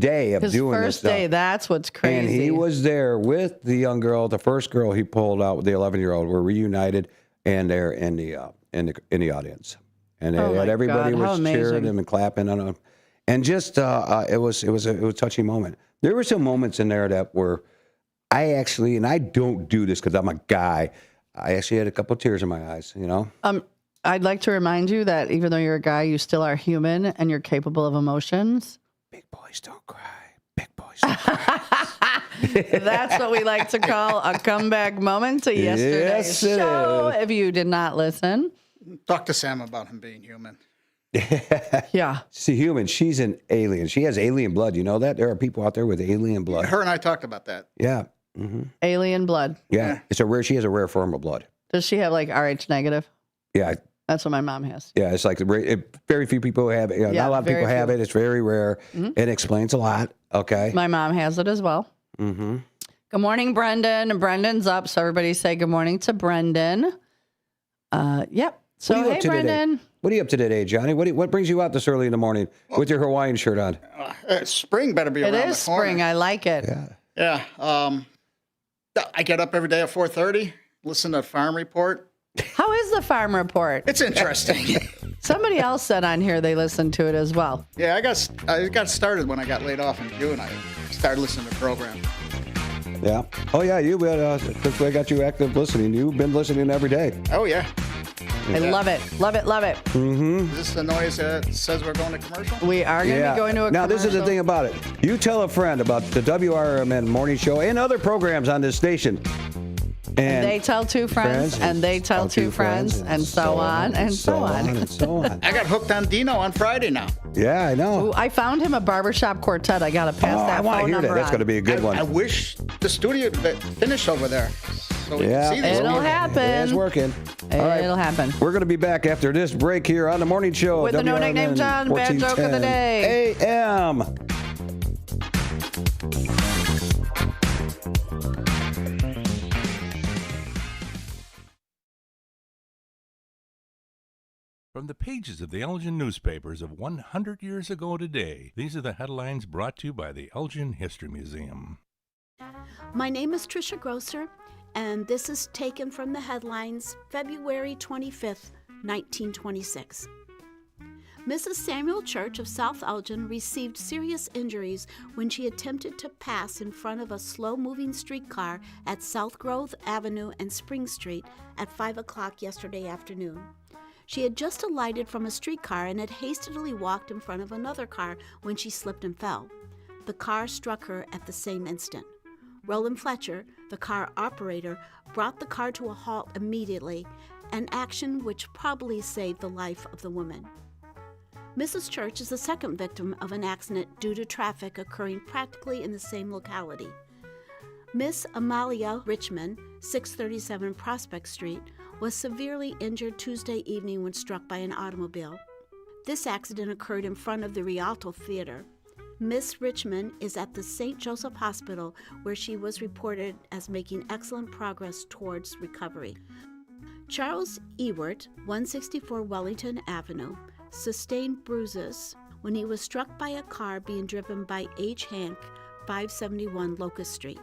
Speaker 1: day of doing this stuff.
Speaker 15: His first day, that's what's crazy.
Speaker 1: And he was there with the young girl, the first girl he pulled out with the 11-year-old. Were reunited, and they're in the audience. And everybody was cheering him and clapping on him, and just it was a touching moment. There were some moments in there that were, I actually, and I don't do this because I'm a guy, I actually had a couple of tears in my eyes. You know.
Speaker 15: I'd like to remind you that even though you're a guy, you still are human and you're capable of emotions.
Speaker 1: Big boys don't cry. Big boys don't cry.
Speaker 15: That's what we like to call a comeback moment to yesterday's show. If you did not listen.
Speaker 4: Talk to Sam about him being human.
Speaker 15: Yeah.
Speaker 1: See, human. She's an alien. She has alien blood. You know that? There are people out there with alien blood.
Speaker 4: Her and I talked about that.
Speaker 1: Yeah.
Speaker 15: Alien blood.
Speaker 1: Yeah. She has a rare form of blood.
Speaker 15: Does she have like RH negative?
Speaker 1: Yeah.
Speaker 15: That's what my mom has.
Speaker 1: Yeah. It's like very few people have it. Not a lot of people have it. It's very rare. It explains a lot. Okay.
Speaker 15: My mom has it as well. Good morning, Brendan. Brendan's up. So everybody say good morning to Brendan. Yep. So, hey, Brendan.
Speaker 1: What are you up to today, Johnny? What brings you out this early in the morning with your Hawaiian shirt on?
Speaker 4: Spring better be around the corner.
Speaker 15: It is spring. I like it.
Speaker 1: Yeah.
Speaker 4: I get up every day at 4:30, listen to Farm Report.
Speaker 15: How is the Farm Report?
Speaker 4: It's interesting.
Speaker 15: Somebody else said on here they listened to it as well.
Speaker 4: Yeah, I got started when I got laid off in June. I started listening to the program.
Speaker 1: Yeah. Oh, yeah. Since I got you active listening, you've been listening every day.
Speaker 4: Oh, yeah.
Speaker 15: I love it. Love it. Love it.
Speaker 1: Mm-hmm.
Speaker 4: Is this the noise that says we're going to commercial?
Speaker 15: We are going to be going to a commercial.
Speaker 1: Now, this is the thing about it. You tell a friend about the WRMN morning show and other programs on this station. And
Speaker 15: they tell two friends, and they tell two friends, and so on, and so on.
Speaker 1: And so on.
Speaker 4: I got hooked on Dino on Friday now.
Speaker 1: Yeah, I know.
Speaker 15: Ooh, I found him a barbershop quartet. I got to pass that phone number on.
Speaker 1: I want to hear that. That's going to be a good one.
Speaker 4: I wish the studio finished over there. So we can see this.
Speaker 15: It'll happen.
Speaker 1: It's working. All right.
Speaker 15: It'll happen.
Speaker 1: We're going to be back after this break here on the morning show.
Speaker 15: With the No Nickname John, bad joke of the day.
Speaker 1: AM.
Speaker 5: From the pages of the Elgin newspapers of 100 years ago today, these are the headlines brought to you by the Elgin History Museum.
Speaker 6: My name is Tricia Grosser, and this is taken from the headlines February 25th, 1926. Mrs. Samuel Church of South Elgin received serious injuries when she attempted to pass in front of a slow-moving streetcar at South Grove Avenue and Spring Street at 5 o'clock yesterday afternoon. She had just alighted from a streetcar and had hastily walked in front of another car when she slipped and fell. The car struck her at the same instant. Roland Fletcher, the car operator, brought the car to a halt immediately, an action which probably saved the life of the woman. Mrs. Church is the second victim of an accident due to traffic occurring practically in the same locality. Miss Amalia Richmond, 637 Prospect Street, was severely injured Tuesday evening when struck by an automobile. This accident occurred in front of the Rialto Theater. Miss Richmond is at the St. Joseph Hospital, where she was reported as making excellent progress towards recovery. Charles Ewart, 164 Wellington Avenue, sustained bruises when he was struck by a car being driven by H. Hank, 571 Locust Street.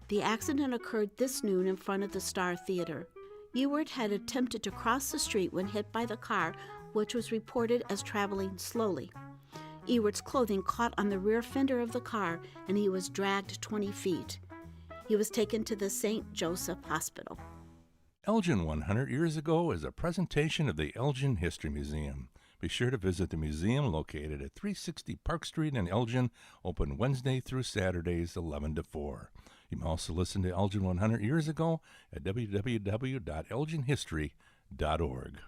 Speaker 6: The accident occurred this noon in front of the Star Theater. Ewart had attempted to cross the street when hit by the car, which was reported as traveling slowly. Ewart's clothing caught on the rear fender of the car, and he was dragged 20 feet. He was taken to the St. Joseph Hospital.
Speaker 5: Elgin 100 Years Ago is a presentation of the Elgin History Museum. Be sure to visit the museum located at 360 Park Street in Elgin, open Wednesday through Saturdays 11 to 4. You can also listen to Elgin 100 Years Ago at www.elginhistory.org.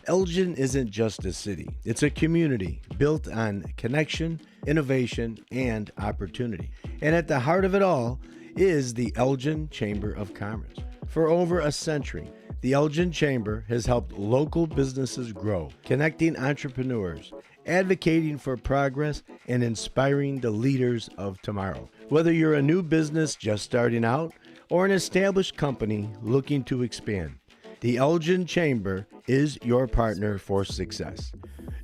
Speaker 7: Elgin isn't just a city. It's a community built on connection, innovation, and opportunity. And at the heart of it all is the Elgin Chamber of Commerce. For over a century, the Elgin Chamber has helped local businesses grow, connecting entrepreneurs, advocating for progress, and inspiring the leaders of tomorrow. Whether you're a new business just starting out or an established company looking to expand, the Elgin Chamber is your partner for success.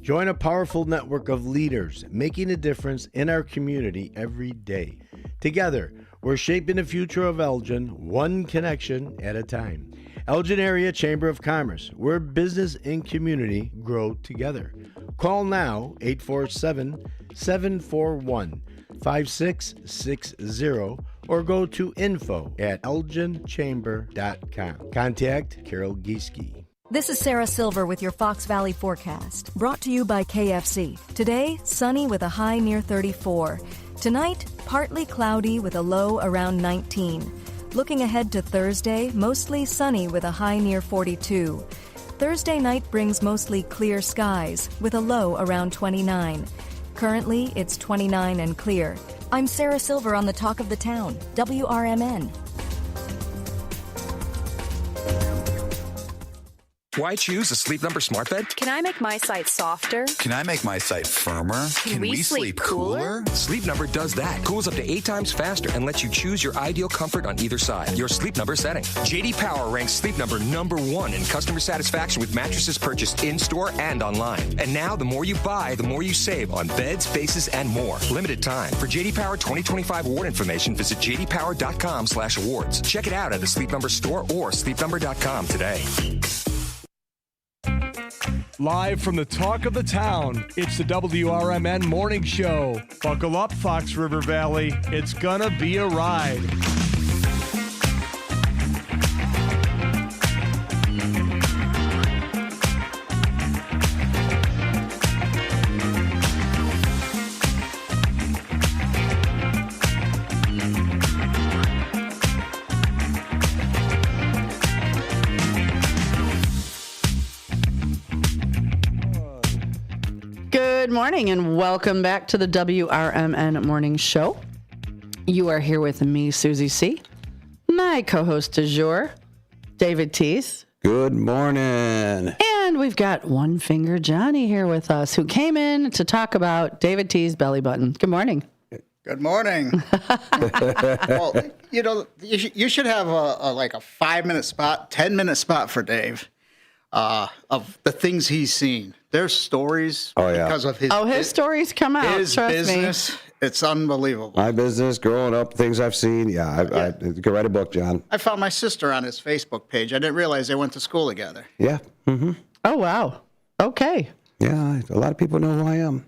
Speaker 7: Join a powerful network of leaders making a difference in our community every day. Together, we're shaping the future of Elgin one connection at a time. Elgin Area Chamber of Commerce, where business and community grow together. Call now, 847-741-5660, or go to info@elginchamber.com. Contact Carol Gieske.
Speaker 20: This is Sarah Silver with your Fox Valley forecast, brought to you by KFC. Today, sunny with a high near 34. Tonight, partly cloudy with a low around 19. Looking ahead to Thursday, mostly sunny with a high near 42. Thursday night brings mostly clear skies with a low around 29. Currently, it's 29 and clear. I'm Sarah Silver on the Talk of the Town, WRMN.
Speaker 16: Why choose a Sleep Number smart bed?
Speaker 18: Can I make my site softer?
Speaker 16: Can I make my site firmer?
Speaker 18: Can we sleep cooler?
Speaker 16: Sleep Number does that. Cools up to 8 times faster and lets you choose your ideal comfort on either side. Your Sleep Number setting. JD Power ranks Sleep Number #1 in customer satisfaction with mattresses purchased in-store and online. And now, the more you buy, the more you save on beds, bases, and more. Limited time. For JD Power 2025 award information, visit jdpower.com/awards. Check it out at a Sleep Number store or sleepnumber.com today.
Speaker 14: Live from the Talk of the Town, it's the WRMN Morning Show. Buckle up, Fox River Valley. It's gonna be a ride.
Speaker 15: Good morning and welcome back to the WRMN Morning Show. You are here with me, Susie C., my co-host du jour, David Teese.
Speaker 1: Good morning.
Speaker 15: And we've got One Finger Johnny here with us, who came in to talk about David T's belly button. Good morning.
Speaker 4: Good morning. Well, you know, you should have a 5-minute spot, 10-minute spot for Dave of the things he's seen. There's stories because of his
Speaker 15: stories come out.
Speaker 4: His
Speaker 15: trust
Speaker 4: business.
Speaker 15: Me.
Speaker 4: It's unbelievable.
Speaker 1: My business, growing up, things I've seen. I could write a book, John.
Speaker 4: I found my sister on his Facebook page. I didn't realize they went to school together.
Speaker 1: Yeah. Mm-hmm.
Speaker 15: Oh, wow. Okay.
Speaker 1: Yeah, a lot of people know who I am.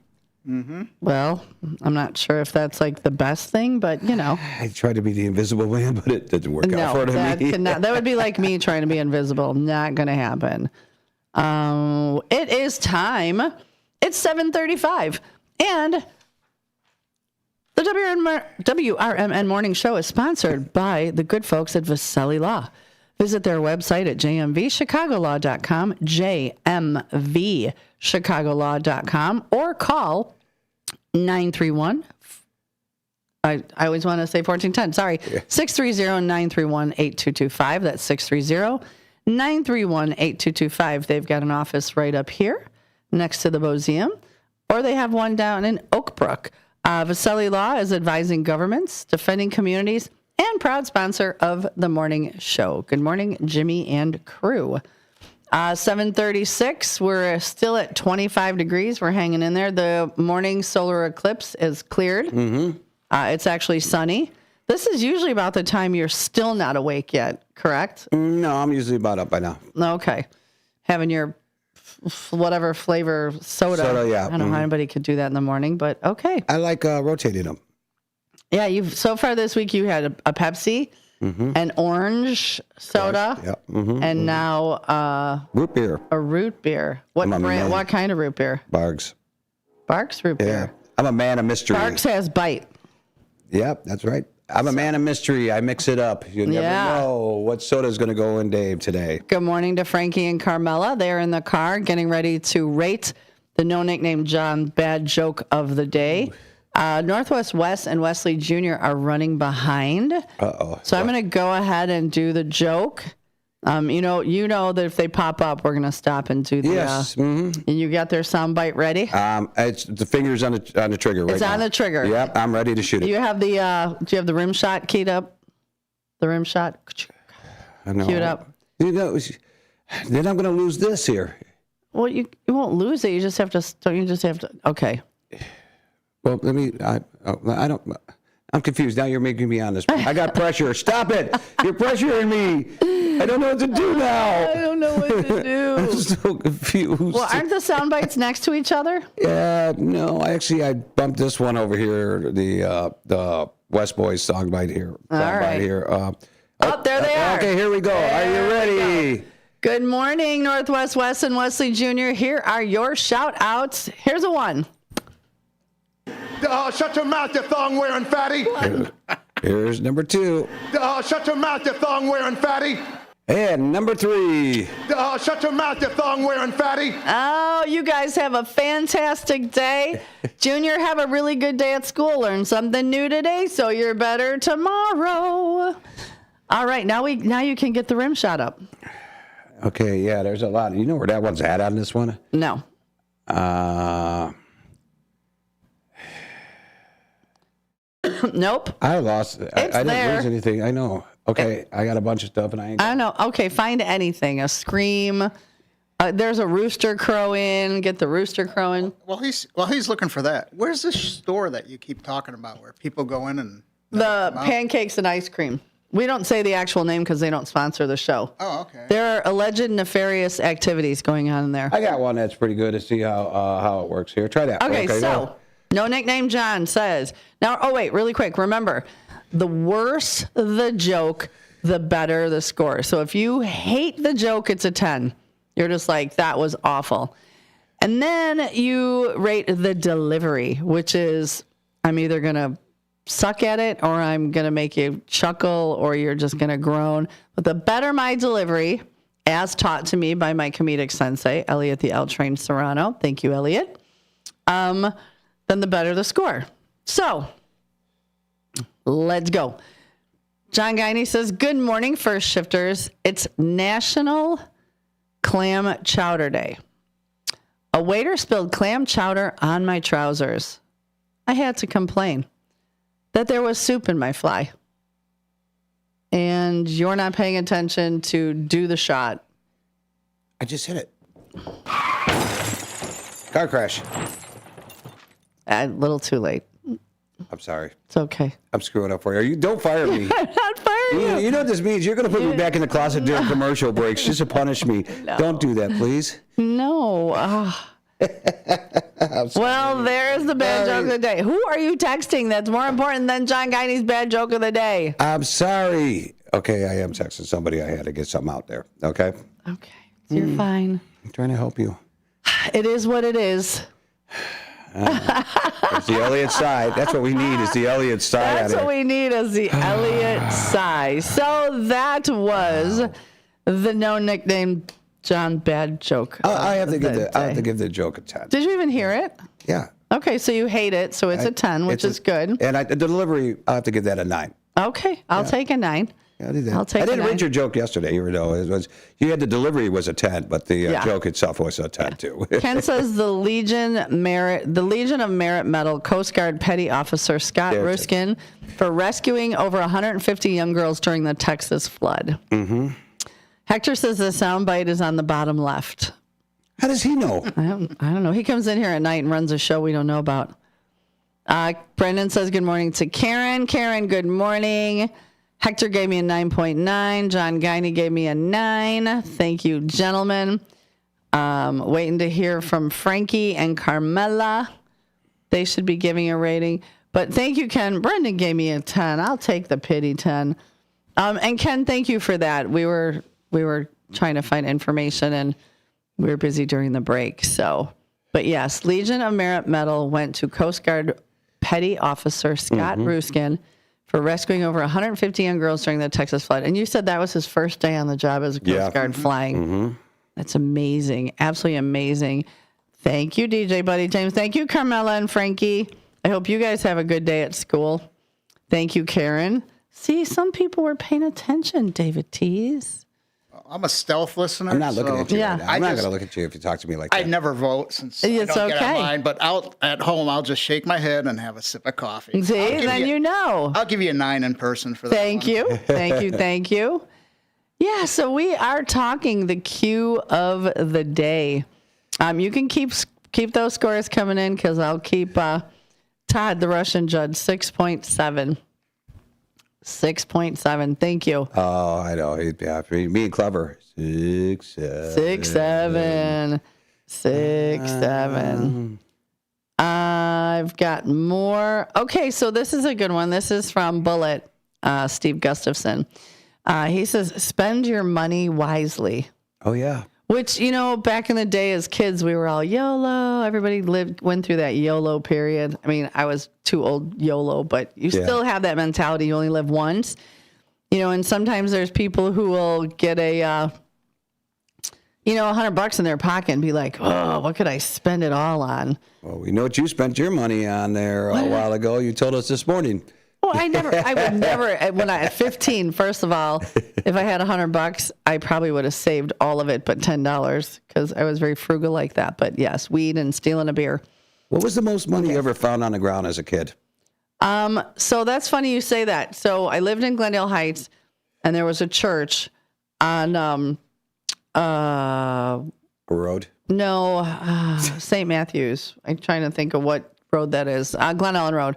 Speaker 4: Mm-hmm.
Speaker 15: Well, I'm not sure if that's like the best thing, but you know.
Speaker 1: I tried to be the invisible man, but it didn't work out for me.
Speaker 15: That would be like me trying to be invisible. Not going to happen. It is time. It's 7:35, and the WRMN Morning Show is sponsored by the good folks at Vasselli Law. Visit their website at jmvchicagolaw.com, jmvchicagolaw.com, or call 931. I always want to say 1410. Sorry, 630-931-8225. That's 630-931-8225. They've got an office right up here next to the museum, or they have one down in Oak Brook. Vasselli Law is advising governments, defending communities, and proud sponsor of the morning show. Good morning, Jimmy and crew. 7:36. We're still at 25 degrees. We're hanging in there. The morning solar eclipse is cleared.
Speaker 1: Mm-hmm.
Speaker 15: It's actually sunny. This is usually about the time you're still not awake yet, correct?
Speaker 1: No, I'm usually about up by now.
Speaker 15: Okay. Having your whatever flavor soda.
Speaker 1: Soda, yeah.
Speaker 15: I don't know how anybody could do that in the morning, but okay.
Speaker 1: I like rotating them.
Speaker 15: Yeah, so far this week you had a Pepsi, an orange soda, and now
Speaker 1: root beer.
Speaker 15: A root beer. What brand? What kind of root beer?
Speaker 1: Barks.
Speaker 15: Barks root beer.
Speaker 1: I'm a man of mystery.
Speaker 15: Barks has bite.
Speaker 1: Yep, that's right. I'm a man of mystery. I mix it up. You never know what soda is going to go in Dave today.
Speaker 15: Good morning to Frankie and Carmela. They're in the car getting ready to rate the No Nickname John bad joke of the day. Northwest Wes and Wesley Jr. are running behind.
Speaker 1: Uh-oh.
Speaker 15: So I'm going to go ahead and do the joke. You know that if they pop up, we're going to stop and do the.
Speaker 1: Yes.
Speaker 15: And you got their soundbite ready?
Speaker 1: It's the fingers on the trigger right
Speaker 15: It's
Speaker 1: now.
Speaker 15: on the trigger.
Speaker 1: Yep, I'm ready to shoot it.
Speaker 15: Do you have the rim shot keyed up? The rim shot?
Speaker 1: I know.
Speaker 15: Queued up.
Speaker 1: You know, then I'm going to lose this here.
Speaker 15: Well, you won't lose it. You just have to. Don't you just have to? Okay.
Speaker 1: Well, let me. I don't. I'm confused. Now you're making me on this. I got pressure. Stop it. You're pressuring me. I don't know what to do now.
Speaker 15: I don't know what to do.
Speaker 1: I'm so confused.
Speaker 15: Well, aren't the sound bites next to each other?
Speaker 1: Yeah, no. I bumped this one over here. The West Boys song bite here.
Speaker 15: All right.
Speaker 1: Here.
Speaker 15: There they are.
Speaker 1: Okay, here we go. Are you ready?
Speaker 15: Good morning, Northwest Wes and Wesley Jr. Here are your shout outs. Here's a one.
Speaker 8: Shut your mouth, you thong-wearing fatty.
Speaker 1: Here's number 2.
Speaker 8: Shut your mouth, you thong-wearing fatty.
Speaker 1: And number 3.
Speaker 8: Shut your mouth, you thong-wearing fatty.
Speaker 15: Oh, you guys have a fantastic day. Junior, have a really good day at school. Learn something new today, so you're better tomorrow. All right, now you can get the rim shot up.
Speaker 1: Okay, yeah, there's a lot. You know where that one's at on this one?
Speaker 15: No. Nope.
Speaker 1: I lost. I didn't
Speaker 15: there.
Speaker 1: lose anything. I know. Okay, I got a bunch of stuff, and I
Speaker 15: don't know. Okay, find anything. A scream. There's a rooster crowing. Get the rooster crowing.
Speaker 4: While he's looking for that, where's this store that you keep talking about where people go in and
Speaker 15: the pancakes and ice cream? We don't say the actual name because they don't sponsor the show.
Speaker 4: Oh, okay.
Speaker 15: There are alleged nefarious activities going on in there.
Speaker 1: I got one that's pretty good to see how it works here. Try that.
Speaker 15: Okay, so No Nickname John says now. Oh wait, really quick. Remember, the worse the joke, the better the score. So if you hate the joke, it's a 10. You're just like, that was awful. And then you rate the delivery, which is I'm either going to suck at it or I'm going to make you chuckle or you're just going to groan. But the better my delivery, as taught to me by my comedic sensei, Elliot the L-Train Serrano. Thank you, Elliot. Then the better the score. So let's go. John Guiney says, good morning, first shifters. It's National Clam Chowder Day. A waiter spilled clam chowder on my trousers. I had to complain that there was soup in my fly. And you're not paying attention to do the shot.
Speaker 1: I just hit it. Car crash.
Speaker 15: A little too late.
Speaker 1: I'm sorry.
Speaker 15: It's okay.
Speaker 1: I'm screwing up for you. Don't fire me.
Speaker 15: I'm not firing you.
Speaker 1: You know what this means? You're going to put me back in the closet during commercial breaks just to punish me.
Speaker 15: No.
Speaker 1: Don't do that, please.
Speaker 15: No. Well, there's the bad joke of the day. Who are you texting that's more important than John Guiney's bad joke of the day?
Speaker 1: I'm sorry. Okay, I am texting somebody. I had to get something out there. Okay?
Speaker 15: Okay. So you're fine.
Speaker 1: I'm trying to help you.
Speaker 15: It is what it is.
Speaker 1: It's the Elliott side. That's what we need is the Elliott side.
Speaker 15: That's what we need is the Elliott side. So that was the No Nickname John bad joke.
Speaker 1: I have to give the joke a 10.
Speaker 15: Did you even hear it?
Speaker 1: Yeah.
Speaker 15: Okay, so you hate it, so it's a 10, which is good.
Speaker 1: And the delivery, I have to give that a 9.
Speaker 15: Okay, I'll take a 9.
Speaker 1: Yeah, I'll do that.
Speaker 15: I'll take
Speaker 1: I didn't
Speaker 15: a 9.
Speaker 1: read your joke yesterday. You know, you had the delivery was a 10, but the joke itself was a 10 too.
Speaker 15: Ken says the Legion of Merit Medal Coast Guard Petty Officer Scott Ruskin for rescuing over 150 young girls during the Texas flood.
Speaker 1: Mm-hmm.
Speaker 15: Hector says the soundbite is on the bottom left.
Speaker 1: How does he know?
Speaker 15: I don't know. He comes in here at night and runs a show we don't know about. Brendan says good morning to Karen. Karen, good morning. Hector gave me a 9.9. John Guiney gave me a 9. Thank you, gentlemen. Waiting to hear from Frankie and Carmela. They should be giving a rating. But thank you, Ken. Brendan gave me a 10. I'll take the pity 10. And Ken, thank you for that. We were trying to find information, and we were busy during the break. So, but yes, Legion of Merit Medal went to Coast Guard Petty Officer Scott Ruskin for rescuing over 150 young girls during the Texas flood. And you said that was his first day on the job as a Coast Guard flying. That's amazing. Absolutely amazing. Thank you, DJ Buddy James. Thank you, Carmela and Frankie. I hope you guys have a good day at school. Thank you, Karen. See, some people were paying attention, David Tease.
Speaker 4: I'm a stealth listener.
Speaker 1: I'm not looking at you.
Speaker 15: Yeah.
Speaker 1: Right now. I'm not going to look at you if you talk to me like that.
Speaker 4: I never vote since
Speaker 15: It's
Speaker 4: I don't get
Speaker 15: okay.
Speaker 4: online, but out at home, I'll just shake my head and have a sip of coffee.
Speaker 15: See, then you know.
Speaker 4: I'll give you a 9 in person for that.
Speaker 15: Thank you. Thank you. Thank you. Yeah, so we are talking the cue of the day. You can keep those scores coming in because I'll keep Todd, the Russian judge, 6.7. 6.7. Thank you.
Speaker 1: Oh, I know. Me and Clever. 6, 7.
Speaker 15: 6, 7. 6, 7. I've got more. Okay, so this is a good one. This is from Bullet, Steve Gustafson. He says, spend your money wisely.
Speaker 1: Oh, yeah.
Speaker 15: Which, back in the day as kids, we were all YOLO. Everybody went through that YOLO period. I mean, I was too old YOLO, but you still have that mentality. You only live once. And sometimes there's people who will get a, $100 in their pocket and be like, oh, what could I spend it all on?
Speaker 1: Well, we know what you spent your money on there a while ago. You told us this morning.
Speaker 15: Well, I would never, when at 15, first of all, if I had $100, I probably would have saved all of it but $10 because I was very frugal like that. But yes, weed and stealing a beer.
Speaker 1: What was the most money you ever found on the ground as a kid?
Speaker 15: So that's funny you say that. So I lived in Glendale Heights, and there was a church on
Speaker 1: Road?
Speaker 15: No, St. Matthews. I'm trying to think of what road that is. Glen Ellen Road.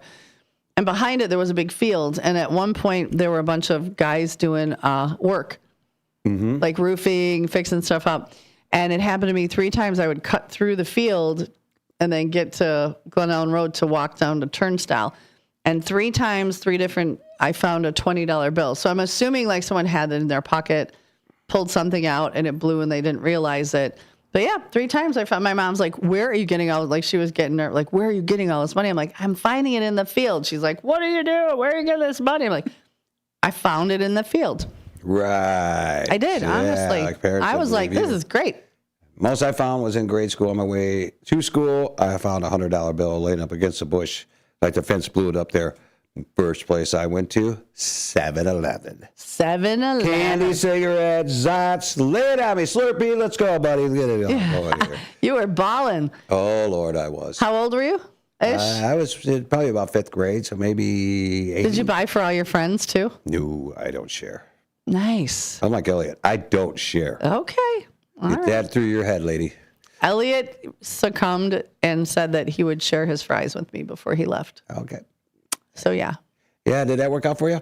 Speaker 15: And behind it, there was a big field. And at one point, there were a bunch of guys doing work, like roofing, fixing stuff up. And it happened to me 3 times. I would cut through the field and then get to Glen Ellen Road to walk down the turnstile. And 3 times, I found a $20 bill. So I'm assuming like someone had it in their pocket, pulled something out, and it blew and they didn't realize it. But yeah, 3 times I found, my mom's like, where are you getting all, like she was getting her, like, where are you getting all this money? I'm like, I'm finding it in the field. She's like, what are you doing? Where are you getting this money? I'm like, I found it in the field.
Speaker 1: Right.
Speaker 15: I did, honestly.
Speaker 1: Like
Speaker 15: I was like, this is great.
Speaker 1: Most I found was in grade school on my way to school. I found a $100 bill laying up against a bush. Like the fence blew it up there. First place I went to, 7-Eleven.
Speaker 15: 7-Eleven.
Speaker 1: Candy, cigarettes, Zots. Lay it on me. Slurpee. Let's go, buddy. Get it on. Here.
Speaker 15: You were balling.
Speaker 1: Oh, Lord, I was.
Speaker 15: How old were you?
Speaker 1: I was probably about 5th grade, so maybe 8.
Speaker 15: Did you buy for all your friends, too?
Speaker 1: No, I don't share.
Speaker 15: Nice.
Speaker 1: I'm like Elliot. I don't share.
Speaker 15: Okay.
Speaker 1: Get that through your head, lady.
Speaker 15: Elliot succumbed and said that he would share his fries with me before he left.
Speaker 1: Okay.
Speaker 15: So, yeah.
Speaker 1: Yeah, did that work out for you?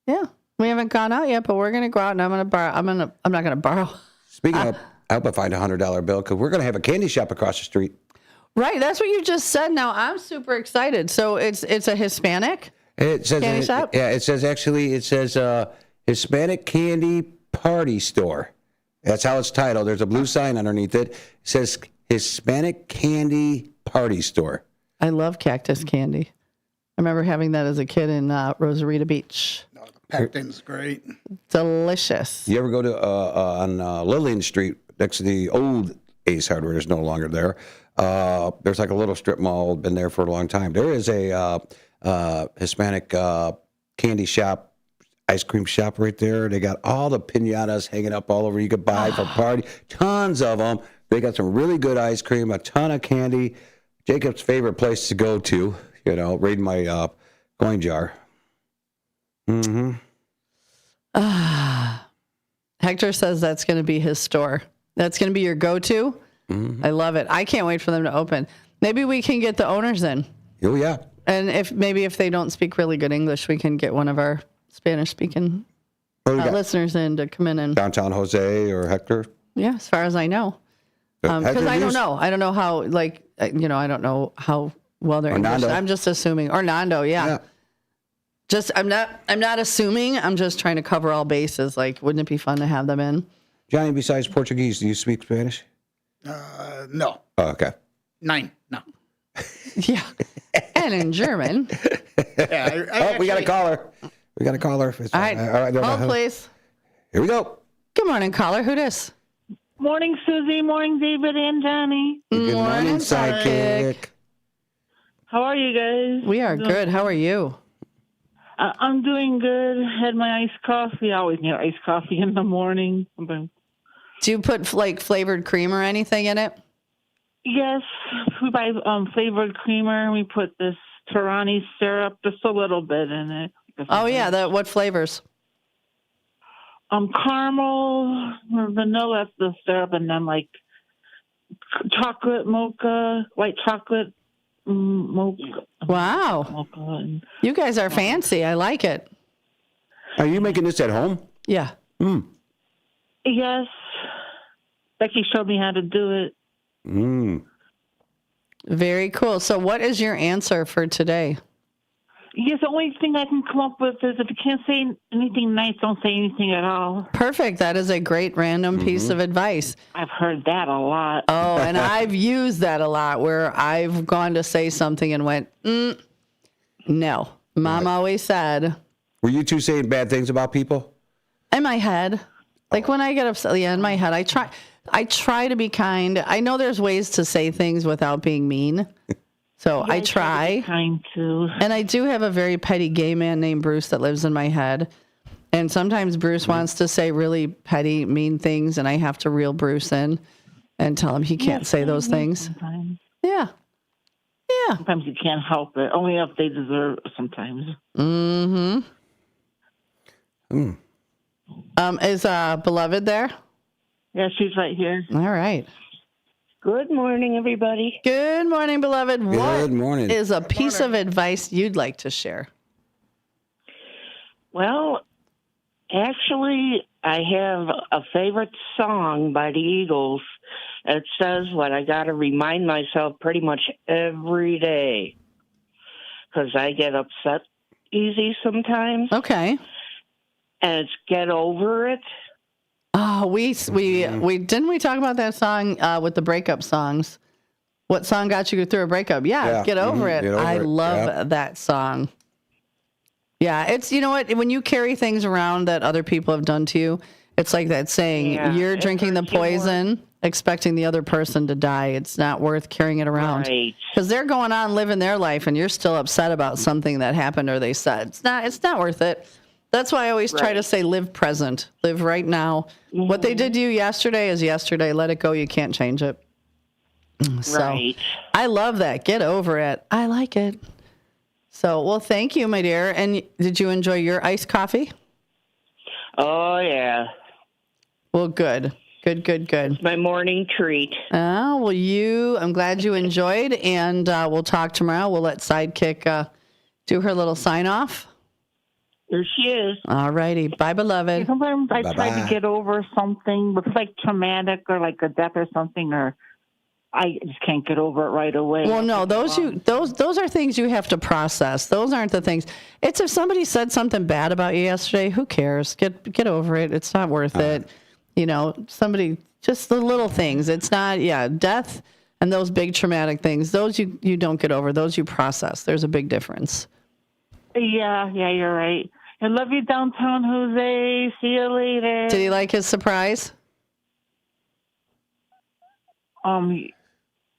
Speaker 15: Yeah. We haven't gone out yet, but we're going to go out and I'm going to borrow. I'm not going to borrow.
Speaker 1: Speaking of, I hope I find a $100 bill because we're going to have a candy shop across the street.
Speaker 15: Right. That's what you just said. Now, I'm super excited. So, it's a Hispanic candy shop?
Speaker 1: Yeah, it says Hispanic Candy Party Store. That's how it's titled. There's a blue sign underneath it. It says Hispanic Candy Party Store.
Speaker 15: I love cactus candy. I remember having that as a kid in Rosarita Beach.
Speaker 4: No, the pectin's great.
Speaker 15: Delicious.
Speaker 1: You ever go to on Lillian Street next to the old Ace Hardware? Is no longer there. There's like a little strip mall, been there for a long time. There is a Hispanic candy shop, ice cream shop right there. They got all the piñatas hanging up all over you could buy for party. Tons of them. They got some really good ice cream, a ton of candy. Jacob's favorite place to go to, right in my coin jar.
Speaker 15: Hector says that's going to be his store. That's going to be your go-to. I love it. I can't wait for them to open. Maybe we can get the owners in.
Speaker 1: Oh, yeah.
Speaker 15: And if they don't speak really good English, we can get one of our Spanish-speaking listeners in to come in and
Speaker 1: downtown Jose or Hector.
Speaker 15: Yeah, as far as I know, because I don't know. I don't know how. I don't know how well they're English. I'm just assuming. Or Nando, yeah. Just I'm not assuming. I'm just trying to cover all bases. Like, wouldn't it be fun to have them in?
Speaker 1: Johnny, besides Portuguese, do you speak Spanish?
Speaker 4: No.
Speaker 1: Oh, okay.
Speaker 4: 9. No.
Speaker 15: Yeah. And in German.
Speaker 4: Yeah,
Speaker 1: we got a caller. We got a caller.
Speaker 15: All right. Hold, please.
Speaker 1: Here we go.
Speaker 15: Good morning, caller. Who dis?
Speaker 9: Morning, Susie. Morning, David and Johnny.
Speaker 1: Good morning, sidekick.
Speaker 9: How are you guys?
Speaker 15: We are good. How are you?
Speaker 9: I'm doing good. Had my iced coffee. I always need iced coffee in the morning.
Speaker 15: Do you put flavored cream or anything in it?
Speaker 9: Yes, we buy flavored creamer. We put this Torani syrup, just a little bit in it.
Speaker 15: Oh yeah, what flavors?
Speaker 9: Caramel, vanilla, the syrup, and then like chocolate mocha, white chocolate mocha.
Speaker 15: Wow,
Speaker 9: mocha
Speaker 15: you guys are fancy. I like it.
Speaker 1: Are you making this at home?
Speaker 15: Yeah.
Speaker 9: Yes, Becky showed me how to do it.
Speaker 15: Very cool. So what is your answer for today?
Speaker 9: Yes, the only thing I can come up with is if you can't say anything nice, don't say anything at all.
Speaker 15: Perfect. That is a great random piece of advice.
Speaker 9: I've heard that a lot.
Speaker 15: Oh, and I've used that a lot where I've gone to say something and went, no. Mom always said.
Speaker 1: Were you two saying bad things about people?
Speaker 15: In my head. Like when I get upset, in my head, I try to be kind. I know there's ways to say things without being mean. So I try.
Speaker 9: To be kind too.
Speaker 15: And I do have a very petty gay man named Bruce that lives in my head. And sometimes Bruce wants to say really petty, mean things, and I have to reel Bruce in and tell him he can't say those things. Sometimes. Yeah. Yeah.
Speaker 9: Sometimes you can't help it. Only if they deserve it sometimes.
Speaker 15: Is Beloved there?
Speaker 9: Yeah, she's right here.
Speaker 15: All right.
Speaker 9: Good morning, everybody.
Speaker 15: Good morning, Beloved.
Speaker 1: Good morning.
Speaker 15: What is a piece of advice you'd like to share?
Speaker 9: Well, actually, I have a favorite song by the Eagles. It says what I got to remind myself pretty much every day because I get upset easy sometimes.
Speaker 15: Okay.
Speaker 9: And it's Get Over It.
Speaker 15: Oh, we didn't we talk about that song with the breakup songs? What song got you through a breakup? Yeah. Get Over It.
Speaker 1: Get Over
Speaker 15: I
Speaker 1: It.
Speaker 15: love that song. Yeah, it's, you know what, when you carry things around that other people have done to you, it's like that saying, you're drinking the poison, expecting the other person to die. It's not worth carrying it around. Because they're going on living their life and you're still upset about something that happened or they said. It's not worth it. That's why I always try to say live present, live right now. What they did to you yesterday is yesterday. Let it go. You can't change it. So I love that. Get over it. I like it. So, well, thank you, my dear. And did you enjoy your iced coffee?
Speaker 9: Oh, yeah.
Speaker 15: Well, good. Good.
Speaker 9: It's my morning treat.
Speaker 15: Oh, well, I'm glad you enjoyed. And we'll talk tomorrow. We'll let Sidekick do her little sign off.
Speaker 9: There she is.
Speaker 15: All righty. Bye, Beloved.
Speaker 9: Sometimes I try to get over something, but it's like traumatic or like a death or something, or I just can't get over it right away.
Speaker 15: Well, no, those are things you have to process. Those aren't the things. It's if somebody said something bad about you yesterday, who cares? Get over it. It's not worth it. You know, somebody, just the little things. It's not, death and those big traumatic things, those you don't get over. Those you process. There's a big difference.
Speaker 9: Yeah, you're right. I love you, downtown Jose. See you later.
Speaker 15: Did he like his surprise?
Speaker 9: What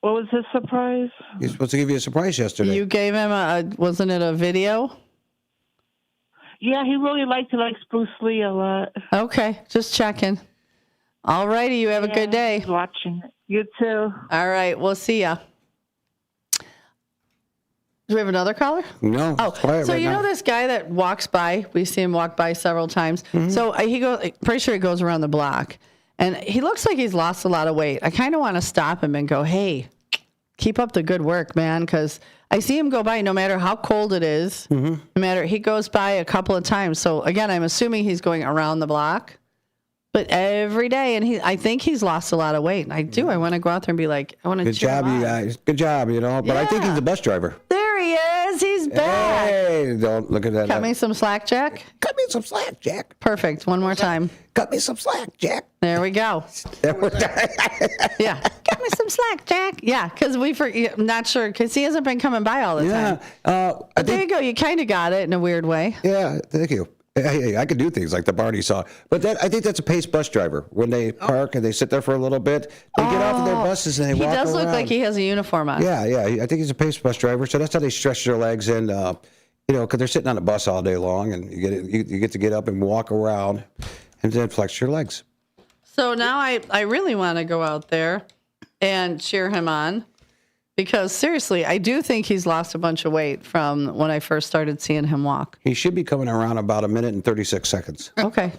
Speaker 9: was his surprise?
Speaker 1: He's supposed to give you a surprise yesterday.
Speaker 15: You gave him wasn't it a video?
Speaker 9: Yeah, he really liked Bruce Lee a lot.
Speaker 15: Okay, just checking. All righty, you have a good day.
Speaker 9: He's watching it. You too.
Speaker 15: All right, we'll see ya. Do we have another caller?
Speaker 1: No.
Speaker 15: Oh, so you know this guy that walks by? We see him walk by several times. So he goes. Pretty sure he goes around the block, and he looks like he's lost a lot of weight. I kind of want to stop him and go, "Hey, keep up the good work, man, because I see him go by no matter how cold it is. No matter, he goes by a couple of times. So, again, I'm assuming he's going around the block. But every day, and I think he's lost a lot of weight. And I want to go out there and be like, I want to
Speaker 1: Good job, you guys. Good job, you know. But I think he's a bus driver.
Speaker 15: There he is. He's back.
Speaker 1: Hey, don't look at that.
Speaker 15: Cut me some slack, Jack.
Speaker 1: Cut me some slack, Jack.
Speaker 15: Perfect. One more time.
Speaker 1: Cut me some slack, Jack.
Speaker 15: There we go. Yeah. Cut me some slack, Jack. Yeah, because I'm not sure, because he hasn't been coming by all the time. But there you go. You kind of got it in a weird way.
Speaker 1: Yeah, thank you. Hey, I could do things like the Barney saw. But I think that's a pace bus driver. When they park and they sit there for a little bit, they get off of their buses and they walk around.
Speaker 15: He does look like he has a uniform on.
Speaker 1: Yeah. I think he's a pace bus driver. So that's how they stretch their legs and, because they're sitting on a bus all day long and you get to get up and walk around and then flex your legs.
Speaker 15: So now I really want to go out there and cheer him on. Because seriously, I do think he's lost a bunch of weight from when I first started seeing him walk.
Speaker 1: He should be coming around about 1 minute and 36 seconds.
Speaker 15: Okay,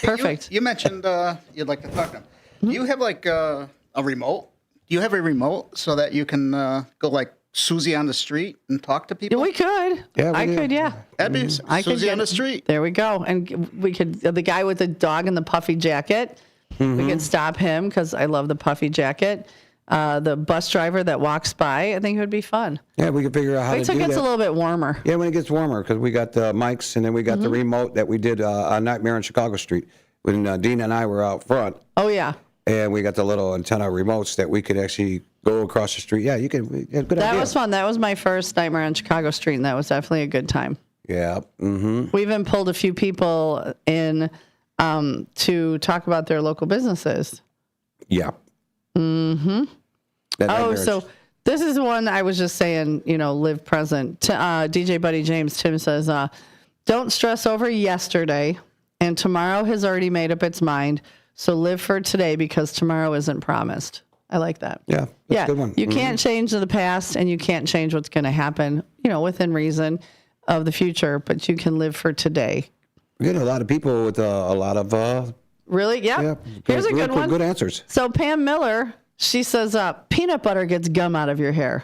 Speaker 15: perfect.
Speaker 4: You mentioned you'd like to talk to him. Do you have like a remote? Do you have a remote so that you can go like Susie on the street and talk to people?
Speaker 15: We could.
Speaker 1: Yeah,
Speaker 15: I could. Yeah.
Speaker 4: That'd be Susie on the street.
Speaker 15: There we go. And we could, the guy with the dog and the puffy jacket, we could stop him because I love the puffy jacket. The bus driver that walks by, I think it would be fun.
Speaker 1: Yeah, we could figure out how to do that.
Speaker 15: Wait till it gets a little bit warmer.
Speaker 1: Yeah, when it gets warmer, because we got the mics and then we got the remote that we did on Nightmare on Chicago Street when Dean and I were out front.
Speaker 15: Oh, yeah.
Speaker 1: And we got the little antenna remotes that we could actually go across the street. Yeah, you can. Yeah, good idea.
Speaker 15: That was fun. That was my first Nightmare on Chicago Street, and that was definitely a good time.
Speaker 1: Yeah.
Speaker 15: We even pulled a few people in to talk about their local businesses.
Speaker 1: Yeah.
Speaker 15: So this is one I was just saying, live present. DJ Buddy James, Tim says, don't stress over yesterday, and tomorrow has already made up its mind. So live for today because tomorrow isn't promised. I like that.
Speaker 1: Yeah, that's a good one.
Speaker 15: You can't change the past, and you can't change what's going to happen, within reason of the future, but you can live for today.
Speaker 1: We get a lot of people with a lot of...
Speaker 15: Really? Yeah. Here's a good one.
Speaker 1: Good answers.
Speaker 15: So Pam Miller... She says, peanut butter gets gum out of your hair.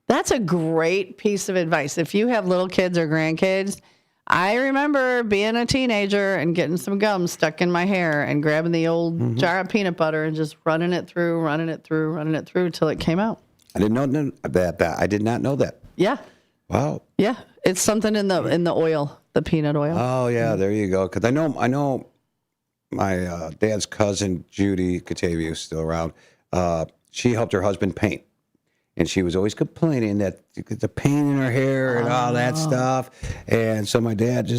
Speaker 15: That's a great piece of advice. If you have little kids or grandkids, I remember being a teenager and getting some gum stuck in my hair and grabbing the old jar of peanut butter and just running it through till it came out.
Speaker 1: I didn't know that. I did not know that.
Speaker 15: Yeah.
Speaker 1: Wow.
Speaker 15: Yeah. It's something in the oil, the peanut oil.
Speaker 1: Oh, yeah. There you go. Because I know my dad's cousin, Judy Catavia, is still around. She helped her husband paint. And she was always complaining that the paint in her hair and all that stuff. And so my dad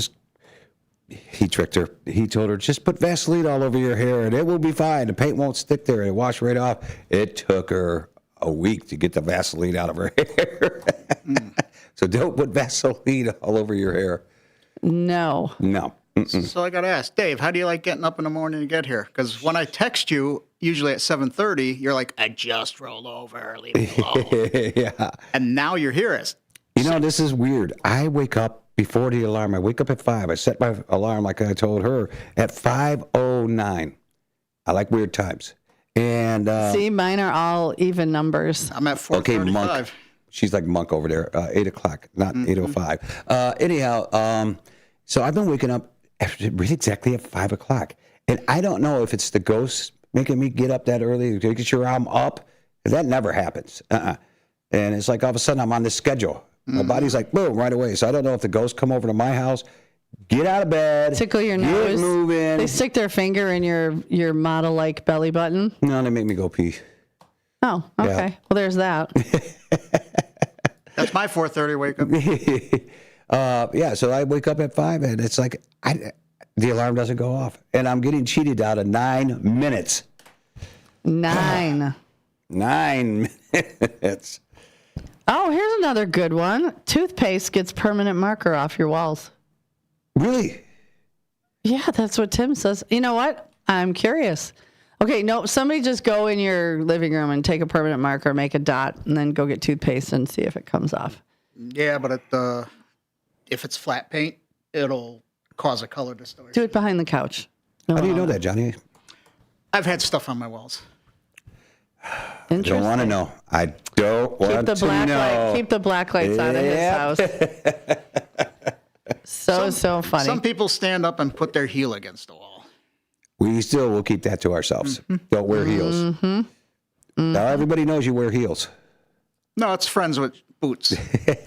Speaker 1: he tricked her. He told her, just put Vaseline all over your hair and it will be fine. The paint won't stick there. It'll wash right off. It took her a week to get the Vaseline out of her hair. So don't put Vaseline all over your hair.
Speaker 15: No.
Speaker 4: So I got to ask, Dave, how do you like getting up in the morning to get here? Because when I text you, usually at 7:30, you're like, I just rolled over, leave me alone.
Speaker 1: Yeah.
Speaker 4: And now you're here.
Speaker 1: This is weird. I wake up before the alarm. I wake up at 5. I set my alarm, like I told her, at 5:09. I like weird times. And
Speaker 15: see, mine are all even numbers.
Speaker 4: I'm at 4:35.
Speaker 1: Okay, Monk. She's like Monk over there, 8 o'clock, not 8:05. Anyhow, so I've been waking up really exactly at 5 o'clock. And I don't know if it's the ghosts making me get up that early, making sure I'm up. That never happens. And it's like all of a sudden I'm on this schedule. My body's like, boom, right away. So I don't know if the ghosts come over to my house, get out of bed,
Speaker 15: tickle your
Speaker 1: get
Speaker 15: nose,
Speaker 1: moving.
Speaker 15: They stick their finger in your model-like belly button.
Speaker 1: No, they make me go pee.
Speaker 15: Oh, okay. Yeah. Well, there's that.
Speaker 4: That's my 4:30 wake up.
Speaker 1: Yeah, so I wake up at 5, and it's like the alarm doesn't go off, and I'm getting cheated out of 9 minutes.
Speaker 15: 9
Speaker 1: minutes.
Speaker 15: Oh, here's another good one. Toothpaste gets permanent marker off your walls.
Speaker 1: Really?
Speaker 15: Yeah, that's what Tim says. You know what? I'm curious. Okay, no, somebody just go in your living room and take a permanent marker, make a dot, and then go get toothpaste and see if it comes off.
Speaker 4: Yeah, but if it's flat paint, it'll cause a color distortion.
Speaker 15: Do it behind the couch.
Speaker 1: How do you know that, Johnny?
Speaker 4: I've had stuff on my walls.
Speaker 1: I don't want to know. I don't want to know.
Speaker 15: Keep the black lights out of his house. So funny.
Speaker 4: Some people stand up and put their heel against the wall.
Speaker 1: We still will keep that to ourselves. Don't wear heels. Now everybody knows you wear heels.
Speaker 4: No, it's friends with boots.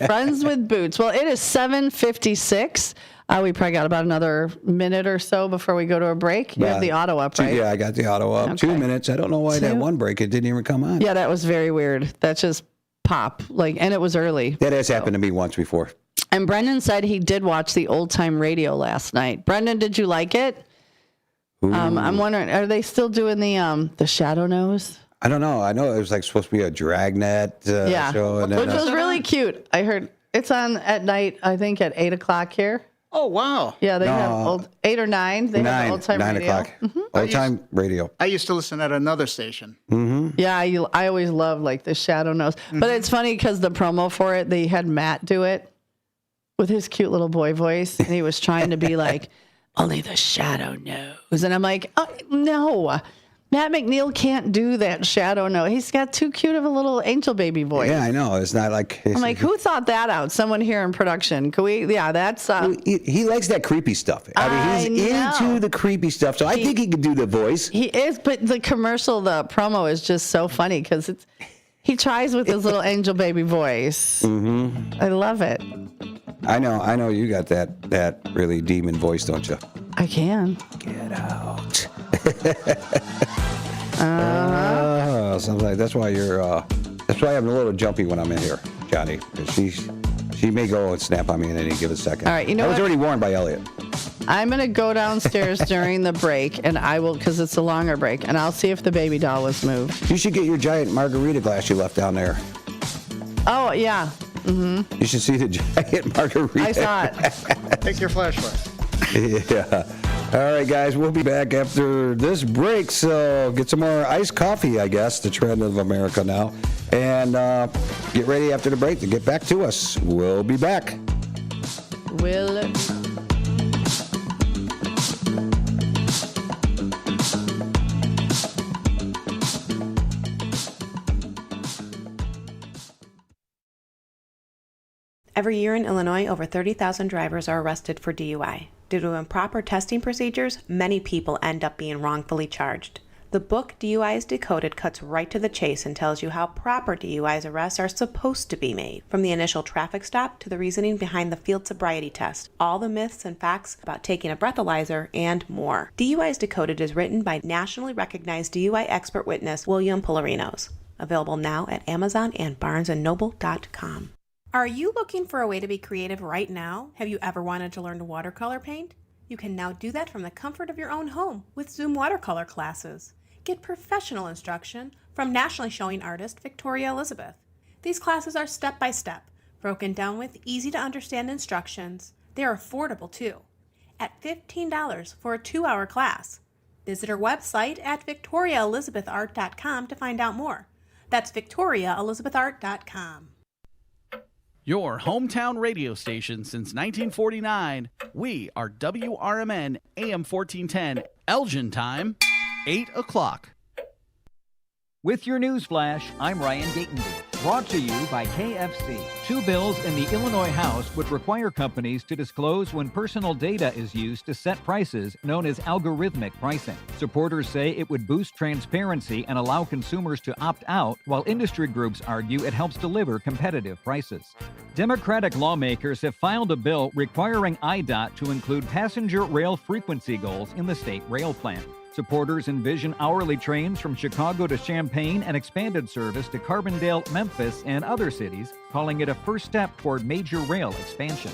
Speaker 15: Friends with boots. Well, it is 7:56. We probably got about another minute or so before we go to a break. You have the auto up, right?
Speaker 1: Yeah, I got the auto up. Okay. 2 minutes. I don't know why that one break, it didn't even come on.
Speaker 15: Yeah, that was very weird. That just pop. And it was early.
Speaker 1: That has happened to me once before.
Speaker 15: And Brendan said he did watch the old time radio last night. Brendan, did you like it? I'm wondering, are they still doing the Shadow Nose?
Speaker 1: I don't know. I know it was supposed to be a Dragnet show. And
Speaker 15: which was really cute. I heard it's on at night, I think at 8 o'clock here.
Speaker 4: Oh, wow.
Speaker 15: Yeah, they have 8 or 9. They have the old time radio.
Speaker 1: 9 o'clock. Old time radio.
Speaker 4: I used to listen at another station.
Speaker 15: Yeah, I always love the Shadow Nose. But it's funny because the promo for it, they had Matt do it with his cute little boy voice. And he was trying to be like, only the Shadow knows. And I'm like, oh, no. Matt McNeil can't do that Shadow Nose. He's got too cute of a little angel baby voice.
Speaker 1: Yeah, I know. It's not like...
Speaker 15: I'm like, who thought that out? Someone here in production. Can we... Yeah, that's...
Speaker 1: He likes that creepy stuff. I mean, he's into the creepy stuff, so I think he could do the voice.
Speaker 15: He is, but the commercial, the promo is just so funny because he tries with his little angel baby voice. I love it.
Speaker 1: I know you got that really demon voice, don't you?
Speaker 15: I can.
Speaker 1: Get out. Sometimes that's why I'm a little jumpy when I'm in here, Johnny. She may go and snap on me in any given second.
Speaker 15: All right,
Speaker 1: I was already warned by Elliot.
Speaker 15: I'm gonna go downstairs during the break, and I will, because it's a longer break, and I'll see if the baby doll was moved.
Speaker 1: You should get your giant margarita glass you left down there.
Speaker 15: Oh yeah.
Speaker 1: You should see the giant margarita.
Speaker 15: I saw it.
Speaker 4: Take your flashlight.
Speaker 1: Yeah. All right, guys, we'll be back after this break. So get some more iced coffee, I guess, the trend of America now. And get ready after the break to get back to us. We'll be back.
Speaker 11: Every year in Illinois, over 30,000 drivers are arrested for DUI. Due to improper testing procedures, many people end up being wrongfully charged. The book DUIs Decoded cuts right to the chase and tells you how proper DUIs arrests are supposed to be made, from the initial traffic stop to the reasoning behind the field sobriety test, all the myths and facts about taking a breathalyzer, and more. DUIs Decoded is written by nationally recognized DUI expert witness William Polarinos. Available now at Amazon and BarnesandNoble.com. Are you looking for a way to be creative right now? Have you ever wanted to learn to watercolor paint? You can now do that from the comfort of your own home with Zoom watercolor classes. Get professional instruction from nationally showing artist Victoria Elizabeth. These classes are step-by-step, broken down with easy-to-understand instructions. They are affordable too, at $15 for a 2-hour class. Visit her website at victoriaelizabethart.com to find out more. That's victoriaelizabethart.com.
Speaker 12: Your hometown radio station since 1949. We are WRMN AM 1410, Elgin time, 8 o'clock.
Speaker 13: With your news flash, I'm Ryan Gatenby. Brought to you by KFC. 2 bills in the Illinois House would require companies to disclose when personal data is used to set prices, known as algorithmic pricing. Supporters say it would boost transparency and allow consumers to opt out, while industry groups argue it helps deliver competitive prices. Democratic lawmakers have filed a bill requiring IDOT to include passenger rail frequency goals in the state rail plan. Supporters envision hourly trains from Chicago to Champaign and expanded service to Carbondale, Memphis, and other cities, calling it a first step toward major rail expansion.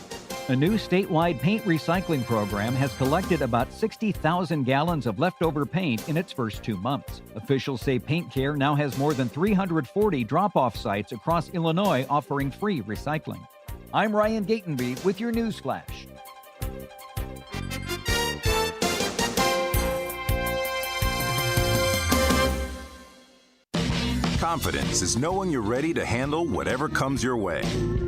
Speaker 13: A new statewide paint recycling program has collected about 60,000 gallons of leftover paint in its first 2 months. Officials say Paint Care now has more than 340 drop-off sites across Illinois offering free recycling. I'm Ryan Gatenby with your news flash.
Speaker 19: Confidence is knowing you're ready to handle whatever comes your way.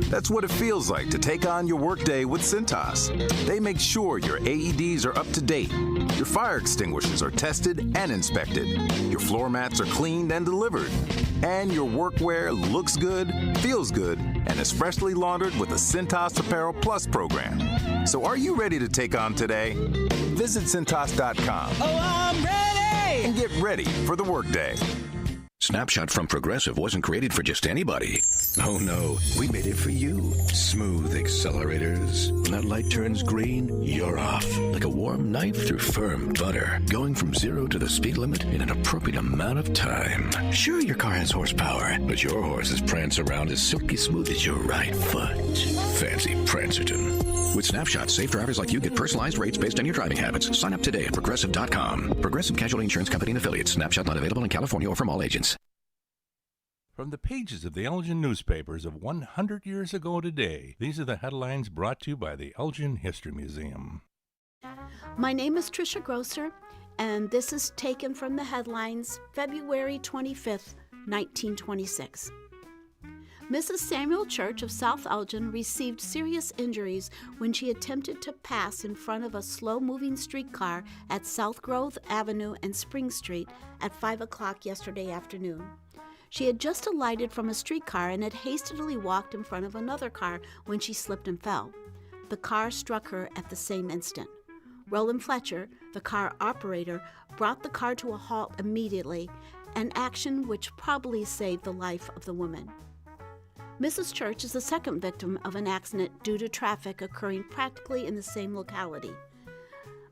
Speaker 10: That's what it feels like to take on your workday with Cintas. They make sure your AEDs are up to date, your fire extinguishers are tested and inspected, your floor mats are cleaned and delivered, and your workwear looks good, feels good, and is freshly laundered with the Cintas Apparel Plus program. So are you ready to take on today? Visit Cintas.com.
Speaker 3: Oh, I'm ready!
Speaker 10: And get ready for the workday.
Speaker 17: Snapshot from Progressive wasn't created for just anybody. Oh no, we made it for you. Smooth accelerators. When that light turns green, you're off. Like a warm knife through firm butter. Going from 0 to the speed limit in an appropriate amount of time. Sure, your car has horsepower, but your horses prance around as silky smooth as your right foot. Fancy Prancerton. With Snapshot, safe drivers like you get personalized rates based on your driving habits. Sign up today at Progressive.com. Progressive Casualty Insurance Company and Affiliates. Snapshot not available in California or from all agents.
Speaker 5: From the pages of the Elgin newspapers of 100 years ago today, these are the headlines brought to you by the Elgin History Museum.
Speaker 6: My name is Tricia Grosser, and this is taken from the headlines February 25th, 1926. Mrs. Samuel Church of South Elgin received serious injuries when she attempted to pass in front of a slow-moving streetcar at South Grove Avenue and Spring Street at 5 o'clock yesterday afternoon. She had just alighted from a streetcar and had hastily walked in front of another car when she slipped and fell. The car struck her at the same instant. Roland Fletcher, the car operator, brought the car to a halt immediately, an action which probably saved the life of the woman. Mrs. Church is the second victim of an accident due to traffic occurring practically in the same locality.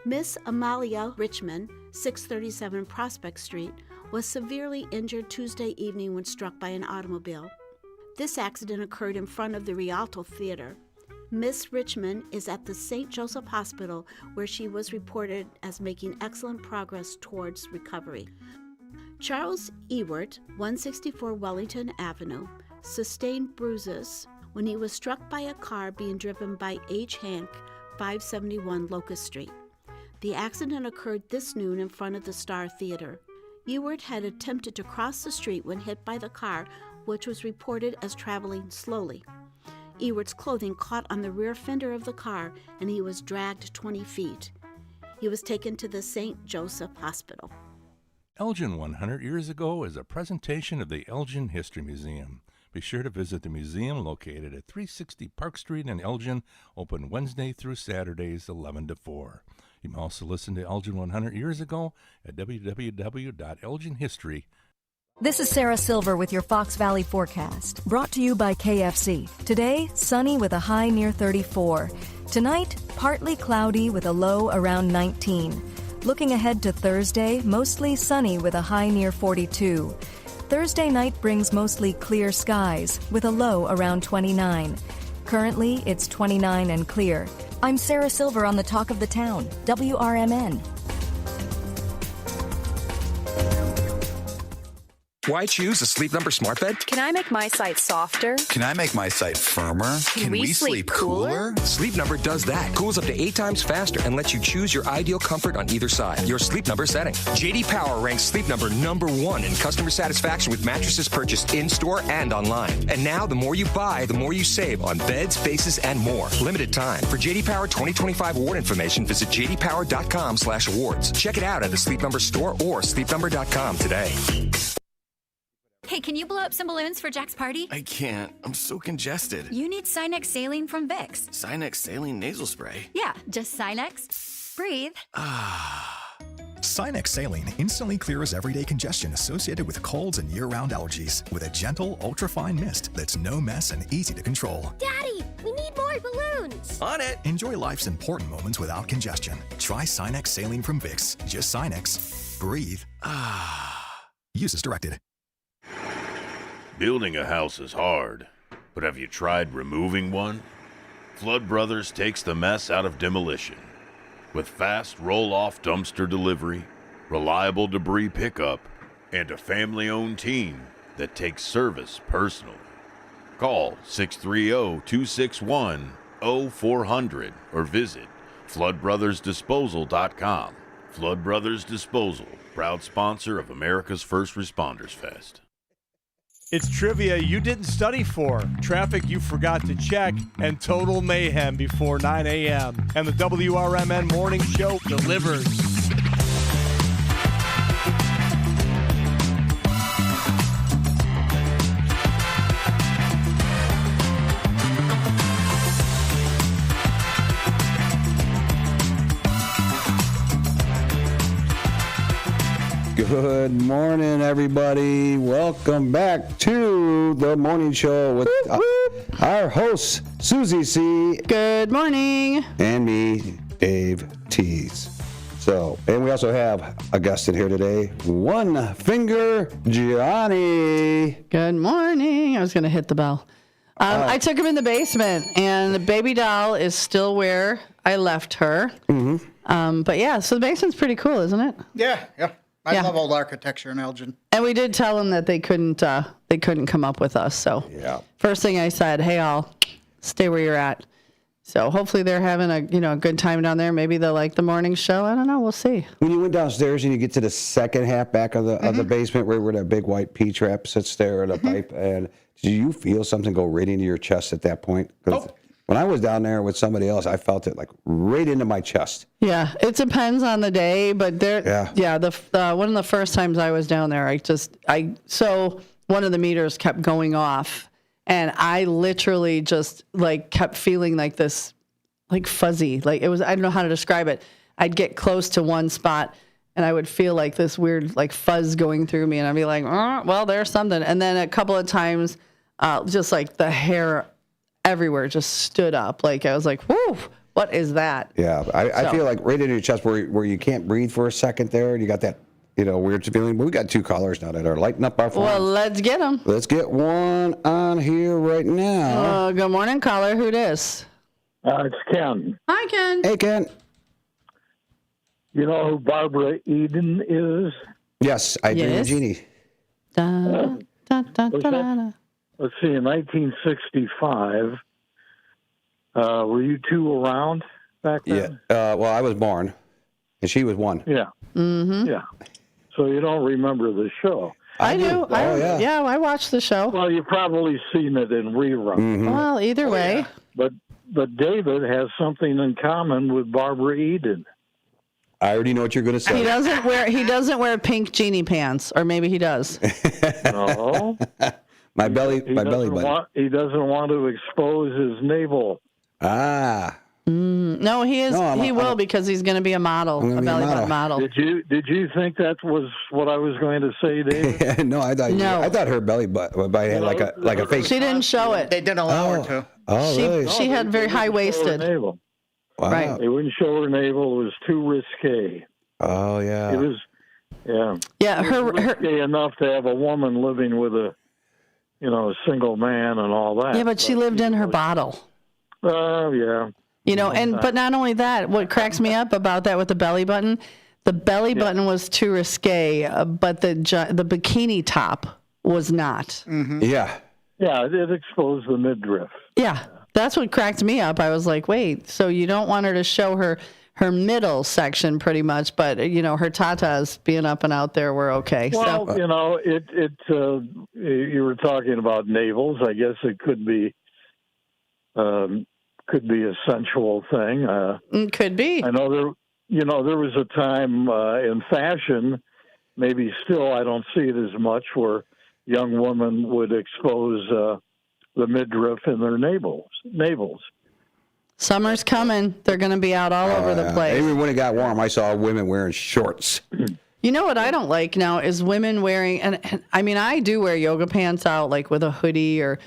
Speaker 6: Miss Amalia Richmond, 637 Prospect Street, was severely injured Tuesday evening when struck by an automobile. This accident occurred in front of the Rialto Theater. Miss Richmond is at the St. Joseph Hospital, where she was reported as making excellent progress towards recovery. Charles Ewart, 164 Wellington Avenue, sustained bruises when he was struck by a car being driven by H. Hank, 571 Locust Street. The accident occurred this noon in front of the Star Theater. Ewart had attempted to cross the street when hit by the car, which was reported as traveling slowly. Ewart's clothing caught on the rear fender of the car, and he was dragged 20 feet. He was taken to the St. Joseph Hospital.
Speaker 5: Elgin 100 years ago is a presentation of the Elgin History Museum. Be sure to visit the museum located at 360 Park Street in Elgin, open Wednesday through Saturdays 11 to 4. You can also listen to Elgin 100 years ago at www.elginhistory.com.
Speaker 20: This is Sarah Silver with your Fox Valley forecast, brought to you by KFC. Today, sunny with a high near 34. Tonight, partly cloudy with a low around 19. Looking ahead to Thursday, mostly sunny with a high near 42. Thursday night brings mostly clear skies with a low around 29. Currently, it's 29 and clear. I'm Sarah Silver on the Talk of the Town, WRMN.
Speaker 16: Why choose a Sleep Number smart bed?
Speaker 18: Can I make my site softer?
Speaker 19: Can I make my site firmer?
Speaker 18: Can we sleep cooler?
Speaker 16: Sleep Number does that. Cools up to 8 times faster and lets you choose your ideal comfort on either side. Your Sleep Number setting. JD Power ranks Sleep Number #1 in customer satisfaction with mattresses purchased in-store and online. And now, the more you buy, the more you save on beds, bases, and more. Limited time. For JD Power 2025 award information, visit jdpower.com/awards. Check it out at the Sleep Number store or sleepnumber.com today.
Speaker 21: Hey, can you blow up some balloons for Jack's party?
Speaker 19: I can't. I'm so congested.
Speaker 21: You need Sinex Saline from Vicks.
Speaker 19: Sinex Saline Nasal Spray.
Speaker 21: Yeah, just Sinex. Breathe.
Speaker 22: Sinex Saline instantly clears everyday congestion associated with colds and year-round allergies with a gentle, ultra-fine mist that's no mess and easy to control.
Speaker 23: Daddy, we need more balloons.
Speaker 19: On it.
Speaker 22: Enjoy life's important moments without congestion. Try Sinex Saline from Vicks. Just Sinex. Breathe. Use as directed.
Speaker 24: Building a house is hard, but have you tried removing one? Flood Brothers takes the mess out of demolition. With fast roll-off dumpster delivery, reliable debris pickup, and a family-owned team that takes service personally. Call 630-261-0400 or visit floodbrothersdisposal.com. Flood Brothers Disposal, proud sponsor of America's First Responders Fest.
Speaker 2: It's trivia you didn't study for, traffic you forgot to check, and total mayhem before 9 a.m. And the WRMN Morning Show delivers.
Speaker 1: Good morning, everybody. Welcome back to the morning show with our hosts, Susie C.
Speaker 15: Good morning.
Speaker 1: And me, Dave Tees. So, and we also have a guest in here today, One Finger Johnny.
Speaker 15: Good morning. I was going to hit the bell. I took him in the basement, and the baby doll is still where I left her.
Speaker 1: Mm-hmm.
Speaker 15: But yeah, so the basement's pretty cool, isn't it?
Speaker 4: Yeah. I love old architecture in Elgin.
Speaker 15: And we did tell them that they couldn't come up with us. So first thing I said, hey, I'll stay where you're at. So hopefully they're having a good time down there. Maybe they'll like the morning show. I don't know. We'll see.
Speaker 1: When you went downstairs and you get to the second half back of the basement where that big white P-trap sits there in a pipe, and do you feel something go right into your chest at that point? When I was down there with somebody else, I felt it like right into my chest.
Speaker 15: Yeah, it depends on the day, but the one of the first times I was down there, so one of the meters kept going off, and I literally just kept feeling like this, fuzzy, I don't know how to describe it. I'd get close to one spot, and I would feel like this weird fuzz going through me, and I'd be like, well, there's something, and then a couple of times, just the hair everywhere just stood up. I was like, whoo, what is that?
Speaker 1: Yeah, I feel like right in your chest where you can't breathe for a second there, and you got that, weird feeling. But we got two callers now that are lighting up our phones.
Speaker 15: Well, let's get them.
Speaker 1: Let's get one on here right now.
Speaker 15: Good morning, caller. Who dis?
Speaker 7: It's Ken.
Speaker 15: Hi, Ken.
Speaker 1: Hey, Ken.
Speaker 7: You know who Barbara Eden is?
Speaker 1: Yes, I do, Jeannie.
Speaker 7: Let's see, in 1965, were you two around back then?
Speaker 1: Yeah. Well, I was born, and she was one.
Speaker 7: Yeah.
Speaker 15: Mm-hmm.
Speaker 7: Yeah. So you don't remember the show.
Speaker 15: I do.
Speaker 1: Yeah,
Speaker 15: I watched the show.
Speaker 7: Well, you've probably seen it in reruns.
Speaker 1: Mm-hmm.
Speaker 15: Well, either way.
Speaker 7: Yeah. But David has something in common with Barbara Eden.
Speaker 1: I already know what you're going to say.
Speaker 15: He doesn't wear pink genie pants, or maybe he does.
Speaker 7: No.
Speaker 1: My belly button.
Speaker 7: He doesn't want to expose his navel.
Speaker 1: Ah.
Speaker 15: No, he is. He will because he's going to be a model, a belly button model.
Speaker 7: Did you think that was what I was going to say, Dave?
Speaker 1: No, I thought her belly button had like a fake.
Speaker 15: She didn't show it.
Speaker 4: They didn't allow her to.
Speaker 1: Oh, really?
Speaker 15: She had very high waisted.
Speaker 1: Wow.
Speaker 15: Right.
Speaker 7: They wouldn't show her navel. It was too risque.
Speaker 1: Oh yeah.
Speaker 7: It was. Yeah.
Speaker 15: Yeah.
Speaker 7: It was risque enough to have a woman living with a single man and all that.
Speaker 15: Yeah, but she lived in her bottle.
Speaker 7: Yeah.
Speaker 15: But not only that, what cracks me up about that with the belly button was too risque, but the bikini top was not.
Speaker 1: Mm-hmm. Yeah.
Speaker 7: Yeah, it exposed the midriff.
Speaker 15: Yeah, that's what cracked me up. I was like, wait, so you don't want her to show her middle section pretty much, but her tatas being up and out there were okay.
Speaker 7: Well, you were talking about navels. I guess it could be a sensual thing.
Speaker 15: Could be.
Speaker 7: I know there was a time in fashion, maybe still I don't see it as much, where young women would expose the midriff and their navels.
Speaker 15: Summer's coming. They're going to be out all over the place.
Speaker 1: Even when it got warm, I saw women wearing shorts.
Speaker 15: You know what I don't like now is women wearing, and I mean, I do wear yoga pants out with a hoodie or,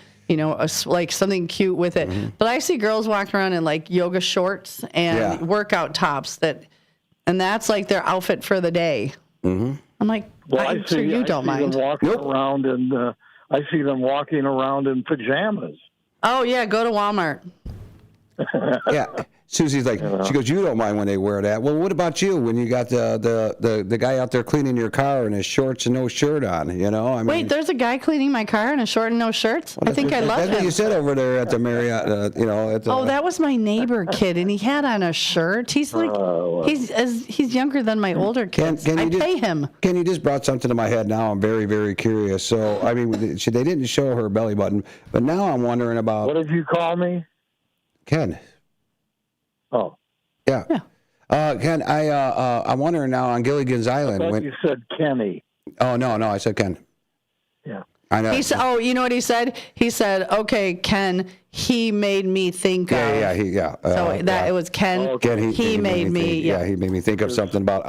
Speaker 15: something cute with it. Mm-hmm. But I see girls walking around in yoga shorts and workout tops and that's their outfit for the day.
Speaker 1: Mm-hmm.
Speaker 15: I'm like, I'm sure you don't mind.
Speaker 7: I see them walking around in pajamas.
Speaker 15: Oh yeah, go to Walmart.
Speaker 1: Yeah, Susie's like, she goes, you don't mind when they wear that. Well, what about you when you got the guy out there cleaning your car in his shorts and no shirt on? You know, I mean,
Speaker 15: Wait, there's a guy cleaning my car in a short and no shirts? I think I love him.
Speaker 1: That's what you said over there at the Marriott.
Speaker 15: That was my neighbor kid, and he had on a shirt. He's like, he's younger than my older kids. I pay him.
Speaker 1: Ken, you just brought something to my head. Now I'm very, very curious. So, I mean, they didn't show her belly button, but now I'm wondering about.
Speaker 7: What did you call me?
Speaker 1: Ken.
Speaker 7: Oh.
Speaker 1: Yeah. Ken, I'm wondering now on Gilligan's Island.
Speaker 7: I thought you said Kenny.
Speaker 1: Oh, no, I said Ken.
Speaker 7: Yeah.
Speaker 1: I know.
Speaker 15: He said, you know what he said? He said, okay, Ken, he made me think of. So it was Ken.
Speaker 1: Ken,
Speaker 15: he made me.
Speaker 1: He made me think of something about.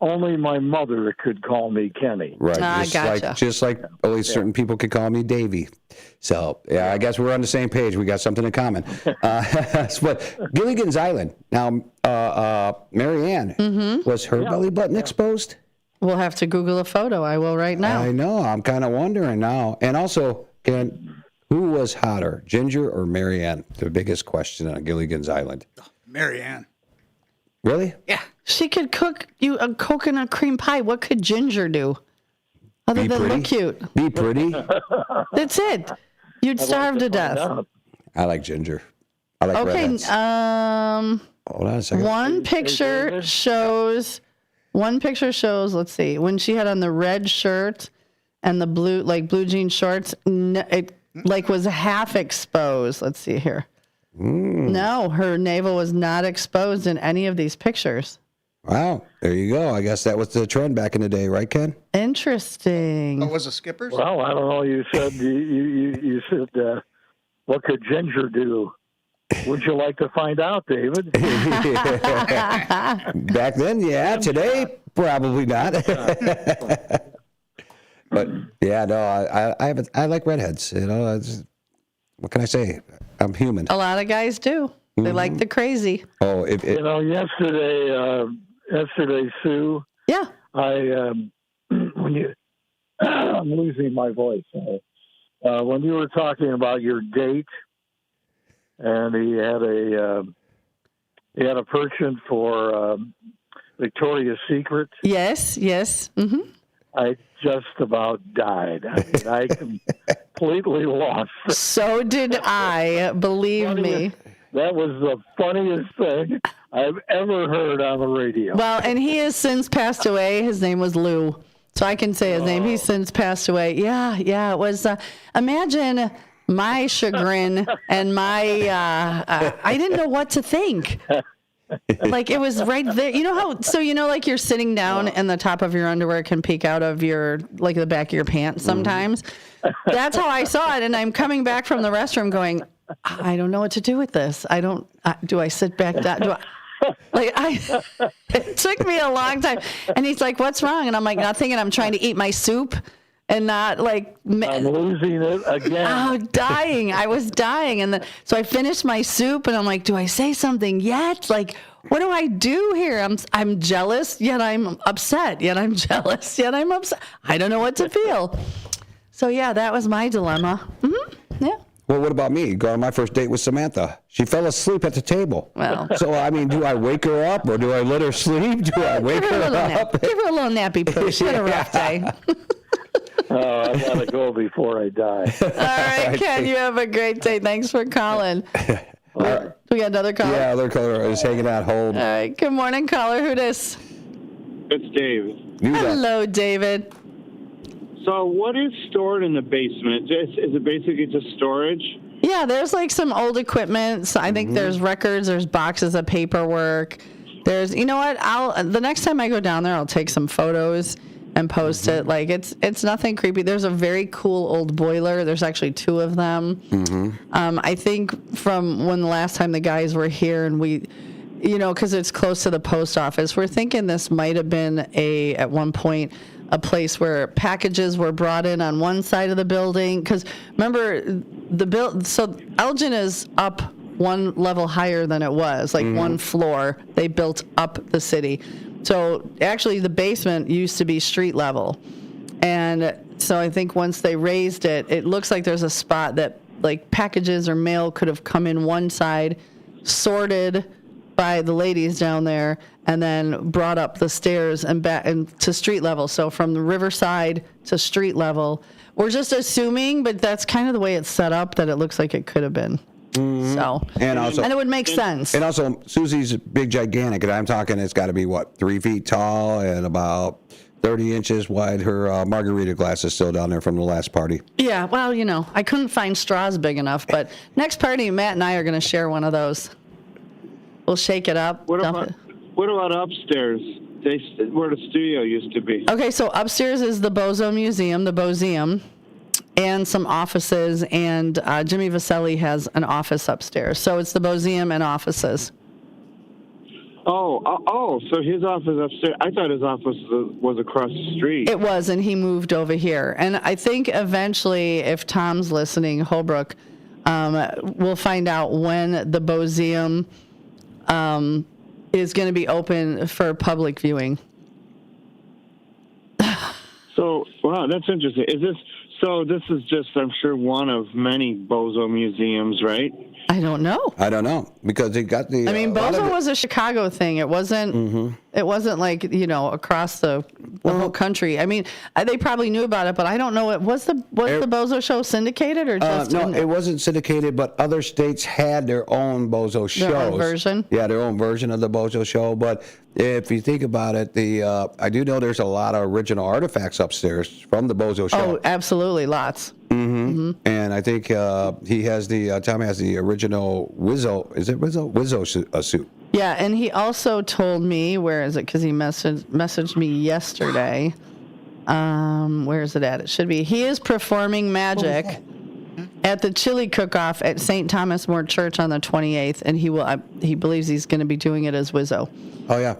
Speaker 7: Only my mother could call me Kenny.
Speaker 1: Right. Just like only certain people could call me Davy. So I guess we're on the same page. We got something in common. But Gilligan's Island. Now, Marianne, was her belly button exposed?
Speaker 15: We'll have to Google a photo. I will right now.
Speaker 1: I know. I'm kind of wondering now. And also, Ken, who was hotter, Ginger or Marianne? The biggest question on Gilligan's Island.
Speaker 4: Marianne.
Speaker 1: Really?
Speaker 15: Yeah. She could cook you a coconut cream pie. What could Ginger do? Other than look cute.
Speaker 1: Be pretty.
Speaker 15: That's it. You'd starve to death.
Speaker 1: I like Ginger. I like redheads.
Speaker 15: Hold on a second. One picture shows, let's see, when she had on the red shirt and the blue jean shorts, it was half exposed. Let's see here. No, her navel was not exposed in any of these pictures.
Speaker 1: Wow, there you go. I guess that was the trend back in the day, right, Ken?
Speaker 15: Interesting.
Speaker 4: What was the Skippers?
Speaker 7: Well, I don't know. You said you said what could Ginger do? Would you like to find out, David?
Speaker 1: Back then, yeah. Today, probably not. But yeah, no, I like redheads. You know, what can I say? I'm human.
Speaker 15: A lot of guys do. They like the crazy.
Speaker 1: Oh,
Speaker 7: yesterday, Sue.
Speaker 15: Yeah.
Speaker 7: I'm losing my voice. When you were talking about your date, and he had a penchant for Victoria's Secret.
Speaker 15: Yes. Mm-hmm.
Speaker 7: I just about died. I completely lost it.
Speaker 15: So did I. Believe me.
Speaker 7: That was the funniest thing I've ever heard on the radio.
Speaker 15: Well, and he has since passed away. His name was Lou. So I can say his name. He's since passed away. Yeah. It was, imagine my chagrin and my, I didn't know what to think. Like it was right there. You know how, like you're sitting down and the top of your underwear can peek out of the back of your pants sometimes. That's how I saw it. And I'm coming back from the restroom going, I don't know what to do with this. Do I sit back down? It took me a long time. And he's like, what's wrong? And I'm like, nothing. And I'm trying to eat my soup and not I'm
Speaker 7: losing it again.
Speaker 15: Oh, dying. I was dying. And so I finished my soup and I'm like, do I say something yet? Like, what do I do here? I'm jealous, yet I'm upset, yet I'm jealous, yet I'm upset. I don't know what to feel. So yeah, that was my dilemma. Mm-hmm. Yeah.
Speaker 1: Well, what about me? Go on my first date with Samantha. She fell asleep at the table.
Speaker 15: Well.
Speaker 1: So, I mean, do I wake her up or do I let her sleep? Do I wake her up?
Speaker 15: Give her a little nappy poo. She had a rough day.
Speaker 7: I got to go before I die.
Speaker 15: All right, Ken, you have a great day. Thanks for calling. We got another caller?
Speaker 1: Yeah, other caller is hanging out. Hold.
Speaker 15: All right, good morning, caller. Who this?
Speaker 8: It's Dave.
Speaker 15: Hello, David.
Speaker 8: So what is stored in the basement? Is it basically just storage?
Speaker 15: Yeah, there's like some old equipment. So I think there's records, there's boxes of paperwork. There's, you know what? The next time I go down there, I'll take some photos and post it. Like it's nothing creepy. There's a very cool old boiler. There's actually two of them. I think from when the last time the guys were here and we, because it's close to the post office, we're thinking this might have been at one point a place where packages were brought in on one side of the building. Because remember, so Elgin is up one level higher than it was, like one floor. They built up the city. So actually the basement used to be street level. And so I think once they raised it, it looks like there's a spot that like packages or mail could have come in one side sorted by the ladies down there, and then brought up the stairs and back and to street level. So from the riverside to street level. We're just assuming, but that's kind of the way it's set up, that it looks like it could have been. So,
Speaker 1: and
Speaker 15: it would make sense.
Speaker 1: And also, Susie's big, gigantic, and I'm talking it's got to be, 3 feet tall and about 30 inches wide. Her margarita glass is still down there from the last party.
Speaker 15: Yeah, well, I couldn't find straws big enough, but next party, Matt and I are going to share one of those. We'll shake it up.
Speaker 8: What about upstairs? Where the studio used to be.
Speaker 15: Okay, so upstairs is the Bozo Museum, the Bozeum, and some offices, and Jimmy Vaselli has an office upstairs. So it's the Bozeum and offices.
Speaker 8: Oh, so his office upstairs, I thought his office was across the street.
Speaker 15: It was, and he moved over here. And I think eventually, if Tom's listening, Holbrook, we'll find out when the Bozeum is going to be open for public viewing.
Speaker 8: So, wow, that's interesting. This is just, I'm sure, one of many Bozo museums, right?
Speaker 15: I don't know.
Speaker 1: Because they got the.
Speaker 15: I mean, Bozo was a Chicago thing. It wasn't.
Speaker 1: Mm-hmm.
Speaker 15: It wasn't like across the whole country. I mean, they probably knew about it, but I don't know. Was the Bozo show syndicated or just?
Speaker 1: No, it wasn't syndicated, but other states had their own Bozo shows.
Speaker 15: Their own version.
Speaker 1: Yeah, their own version of the Bozo show. But if you think about it, I do know there's a lot of original artifacts upstairs from the Bozo show.
Speaker 15: Oh, absolutely, lots.
Speaker 1: Mm-hmm. And I think he has Tom has the original Wizzo. Is it Wizzo? Wizzo suit.
Speaker 15: Yeah, and he also told me, where is it? Because he messaged me yesterday. Where is it at? It should be. He is performing magic at the chili cook-off at St. Thomas More Church on the 28th, and he believes he's going to be doing it as Wizzo.
Speaker 1: Oh yeah,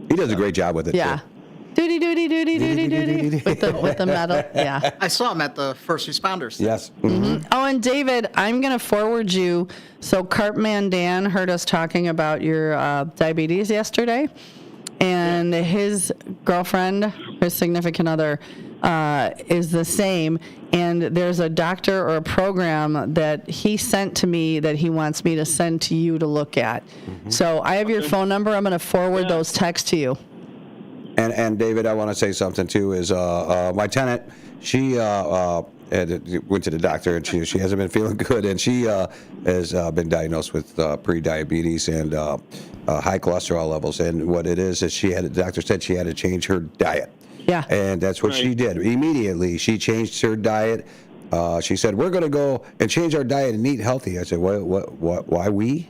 Speaker 1: he does a great job with it.
Speaker 15: Yeah.
Speaker 1: Too.
Speaker 15: Doody with the metal. Yeah.
Speaker 4: I saw him at the first responders.
Speaker 1: Yes.
Speaker 15: Mm-hmm. Oh, and David, I'm going to forward you. So Cartman Dan heard us talking about your diabetes yesterday, and his girlfriend, his significant other, is the same. And there's a doctor or a program that he sent to me that he wants me to send to you to look at. Mm-hmm. So I have your phone number. I'm going to forward those texts to you.
Speaker 1: And David, I want to say something too. Is my tenant? She went to the doctor and she hasn't been feeling good, and she has been diagnosed with pre-diabetes and high cholesterol levels. And what it is the doctor said she had to change her diet.
Speaker 15: Yeah.
Speaker 1: And that's what she did immediately. She changed her diet. She said, "We're going to go and change our diet and eat healthy." I said, "What? Why we?"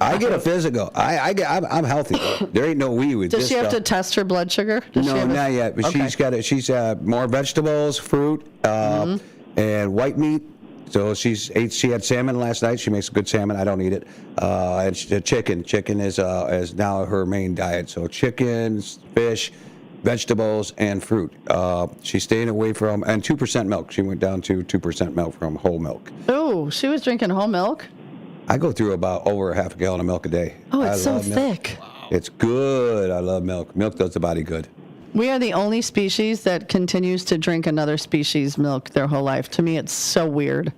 Speaker 1: I get a physical. I'm healthy. There ain't no we with
Speaker 15: Does
Speaker 1: this
Speaker 15: she have
Speaker 1: stuff.
Speaker 15: to test her blood sugar?
Speaker 1: No, not yet. But
Speaker 15: Okay.
Speaker 1: she's more vegetables, fruit, and white meat. So she had salmon last night. She makes good salmon. I don't eat it. And chicken. Chicken is now her main diet. So chicken, fish, vegetables, and fruit. She's staying away from, and 2% milk. She went down to 2% milk from whole milk.
Speaker 15: Oh, she was drinking whole milk?
Speaker 1: I go through about over a half a gallon of milk a day.
Speaker 15: Oh, it's so
Speaker 1: love milk.
Speaker 15: thick.
Speaker 1: It's good. I love milk. Milk does the body good.
Speaker 15: We are the only species that continues to drink another species' milk their whole life. To me, it's so weird.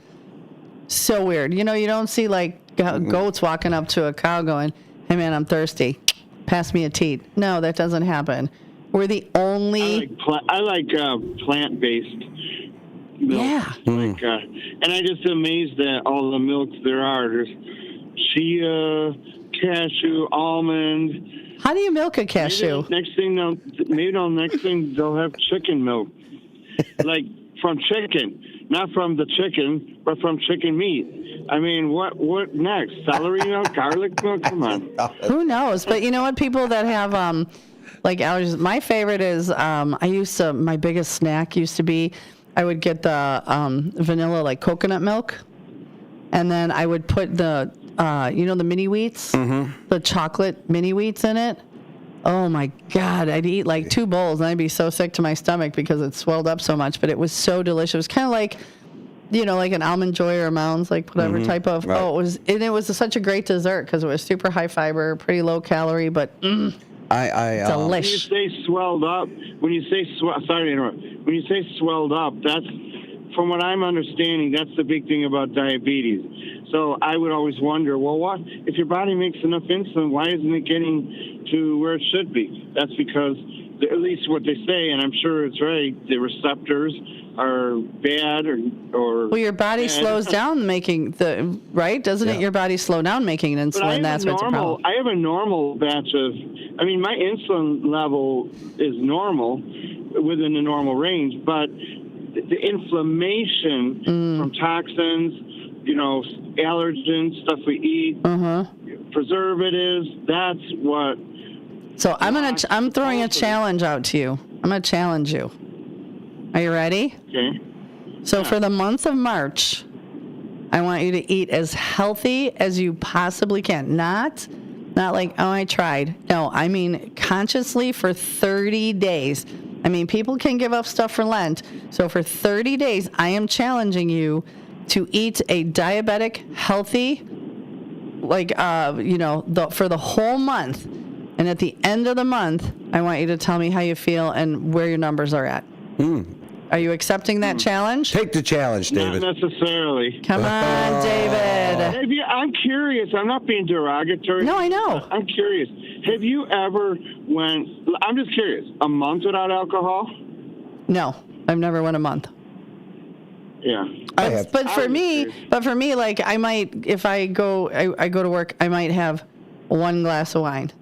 Speaker 15: So weird. You don't see like goats walking up to a cow going, "Hey man, I'm thirsty. Pass me a teat." No, that doesn't happen. We're the only.
Speaker 8: I like plant-based milk.
Speaker 15: Yeah.
Speaker 8: And I just amazed at all the milks there are. There's chia, cashew, almond.
Speaker 15: How do you milk a cashew?
Speaker 8: Next thing they'll have chicken milk, like from chicken, not from the chicken, but from chicken meat. I mean, what next? Celery milk, garlic milk? Come on.
Speaker 15: Who knows? But you know what? People that have like allergies. My favorite is my biggest snack used to be. I would get the vanilla, like coconut milk, and then I would put the the mini wheats, the chocolate mini wheats in it. Oh my God, I'd eat like 2 bowls and I'd be so sick to my stomach because it swelled up so much, but it was so delicious. It was kind of like, like an Almond Joy or a Mounds, like whatever type of,
Speaker 1: right.
Speaker 15: It was such a great dessert because it was super high fiber, pretty low calorie, but delish.
Speaker 8: When you say swelled up, sorry to interrupt. When you say swelled up, from what I'm understanding, that's the big thing about diabetes. So I would always wonder, well, what if your body makes enough insulin? Why isn't it getting to where it should be? That's because, at least what they say, and I'm sure it's right, the receptors are bad or
Speaker 15: Well, your body
Speaker 8: bad.
Speaker 15: slows down making the, right? Doesn't it? Your body slow down making an
Speaker 8: But I
Speaker 15: insulin.
Speaker 8: have
Speaker 15: That's
Speaker 8: a
Speaker 15: what's a
Speaker 8: normal.
Speaker 15: problem.
Speaker 8: I have a normal batch of. I mean, my insulin level is normal, within the normal range. But the inflammation from toxins, allergens, stuff we eat, preservatives. That's what.
Speaker 15: So I'm throwing a challenge out to you. I'm gonna challenge you. Are you ready?
Speaker 8: Okay.
Speaker 15: So for the month of March, I want you to eat as healthy as you possibly can. Not like, oh, I tried. No, I mean consciously for 30 days. I mean, people can give up stuff for Lent. So for 30 days, I am challenging you to eat a diabetic, healthy, for the whole month. And at the end of the month, I want you to tell me how you feel and where your numbers are at. Are you accepting that challenge?
Speaker 1: Take the challenge, David.
Speaker 8: Not necessarily.
Speaker 15: Come on, David.
Speaker 8: Maybe I'm curious. I'm not being derogatory.
Speaker 15: No, I know.
Speaker 8: I'm curious. Have you ever I'm just curious, a month without alcohol?
Speaker 15: No, I've never went a month.
Speaker 8: Yeah.
Speaker 1: I have.
Speaker 15: But for me, like I might, if I go to work, I might have one glass of wine.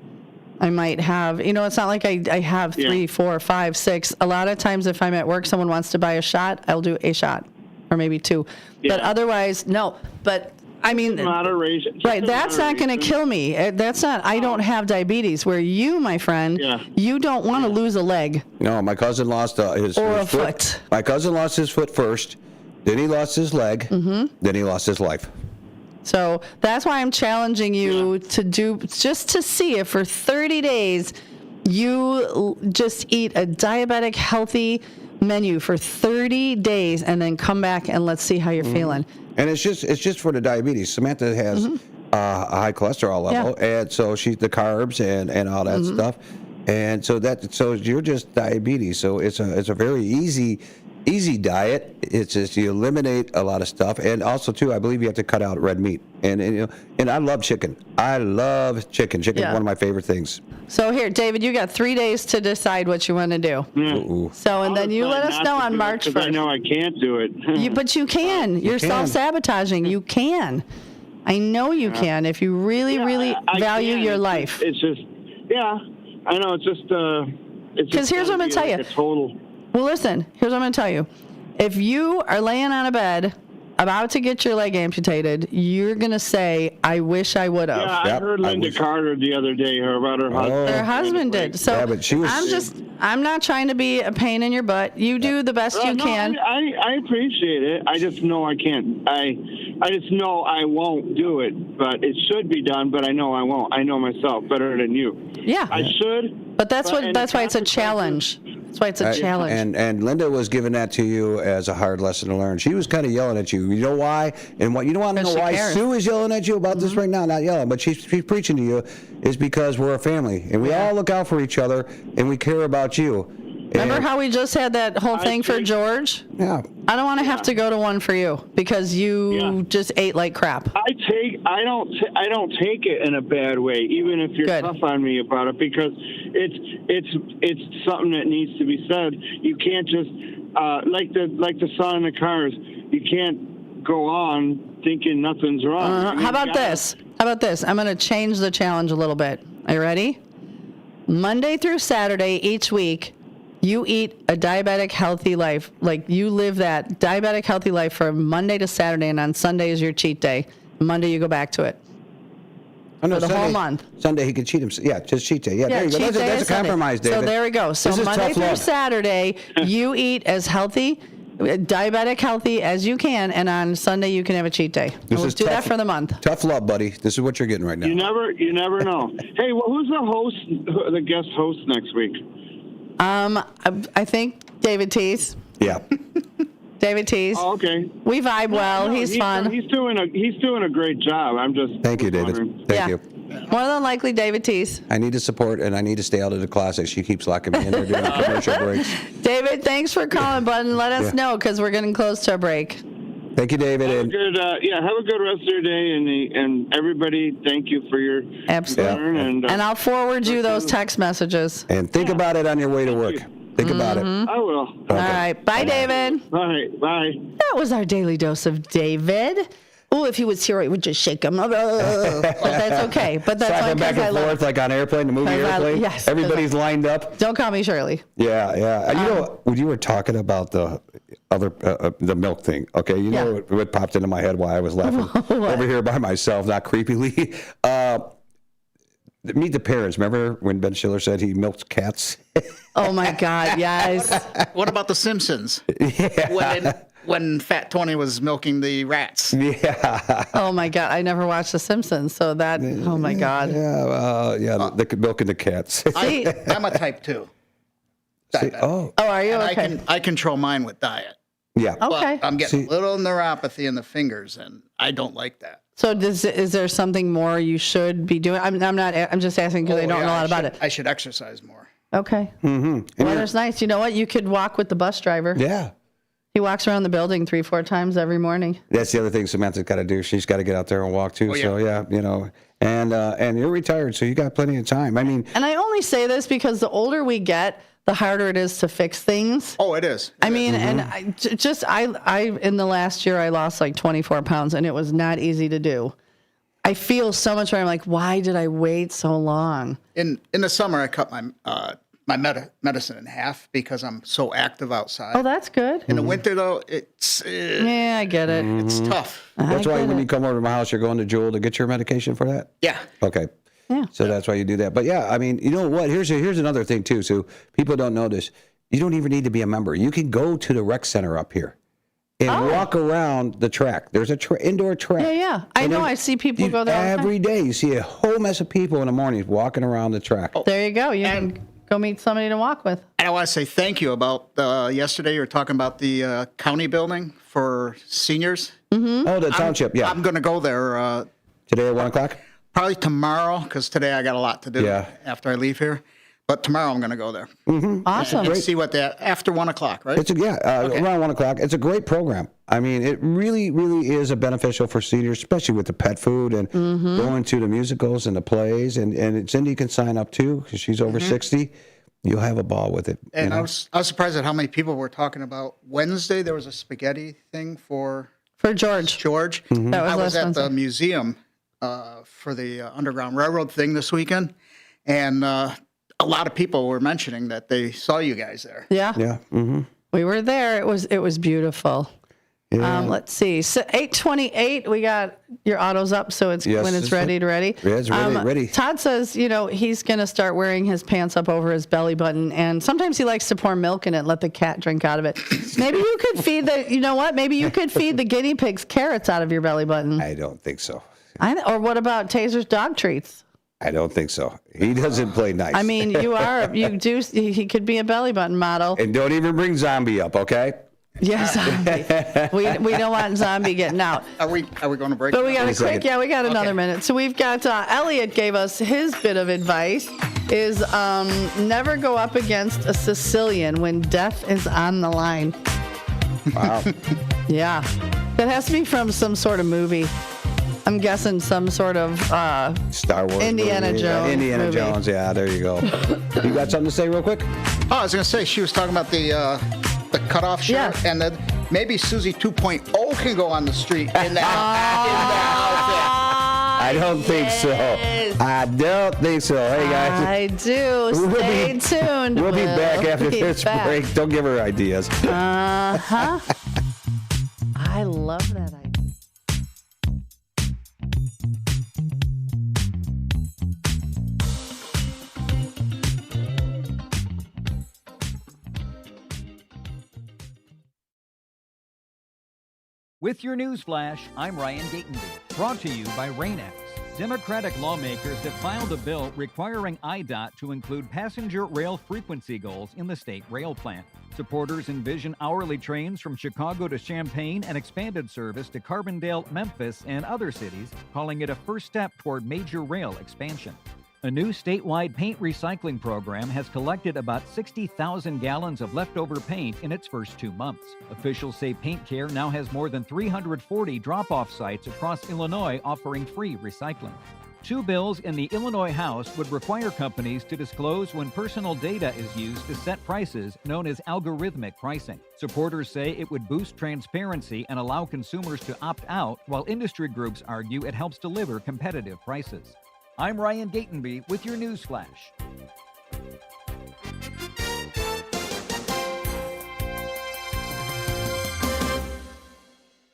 Speaker 15: I might have, it's not like I have 3, 4, 5, 6. A lot of times if I'm at work, someone wants to buy a shot, I'll do a shot or maybe 2.
Speaker 8: Yeah.
Speaker 15: But otherwise, no. But I mean,
Speaker 8: moderation.
Speaker 15: Right, that's not going to kill me. That's not, I don't have diabetes, where you, my friend, you don't want to lose a leg.
Speaker 1: No, my cousin lost his
Speaker 15: foot.
Speaker 1: My cousin lost his foot first, then he lost his leg, then he lost his life.
Speaker 15: So that's why I'm challenging you to do, just to see if for 30 days you just eat a diabetic healthy menu for 30 days and then come back and let's see how you're feeling.
Speaker 1: And it's just for the diabetes. Samantha has a high cholesterol level, and so the carbs and all that stuff, and so you're just diabetes. So it's a very easy diet. It's just you eliminate a lot of stuff, and also too, I believe you have to cut out red meat. And I love chicken. I love chicken. Chicken is one of my favorite things.
Speaker 15: So here, David, you got 3 days to decide what you want to do. So and then you let us know on March 1st.
Speaker 8: I know I can't do it.
Speaker 15: But you can. You're self-sabotaging. You can. I know you can if you really value your life.
Speaker 8: It's just, I know. It's just.
Speaker 15: Because here's what I'm going to tell you.
Speaker 8: A total.
Speaker 15: Well, listen, here's what I'm going to tell you. If you are laying on a bed about to get your leg amputated, you're going to say, I wish I would have.
Speaker 8: Yeah, I heard Linda Carter the other day about her husband.
Speaker 15: Her husband did. So
Speaker 1: but she was,
Speaker 15: I'm not trying to be a pain in your butt. You do the best you can.
Speaker 8: I appreciate it. I just know I can't. I just know I won't do it. But it should be done, but I know I won't. I know myself better than you.
Speaker 15: Yeah.
Speaker 8: I should.
Speaker 15: But that's why it's a challenge. That's why it's a challenge.
Speaker 1: And Linda was giving that to you as a hard lesson to learn. She was kind of yelling at you. You know why? And what you don't want to know why Sue is yelling at you about this right now. Not yelling, but she's preaching to you is because we're a family and we all look out for each other and we care about you.
Speaker 15: Remember how we just had that whole thing for George?
Speaker 1: Yeah.
Speaker 15: I don't want to have to go to one for you because you just ate like crap.
Speaker 8: I don't take it in a bad way, even if you're tough on me about it, because it's something that needs to be said. You can't just like the son in the cars. You can't go on thinking nothing's wrong.
Speaker 15: How about this? I'm going to change the challenge a little bit. Are you ready? Monday through Saturday each week, you eat a diabetic healthy life. Like you live that diabetic healthy life from Monday to Saturday, and on Sunday is your cheat day. Monday you go back to it.
Speaker 1: Oh, no,
Speaker 15: for the whole month.
Speaker 1: Sunday he could cheat himself. Yeah, just cheat day. Yeah, there you go. That's a compromise, David.
Speaker 15: So there we go. So Monday through Saturday, you eat as healthy, diabetic healthy as you can, and on Sunday you can have a cheat day. We'll do that for the month.
Speaker 1: Tough love, buddy. This is what you're getting right now.
Speaker 8: You never know. Hey, well, who's the guest host next week?
Speaker 15: I think David Teese.
Speaker 1: Yeah.
Speaker 15: David Teese.
Speaker 8: Oh, okay.
Speaker 15: We vibe well. He's fun.
Speaker 8: He's doing a great job. I'm just.
Speaker 1: Thank you, David. Thank you.
Speaker 15: More than likely, David Teese.
Speaker 1: I need to support, and I need to stay out of the classics. She keeps locking me in there during commercial breaks.
Speaker 15: David, thanks for calling, bud, and let us know because we're getting close to a break.
Speaker 1: Thank you, David.
Speaker 8: Have a good, have a good rest of your day, and everybody, thank you for your concern.
Speaker 15: And I'll forward you those text messages.
Speaker 1: And think about it on your way to work. Think about it.
Speaker 8: I will.
Speaker 15: All right. Bye, David.
Speaker 8: All right. Bye.
Speaker 15: That was our daily dose of David. Oh, if he was here, I would just shake him. But that's okay. But that's
Speaker 1: Slap
Speaker 15: fine
Speaker 1: him back
Speaker 15: because I
Speaker 1: and
Speaker 15: love
Speaker 1: forth like on Airplane, the movie Airplane.
Speaker 15: Yes.
Speaker 1: Everybody's lined up.
Speaker 15: Don't call me Shirley.
Speaker 1: Yeah, yeah. You know, when you were talking about the other the milk thing, okay? You know what popped into my head while I was laughing over here by myself, not creepily. Meet the Parents. Remember when Ben Stiller said he milked cats?
Speaker 15: Oh my God, yes.
Speaker 4: What about The Simpsons?
Speaker 1: Yeah.
Speaker 4: When Fat Tony was milking the rats.
Speaker 1: Yeah.
Speaker 15: Oh my God, I never watched The Simpsons, so that. Oh my God.
Speaker 1: Yeah, the milking the cats.
Speaker 4: I'm a type 2.
Speaker 1: Oh,
Speaker 15: are you?
Speaker 4: And
Speaker 15: Okay.
Speaker 4: I control mine with diet.
Speaker 1: Yeah.
Speaker 15: Okay.
Speaker 4: But I'm getting a little neuropathy in the fingers, and I don't like that.
Speaker 15: So is there something more you should be doing? I'm not. I'm just asking because I don't know a lot about it.
Speaker 4: I should exercise more.
Speaker 15: Okay.
Speaker 1: Mm-hmm.
Speaker 15: Weather's nice. You know what? You could walk with the bus driver.
Speaker 1: Yeah.
Speaker 15: He walks around the building 3-4 times every morning.
Speaker 1: That's the other thing Samantha's got to do. She's got to get out there and walk too.
Speaker 4: Oh, yeah.
Speaker 1: So yeah, you know, and you're retired, so you got plenty of time. I mean,
Speaker 15: And I only say this because the older we get, the harder it is to fix things.
Speaker 4: Oh, it is.
Speaker 15: I mean, and I in the last year I lost like 24 pounds, and it was not easy to do. I feel so much better. I'm like, why did I wait so long?
Speaker 4: In the summer, I cut my medicine in half because I'm so active outside.
Speaker 15: Oh, that's good.
Speaker 4: In the winter, though, it's
Speaker 15: yeah, I get it.
Speaker 4: It's tough.
Speaker 1: That's why when you come over to my house, you're going to Jewel to get your medication for that?
Speaker 4: Yeah.
Speaker 1: Okay.
Speaker 15: Yeah.
Speaker 1: So that's why you do that. But yeah, I mean, you know what? Here's another thing too. So people don't know this. You don't even need to be a member. You can go to the rec center up here and walk around the track. There's a indoor track.
Speaker 15: Yeah. I know. I see people go there all the time.
Speaker 1: Every day. You see a whole mess of people in the mornings walking around the track.
Speaker 15: There you go. You can go meet somebody to walk with.
Speaker 4: And I want to say thank you about yesterday. You were talking about the county building for seniors.
Speaker 15: Mm-hmm.
Speaker 1: Oh, the township. Yeah.
Speaker 4: I'm going to go there
Speaker 1: today at 1 o'clock.
Speaker 4: Probably tomorrow because today I got a lot to do after I leave here. But tomorrow I'm going to go there.
Speaker 1: Mm-hmm.
Speaker 15: Awesome.
Speaker 4: And see what after 1 o'clock, right?
Speaker 1: It's around 1 o'clock. It's a great program. I mean, it really, really is a beneficial for seniors, especially with the pet food and going to the musicals and the plays. And Cindy can sign up too because she's over 60. You'll have a ball with it.
Speaker 4: And I was surprised at how many people were talking about Wednesday. There was a spaghetti thing for
Speaker 15: George.
Speaker 1: Mm-hmm.
Speaker 15: That was
Speaker 4: I was
Speaker 15: last
Speaker 4: at
Speaker 15: Wednesday.
Speaker 4: the museum for the Underground Railroad thing this weekend, and a lot of people were mentioning that they saw you guys there.
Speaker 15: Yeah.
Speaker 1: Yeah. Mm-hmm.
Speaker 15: We were there. It was beautiful.
Speaker 1: Yeah.
Speaker 15: Let's see. So 8:28. We got your auto's up, so it's
Speaker 1: Yes,
Speaker 15: when it's ready.
Speaker 1: Yeah, it's ready.
Speaker 15: Todd says, he's gonna start wearing his pants up over his belly button, and sometimes he likes to pour milk in it, and let the cat drink out of it. Maybe you could feed Maybe you could feed the guinea pigs carrots out of your belly button.
Speaker 1: I don't think so.
Speaker 15: Or what about Taser's dog treats?
Speaker 1: I don't think so. He doesn't play nice.
Speaker 15: I mean, he could be a belly button model.
Speaker 1: And don't even bring Zombie up, okay?
Speaker 15: Yes, we don't want Zombie getting out.
Speaker 4: Are we going to break?
Speaker 15: But we got we got another minute. So we've got Elliot gave us his bit of advice is never go up against a Sicilian when death is on the line.
Speaker 1: Wow.
Speaker 15: Yeah, that has to be from some sort of movie. I'm guessing some sort of
Speaker 1: Star Wars
Speaker 15: Indiana
Speaker 1: movie.
Speaker 15: Jones
Speaker 1: Indiana
Speaker 15: movie.
Speaker 1: Jones, yeah, there you go. You got something to say real quick?
Speaker 4: Oh, I was going to say, she was talking about the cutoff shirt, and that maybe Susie 2.0 can go on the street in that outfit.
Speaker 1: I don't think so. I don't think so. Hey, guys.
Speaker 15: I do. Stay tuned.
Speaker 1: We'll be back after this break. Don't give her ideas.
Speaker 15: Uh-huh. I love that idea.
Speaker 13: With your news flash, I'm Ryan Gatenby, brought to you by Rain-X. Democratic lawmakers have filed a bill requiring IDOT to include passenger rail frequency goals in the state rail plan. Supporters envision hourly trains from Chicago to Champaign and expanded service to Carbondale, Memphis, and other cities, calling it a first step toward major rail expansion. A new statewide paint recycling program has collected about 60,000 gallons of leftover paint in its first 2 months. Officials say Paint Care now has more than 340 drop-off sites across Illinois offering free recycling. 2 bills in the Illinois House would require companies to disclose when personal data is used to set prices, known as algorithmic pricing. Supporters say it would boost transparency and allow consumers to opt out, while industry groups argue it helps deliver competitive prices. I'm Ryan Gatenby with your news flash.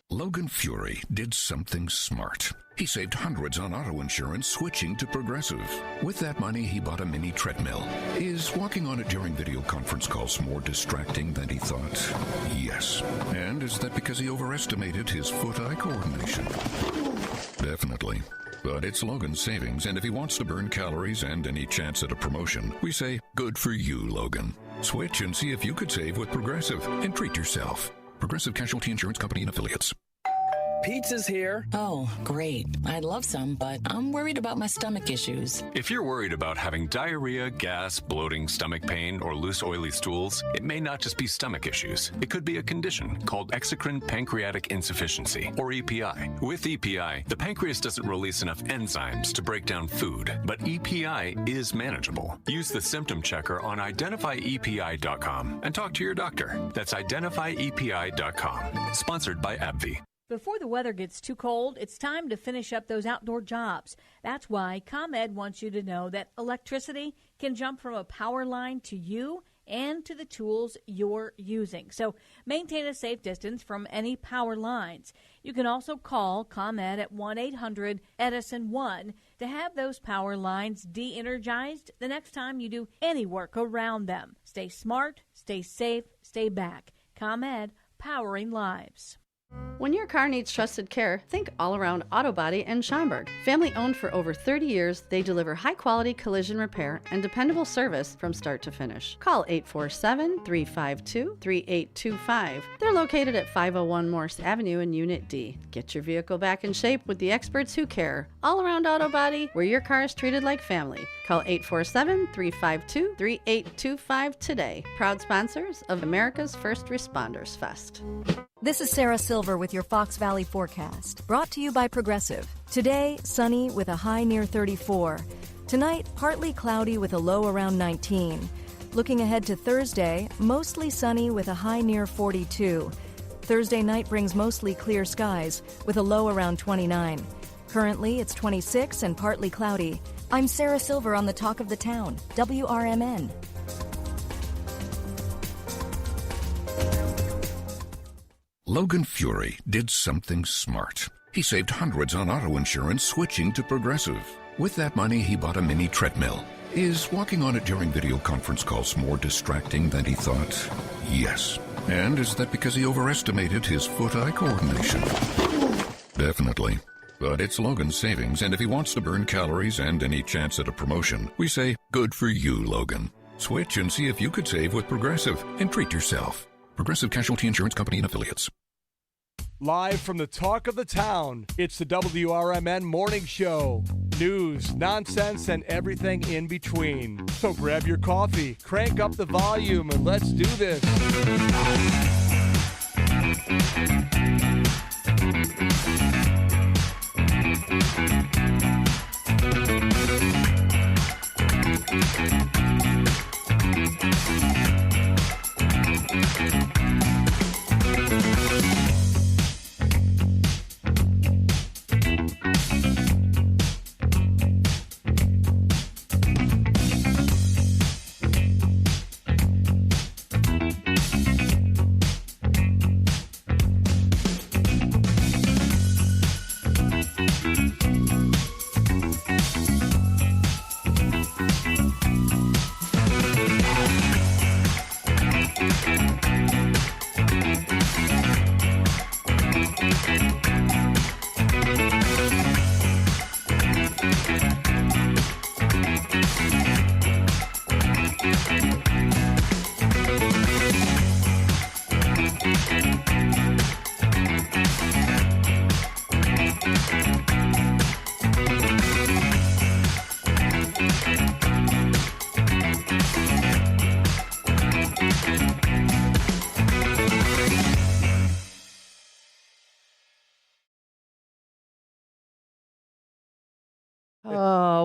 Speaker 17: Logan Fury did something smart. He saved hundreds on auto insurance switching to Progressive. With that money, he bought a mini treadmill. Is walking on it during video conference calls more distracting than he thought? Yes. And is that because he overestimated his foot-eye coordination? Definitely. But it's Logan's savings, and if he wants to burn calories and any chance at a promotion, we say, good for you, Logan. Switch and see if you could save with Progressive and treat yourself. Progressive Casualty Insurance Company and Affiliates.
Speaker 9: Pizza's here.
Speaker 11: Oh, great. I'd love some, but I'm worried about my stomach issues.
Speaker 12: If you're worried about having diarrhea, gas, bloating, stomach pain, or loose, oily stools, it may not just be stomach issues. It could be a condition called exocrine pancreatic insufficiency, or EPI. With EPI, the pancreas doesn't release enough enzymes to break down food, but EPI is manageable. Use the symptom checker on identifyepi.com and talk to your doctor. That's identifyepi.com. Sponsored by AbbVie.
Speaker 14: Before the weather gets too cold, it's time to finish up those outdoor jobs. That's why ComEd wants you to know that electricity can jump from a power line to you and to the tools you're using. So maintain a safe distance from any power lines. You can also call ComEd at 1-800-EDISON-1 to have those power lines de-energized the next time you do any work around them. Stay smart, stay safe, stay back. ComEd, powering lives.
Speaker 15: When your car needs trusted care, think All Around Auto Body in Schaumburg. Family owned for over 30 years, they deliver high-quality collision repair and dependable service from start to finish. Call 847-352-3825. They're located at 501 Morse Avenue in Unit D. Get your vehicle back in shape with the experts who care. All Around Auto Body, where your car is treated like family. Call 847-352-3825 today. Proud sponsors of America's First Responders Fest.
Speaker 20: This is Sarah Silver with your Fox Valley forecast, brought to you by Progressive. Today, sunny with a high near 34. Tonight, partly cloudy with a low around 19. Looking ahead to Thursday, mostly sunny with a high near 42. Thursday night brings mostly clear skies with a low around 29. Currently, it's 26 and partly cloudy. I'm Sarah Silver on the Talk of the Town, WRMN.
Speaker 17: Logan Fury did something smart. He saved hundreds on auto insurance switching to Progressive. With that money, he bought a mini treadmill. Is walking on it during video conference calls more distracting than he thought? Yes. And is that because he overestimated his foot-eye coordination? Definitely. But it's Logan's savings, and if he wants to burn calories and any chance at a promotion, we say, good for you, Logan. Switch and see if you could save with Progressive and treat yourself. Progressive Casualty Insurance Company and Affiliates.
Speaker 2: Live from the Talk of the Town, it's the WRMN Morning Show. News, nonsense, and everything in between. So grab your coffee, crank up the volume, and let's do this.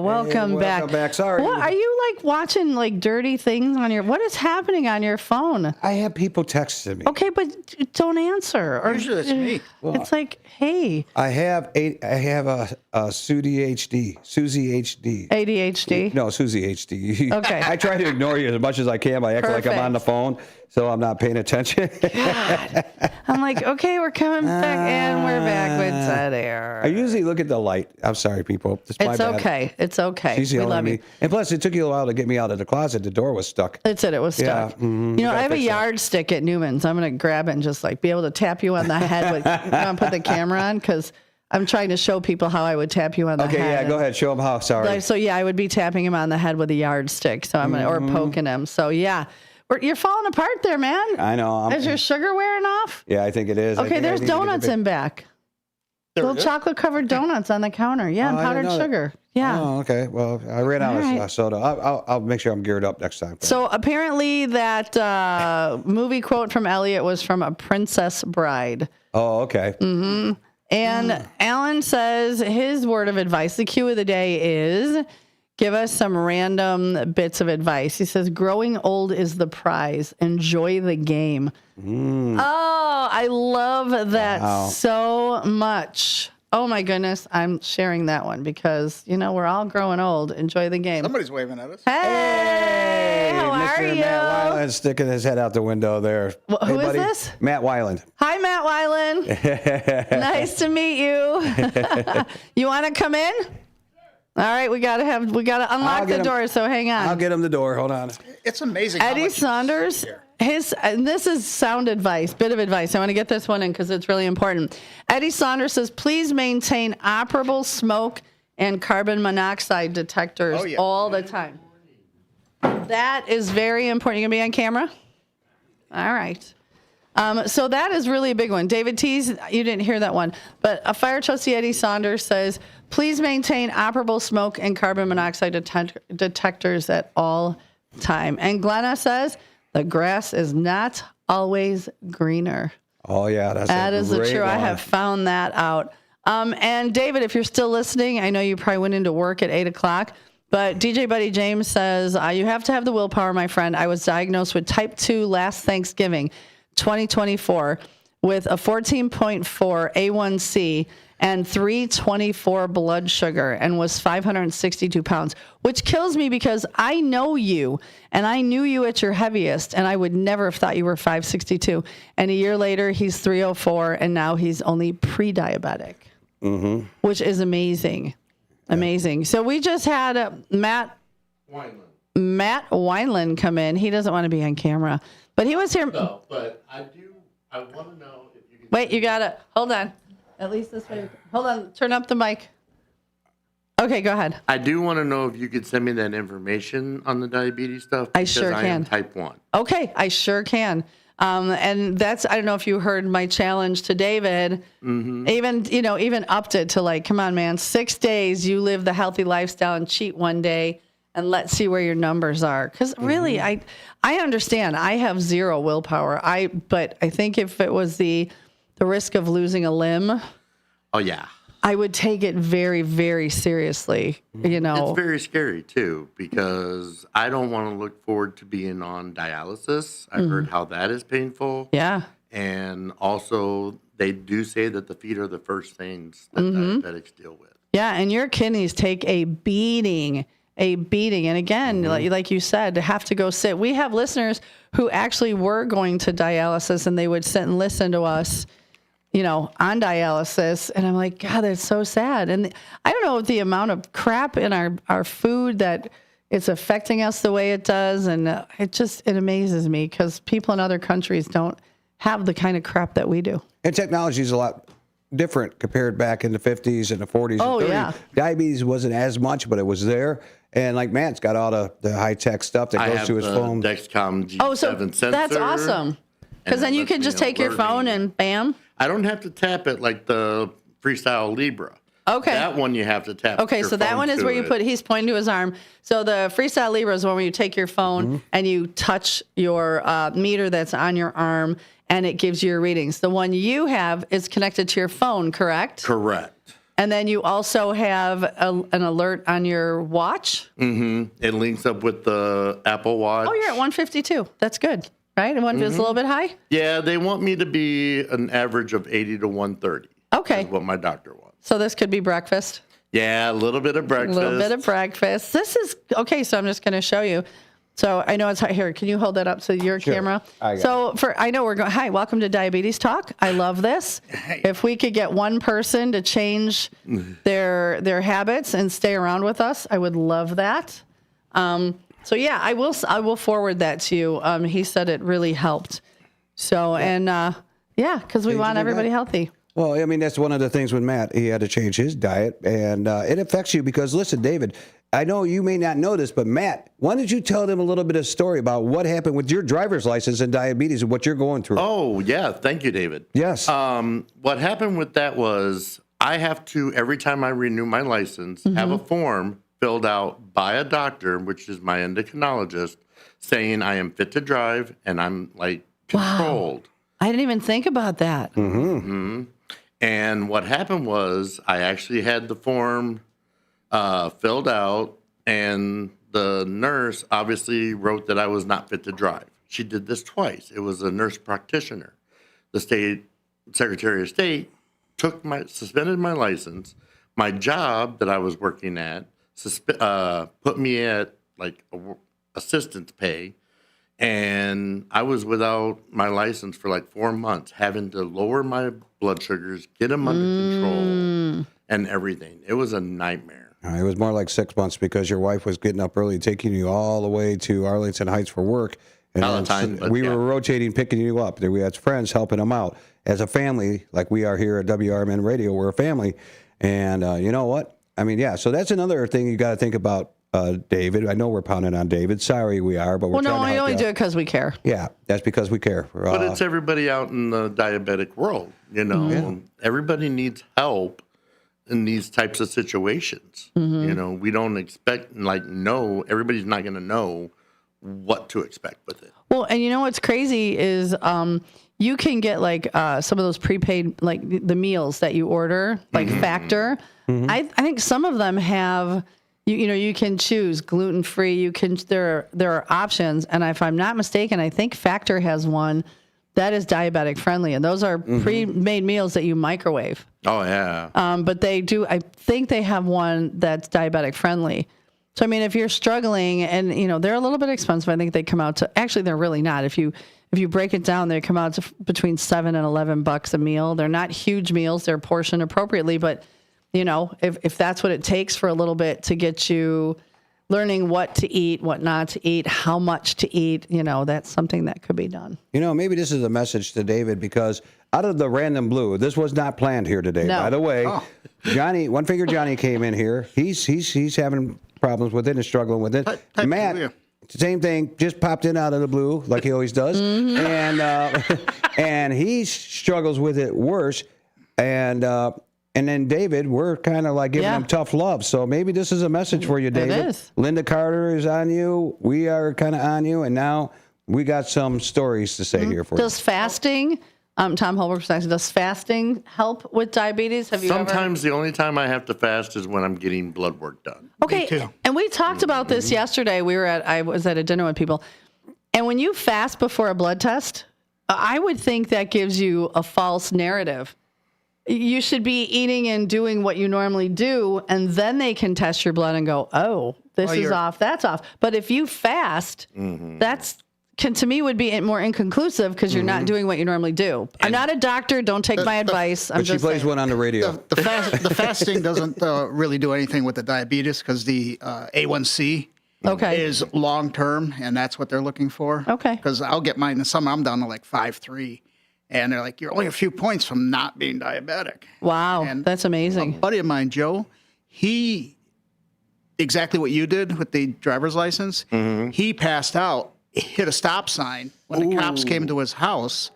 Speaker 15: welcome back.
Speaker 1: Welcome back. Sorry.
Speaker 15: What, are you like watching like dirty things on your? What is happening on your phone?
Speaker 1: I have people texting me.
Speaker 15: Okay, but don't answer. Or,
Speaker 4: Usually it's me.
Speaker 15: It's like, hey.
Speaker 1: I have a Susie HD.
Speaker 15: ADHD.
Speaker 1: No, Susie HD.
Speaker 15: Okay.
Speaker 1: I try to ignore you as much as I can by acting like I'm on the phone, so I'm not paying attention.
Speaker 15: God. I'm like, okay, we're coming back, and we're back with dead air.
Speaker 1: I usually look at the light. I'm sorry, people. It's my bad.
Speaker 15: Okay. It's okay.
Speaker 1: She's
Speaker 15: We
Speaker 1: yelling
Speaker 15: love
Speaker 1: at me.
Speaker 15: you.
Speaker 1: And plus, it took you a while to get me out of the closet. The door was stuck.
Speaker 15: It was stuck.
Speaker 1: Yeah,
Speaker 15: You know, I have a yardstick at Newman's. I'm going to grab it and just like be able to tap you on the head with. You want to put the camera on? Because I'm trying to show people how I would tap you on the head.
Speaker 1: Okay, yeah, go ahead. Show them how. Sorry.
Speaker 15: So, yeah, I would be tapping him on the head with a yardstick. So I'm gonna, or poking him. So, yeah. You're falling apart there, man.
Speaker 1: I know.
Speaker 15: Is your sugar wearing off?
Speaker 1: Yeah, I think it is.
Speaker 15: Okay, there's donuts in back. Little chocolate covered donuts on the counter. Yeah, and powdered sugar. Yeah.
Speaker 1: Oh, okay. Well, I ran out of soda. I'll make sure I'm geared up next time.
Speaker 15: So apparently that movie quote from Elliot was from A Princess Bride.
Speaker 1: Oh, okay.
Speaker 15: Mm-hmm. And Alan says his word of advice, the cue of the day is give us some random bits of advice. He says, growing old is the prize. Enjoy the game. Oh, I love that so much. Oh, my goodness. I'm sharing that one because, you know, we're all growing old. Enjoy the game.
Speaker 4: Somebody's waving at us.
Speaker 15: Hey, how
Speaker 1: Mr.
Speaker 15: are you?
Speaker 1: Matt Weiland sticking his head out the window there.
Speaker 15: Who is this?
Speaker 1: Matt Weiland.
Speaker 15: Hi, Matt Weiland. Nice to meet you. You want to come in? All right, we gotta unlock the door. So hang on.
Speaker 1: I'll get him the door. Hold on.
Speaker 4: It's amazing.
Speaker 15: Eddie Saunders. And this is sound advice, bit of advice. I want to get this one in because it's really important. Eddie Saunders says, please maintain operable smoke and carbon monoxide detectors all the time. That is very important. You gonna be on camera? All right. So that is really a big one. David Tees, you didn't hear that one, but a fire trustee Eddie Saunders says, please maintain operable smoke and carbon monoxide detectors at all time. And Glenna says, the grass is not always greener.
Speaker 1: Oh, yeah.
Speaker 15: That is the truth. I have found that out. And David, if you're still listening, I know you probably went into work at 8 o'clock, but DJ Buddy James says, you have to have the willpower, my friend. I was diagnosed with type 2 last Thanksgiving, 2024, with a 14.4 A1C and 324 blood sugar and was 562 pounds, which kills me because I know you and I knew you at your heaviest and I would never have thought you were 562. And a year later, he's 304 and now he's only pre-diabetic, which is amazing. Yeah. Amazing. So we just had Matt Wineland come in. He doesn't want to be on camera, but he was here.
Speaker 3: No, but I want to know if you can.
Speaker 15: Wait, you got to, hold on. At least this way. Hold on. Turn up the mic. Okay, go ahead.
Speaker 3: I do want to know if you could send me that information on the diabetes stuff.
Speaker 15: I sure can.
Speaker 3: I am type 1.
Speaker 15: Okay, I sure can. And that's, I don't know if you heard my challenge to David. Even upped it to like, come on, man, 6 days, you live the healthy lifestyle and cheat one day and let's see where your numbers are. Because really, I understand. I have zero willpower. But I think if it was the risk of losing a limb.
Speaker 3: Oh, yeah.
Speaker 15: I would take it very, very seriously, you know.
Speaker 3: It's very scary, too, because I don't want to look forward to being on dialysis. I've heard how that is painful.
Speaker 15: Yeah.
Speaker 3: And also, they do say that the feet are the first things that diabetics deal with.
Speaker 15: Yeah, and your kidneys take a beating. And again, like you said, to have to go sit. We have listeners who actually were going to dialysis, and they would sit and listen to us, you know, on dialysis. And I'm like, God, that's so sad. And I don't know the amount of crap in our food that it's affecting us the way it does. And it amazes me because people in other countries don't have the kind of crap that we do.
Speaker 1: And technology is a lot different compared back in the 50s and the 40s and 30s. Yeah. Diabetes wasn't as much, but it was there. And like Matt's got all the high-tech stuff that goes to his phone.
Speaker 3: Dexcom G7 sensor.
Speaker 15: That's awesome. Because then you can just take your phone and bam.
Speaker 3: I don't have to tap it like the Freestyle Libre.
Speaker 15: Okay.
Speaker 3: That one you have to tap.
Speaker 15: Okay, so that one is where you put, he's pointing to his arm. So the Freestyle Libre is one where you take your phone and you touch your meter that's on your arm and it gives you your readings. The one you have is connected to your phone, correct?
Speaker 3: Correct.
Speaker 15: And then you also have an alert on your watch.
Speaker 3: It links up with the Apple Watch.
Speaker 15: Oh, you're at 152. That's good, right? And 150 is a little bit high?
Speaker 3: Yeah, they want me to be an average of 80 to 130.
Speaker 15: Okay.
Speaker 3: Is what my doctor wants.
Speaker 15: So this could be breakfast.
Speaker 3: Yeah, a little bit of breakfast.
Speaker 15: A little bit of breakfast. This is, okay, so I'm just going to show you. So I know it's hot here. Can you hold that up to your camera? I know we're going, hi, welcome to Diabetes Talk. I love this. If we could get one person to change their habits and stay around with us, I would love that. So yeah, I will forward that to you. He said it really helped. So, because we want everybody healthy.
Speaker 1: Well, I mean, that's one of the things with Matt. He had to change his diet, and it affects you because, listen, David, I know you may not know this, but Matt, why don't you tell them a little bit of story about what happened with your driver's license and diabetes and what you're going through?
Speaker 3: Oh, yeah. Thank you, David.
Speaker 1: Yes.
Speaker 3: What happened with that was I have to, every time I renew my license, have a form filled out by a doctor, which is my endocrinologist, saying I am fit to drive and I'm like controlled.
Speaker 15: I didn't even think about that.
Speaker 3: And what happened was I actually had the form filled out, and the nurse obviously wrote that I was not fit to drive. She did this twice. It was a nurse practitioner. The state Secretary of State suspended my license. My job that I was working at put me at like assistance pay. And I was without my license for like 4 months, having to lower my blood sugars, get them under control, and everything. It was a nightmare.
Speaker 1: It was more like 6 months because your wife was getting up early, taking you all the way to Arlington Heights for work. And we were rotating, picking you up. We had friends helping them out. As a family, like we are here at WRMN Radio, we're a family. And you know what? I mean, yeah, so that's another thing you got to think about. David, I know we're pounding on David. Sorry, we are, but we're trying to help
Speaker 15: we only
Speaker 1: you
Speaker 15: do
Speaker 1: out.
Speaker 15: it because we care.
Speaker 1: Yeah, that's because we care.
Speaker 3: But it's everybody out in the diabetic world, you know. Everybody needs help in these types of situations. You know, we don't expect, everybody's not going to know what to expect with it.
Speaker 15: Well, and you know what's crazy is you can get like some of those prepaid, like the meals that you order, like Factor. I think some of them have... You can choose gluten-free. There are options, and if I'm not mistaken, I think Factor has one that is diabetic friendly, and those are pre-made meals that you microwave.
Speaker 3: Oh yeah.
Speaker 15: But they do. I think they have one that's diabetic friendly. So I mean, if you're struggling, and they're a little bit expensive, I think they come out to. Actually, they're really not. If you break it down, they come out to between $7 and $11 a meal. They're not huge meals. They're portioned appropriately, but. If that's what it takes for a little bit to get you learning what to eat, what not to eat, how much to eat, that's something that could be done.
Speaker 1: Maybe this is a message to David because out of the random blue, this was not planned here today.
Speaker 15: No.
Speaker 1: By the way, Johnny, One Finger Johnny came in here. He's having problems with it and struggling with it. Matt, same thing, just popped in out of the blue like he always does, and he struggles with it worse. And then David, we're kind of like giving him tough love. So maybe this is a message for you, David.
Speaker 15: It is.
Speaker 1: Linda Carter is on you. We are kind of on you. And now we got some stories to say here for you.
Speaker 15: Does fasting, Tom Holbrook was asking, does fasting help with diabetes?
Speaker 3: Sometimes the only time I have to fast is when I'm getting blood work done.
Speaker 15: Okay. And we talked about this yesterday. I was at a dinner with people. And when you fast before a blood test, I would think that gives you a false narrative. You should be eating and doing what you normally do, and then they can test your blood and go, oh, this is off, that's off. But if you fast, to me would be more inconclusive because you're not doing what you normally do. I'm not a doctor. Don't take my advice.
Speaker 1: But she plays one on the radio.
Speaker 4: The fasting doesn't really do anything with the diabetes because the A1C is long-term, and that's what they're looking for.
Speaker 15: Okay.
Speaker 4: Because I'll get mine in the summer. I'm down to like 5.3. And they're like, you're only a few points from not being diabetic.
Speaker 15: Wow,
Speaker 4: and
Speaker 15: that's amazing.
Speaker 4: A buddy of mine, Joe, he, exactly what you did with the driver's license, he passed out, hit a stop sign. When the cops came to his house,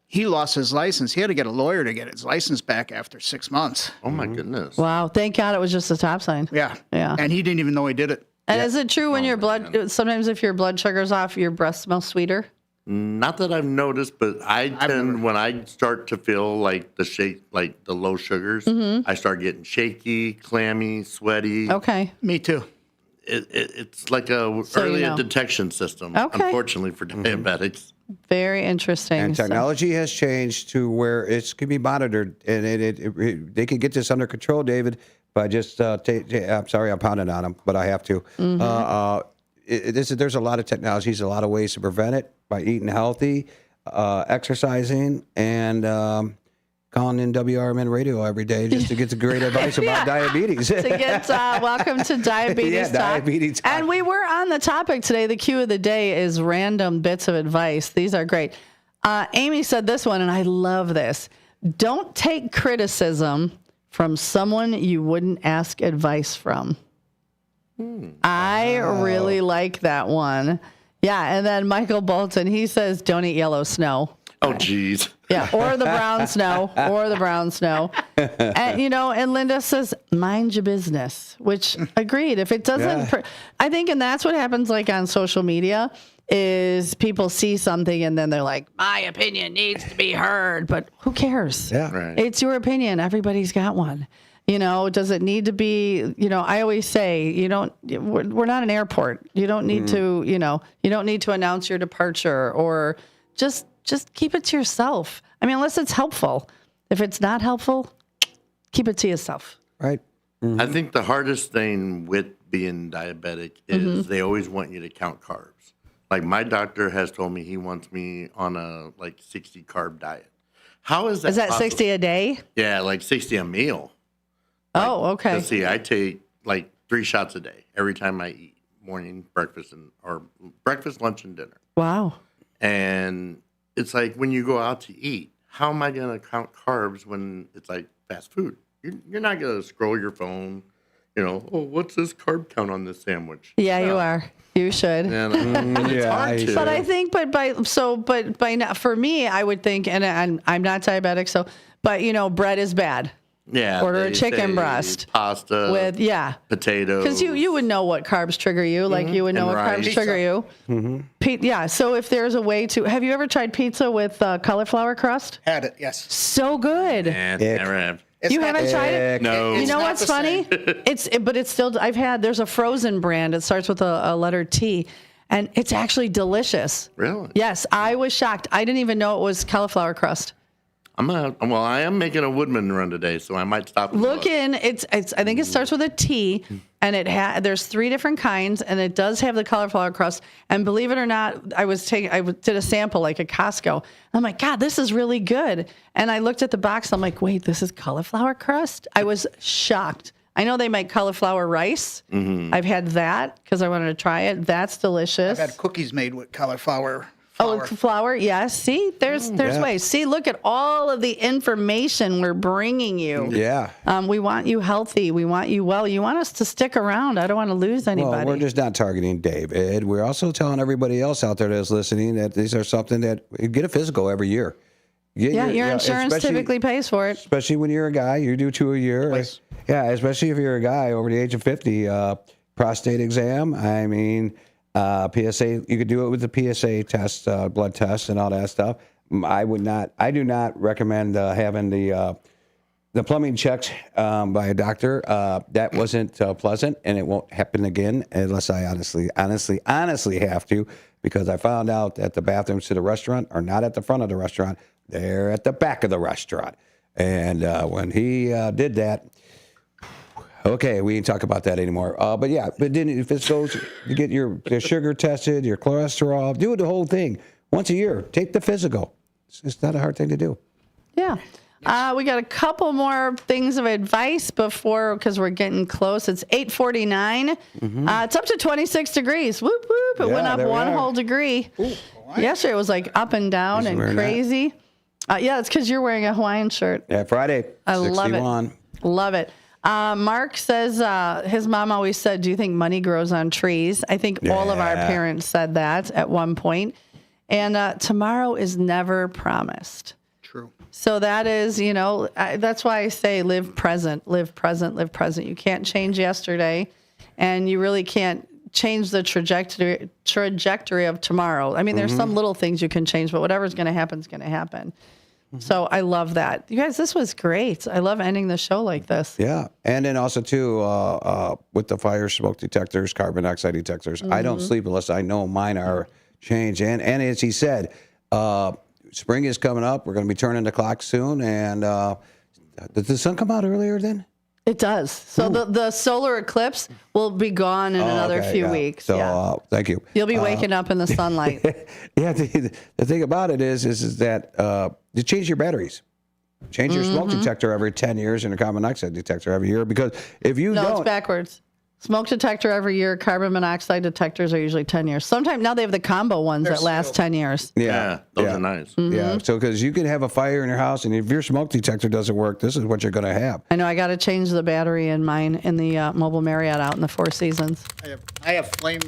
Speaker 4: he lost his license. He had to get a lawyer to get his license back after 6 months.
Speaker 3: Oh, my goodness.
Speaker 15: Wow, thank God it was just a stop sign.
Speaker 4: Yeah.
Speaker 15: Yeah.
Speaker 4: And he didn't even know he did it.
Speaker 15: And is it true when your blood, sometimes if your blood sugar's off, your breath smells sweeter?
Speaker 3: Not that I've noticed, but I tend when I start to feel like the low sugars, I start getting shaky, clammy, sweaty.
Speaker 15: Okay.
Speaker 4: Me too.
Speaker 3: It's like a early detection system, unfortunately for diabetics.
Speaker 15: Very interesting.
Speaker 1: And technology has changed to where it can be monitored, and they can get this under control, David, by just I'm sorry, I'm pounding on them, but I have to. There's a lot of technologies, a lot of ways to prevent it by eating healthy, exercising, and calling in WRMN radio every day just to get the great advice about diabetes.
Speaker 15: To get welcome to Diabetes Talk.
Speaker 1: Diabetes Talk.
Speaker 15: And we were on the topic today. The cue of the day is random bits of advice. These are great. Amy said this one, and I love this. Don't take criticism from someone you wouldn't ask advice from. I really like that one. Yeah, and then Michael Bolton, he says, don't eat yellow snow.
Speaker 3: Oh, geez.
Speaker 15: Yeah, or the brown snow, And, and Linda says, mind your business, which agreed. If it doesn't, I think, and that's what happens like on social media, is people see something and then they're like, my opinion needs to be heard, but who cares?
Speaker 1: Yeah.
Speaker 3: Right.
Speaker 15: It's your opinion. Everybody's got one. Does it need to be, I always say, we're not an airport. You don't need to, you don't need to announce your departure or just keep it to yourself. I mean, unless it's helpful. If it's not helpful, keep it to yourself.
Speaker 1: Right.
Speaker 3: I think the hardest thing with being diabetic is they always want you to count carbs. Like my doctor has told me he wants me on a 60 carb diet. How is that?
Speaker 15: Is that
Speaker 3: possible?
Speaker 15: 60 a day?
Speaker 3: Yeah, 60 a meal.
Speaker 15: Oh, okay.
Speaker 3: Let's see, I take 3 shots a day every time I eat, morning, breakfast, or breakfast, lunch, and dinner.
Speaker 15: Wow.
Speaker 3: And it's like when you go out to eat, how am I going to count carbs when it's like fast food? You're not going to scroll your phone, what's this carb count on this sandwich?
Speaker 15: Yeah, you are. You should.
Speaker 3: And it's hard to.
Speaker 15: But I think, for me, I would think, and I'm not diabetic, but bread is bad.
Speaker 3: Yeah.
Speaker 15: Order a chicken breast.
Speaker 3: Pasta.
Speaker 15: With,
Speaker 3: potatoes.
Speaker 15: Because you would know what carbs trigger you, like you would know what carbs trigger you. Yeah, so if there's a way to, have you ever tried pizza with cauliflower crust?
Speaker 4: Had it, yes.
Speaker 15: So good.
Speaker 3: Never have.
Speaker 15: You haven't tried it?
Speaker 3: No.
Speaker 15: You know what's funny? It's still, there's a frozen brand. It starts with a letter T. And it's actually delicious.
Speaker 3: Really?
Speaker 15: Yes, I was shocked. I didn't even know it was cauliflower crust.
Speaker 3: I am making a Woodman run today, so I might stop.
Speaker 15: Look in. I think it starts with a T, and there's 3 different kinds, and it does have the cauliflower crust. And believe it or not, I did a sample like at Costco. I'm like, God, this is really good. And I looked at the box. I'm like, wait, this is cauliflower crust? I was shocked. I know they make cauliflower rice. I've had that because I wanted to try it. That's delicious.
Speaker 4: I've had cookies made with cauliflower.
Speaker 15: Oh, flour. Yes. See, there's ways. See, look at all of the information we're bringing you.
Speaker 1: Yeah.
Speaker 15: We want you healthy. We want you well. You want us to stick around. I don't want to lose anybody.
Speaker 1: Well, we're just not targeting David. We're also telling everybody else out there that's listening that these are something that get a physical every year.
Speaker 15: Your insurance typically pays for it.
Speaker 1: Especially when you're a guy, you do 2 a year.
Speaker 4: Twice.
Speaker 1: Yeah, especially if you're a guy over the age of 50. Prostate exam. I mean. PSA, you could do it with the PSA test, blood test, and all that stuff. I do not recommend having the plumbing checked by a doctor. That wasn't pleasant, and it won't happen again unless I honestly have to, because I found out that the bathrooms to the restaurant are not at the front of the restaurant; they're at the back of the restaurant. And when he did that. Okay, we ain't talk about that anymore. But then if it goes, you get your sugar tested, your cholesterol, do the whole thing once a year. Take the physical. It's not a hard thing to do.
Speaker 15: Yeah. We got a couple more things of advice because we're getting close. It's 8:49. It's up to 26 degrees. Whoop, whoop. It went up 1 whole degree.
Speaker 4: Ooh,
Speaker 15: yesterday it was like up and down and crazy. It's because you're wearing a Hawaiian shirt.
Speaker 1: Yeah, Friday.
Speaker 15: I
Speaker 1: 61.
Speaker 15: love it. Love it. Mark says his mom always said, do you think money grows on trees? I think all of our parents said that at one point. And tomorrow is never promised.
Speaker 4: True.
Speaker 15: So that is, that's why I say live present, live present, live present. You can't change yesterday, and you really can't change the trajectory of tomorrow. I mean, there's some little things you can change, but whatever's going to happen is going to happen. So I love that. You guys, this was great. I love ending the show like this.
Speaker 1: Yeah. And then also, too, with the fire smoke detectors, carbon dioxide detectors, I don't sleep unless I know mine are changed. And as he said, spring is coming up. We're going to be turning the clock soon. And did the sun come out earlier then?
Speaker 15: It does. So the solar eclipse will be gone in another few weeks.
Speaker 1: So thank you.
Speaker 15: You'll be waking up in the sunlight.
Speaker 1: Yeah. The thing about it is that you change your batteries. Change your smoke detector every 10 years and a carbon monoxide detector every year, because if you
Speaker 15: No,
Speaker 1: don't...
Speaker 15: it's backwards. Smoke detector every year. Carbon monoxide detectors are usually 10 years. Sometimes now they have the combo ones that last 10 years.
Speaker 3: Yeah, those are nice.
Speaker 1: Yeah, so because you can have a fire in your house, and if your smoke detector doesn't work, this is what you're going to have.
Speaker 15: I know. I got to change the battery in mine in the mobile Marriott out in the Four Seasons.
Speaker 4: I have flame.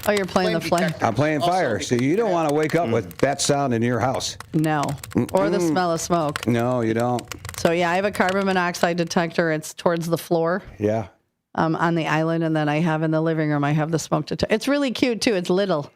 Speaker 15: Oh, you're playing the flame.
Speaker 1: I'm playing fire, so you don't want to wake up with that sound in your house.
Speaker 15: No, or the smell of smoke.
Speaker 1: No, you don't.
Speaker 15: So yeah, I have a carbon monoxide detector. It's towards the floor.
Speaker 1: Yeah.
Speaker 15: On the island, and then I have in the living room, I have the smoke detector. It's really cute too. It's little.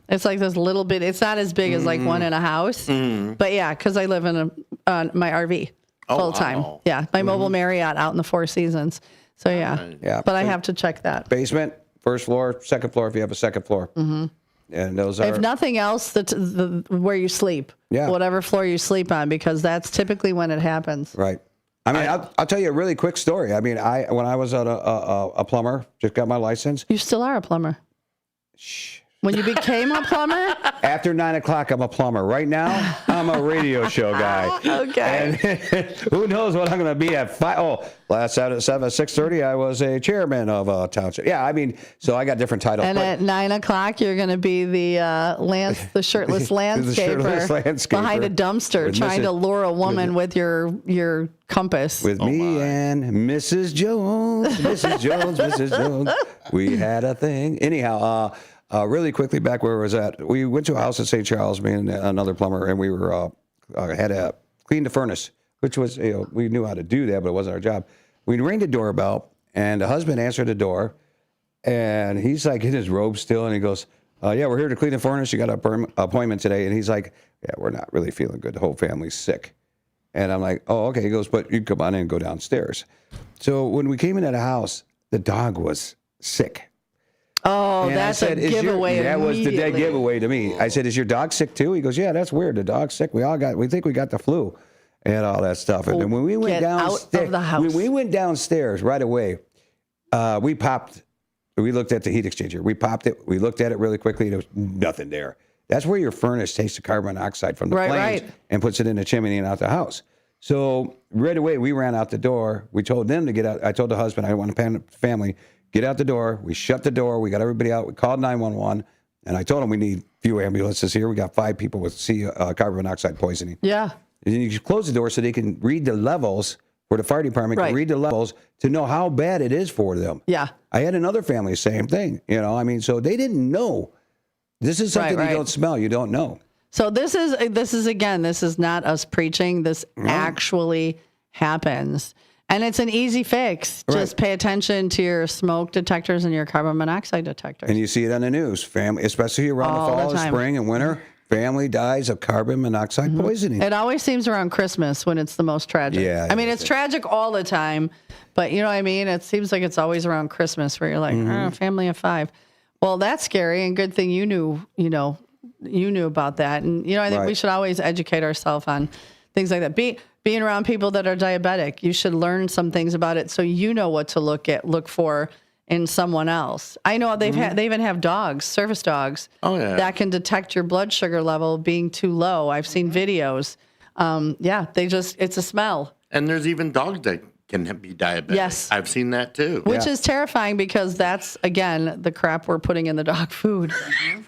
Speaker 15: It's like this little bit. It's not as big as like one in a house, but yeah, because I live in my RV full time.
Speaker 3: Wow.
Speaker 15: Yeah, my mobile Marriott out in the Four Seasons. So yeah. But I have to check that.
Speaker 1: Basement, first floor, second floor if you have a second floor. And those are...
Speaker 15: If nothing else, the where you sleep.
Speaker 1: Yeah.
Speaker 15: Whatever floor you sleep on, because that's typically when it happens.
Speaker 1: Right. I mean, I'll tell you a really quick story. I mean, when I was a plumber, just got my license.
Speaker 15: You still are a plumber. Shh. When you became a plumber?
Speaker 1: After 9 o'clock, I'm a plumber. Right now, I'm a radio show guy.
Speaker 15: Okay.
Speaker 1: And who knows what I'm going to be at 5? Oh, last Saturday at 6:30, I was a chairman of a township. Yeah, I mean, so I got different titles.
Speaker 15: And at 9 o'clock, you're going to be the shirtless landscaper, behind a dumpster trying to lure a woman with your compass.
Speaker 1: With me and Mrs. Jones, Mrs. Jones. We had a thing. Anyhow, really quickly back where I was at, we went to a house in St. Charles, me and another plumber, and we were had to clean the furnace, which was, we knew how to do that, but it wasn't our job. We rang the doorbell, and the husband answered the door, and he's like in his robe still, and he goes, yeah, we're here to clean the furnace. You got an appointment today. And he's like, yeah, we're not really feeling good. The whole family's sick. And I'm like, oh, okay. He goes, but you come on in and go downstairs. So when we came into the house, the dog was sick.
Speaker 15: Oh, and that's a giveaway.
Speaker 1: That was the dead giveaway to me. I said, is your dog sick too? He goes, yeah, that's weird. The dog's sick. We think we got the flu and all that stuff. And then when we went downstairs, when we went downstairs right away, we looked at the heat exchanger. We popped it. We looked at it really quickly. There was nothing there. That's where your furnace takes the carbon dioxide from the flames and puts it in the chimney and out the house. So right away, we ran out the door. We told them to get out. I told the husband, I want to panic the family. Get out the door. We shut the door. We got everybody out. We called 911, and I told them we need a few ambulances here. We got 5 people with carbon monoxide poisoning.
Speaker 15: Yeah.
Speaker 1: And you close the door so they can read the levels, or the fire department can read the levels to know how bad it is for them.
Speaker 15: Yeah.
Speaker 1: I had another family, same thing. I mean, so they didn't know. This is something you don't smell. You don't know.
Speaker 15: So this is not us preaching. This actually happens. And it's an easy fix. Just pay attention to your smoke detectors and your carbon monoxide detectors.
Speaker 1: And you see it on the news. Family, especially around the fall and spring and winter, family dies of carbon monoxide poisoning.
Speaker 15: It always seems around Christmas when it's the most tragic. Yeah, I mean, it's tragic all the time, but you know what I mean? It seems like it's always around Christmas where you're like, family of 5. Well, that's scary, and good thing you knew about that. And, I think we should always educate ourselves on things like that. Being around people that are diabetic, you should learn some things about it so you know what to look for in someone else. I know they even have dogs, service dogs, that can detect your blood sugar level being too low. I've seen videos. It's a smell.
Speaker 3: And there's even dogs that can be diabetic.
Speaker 15: Yes.
Speaker 3: I've seen that too.
Speaker 15: Which is terrifying because that's, again, the crap we're putting in the dog food.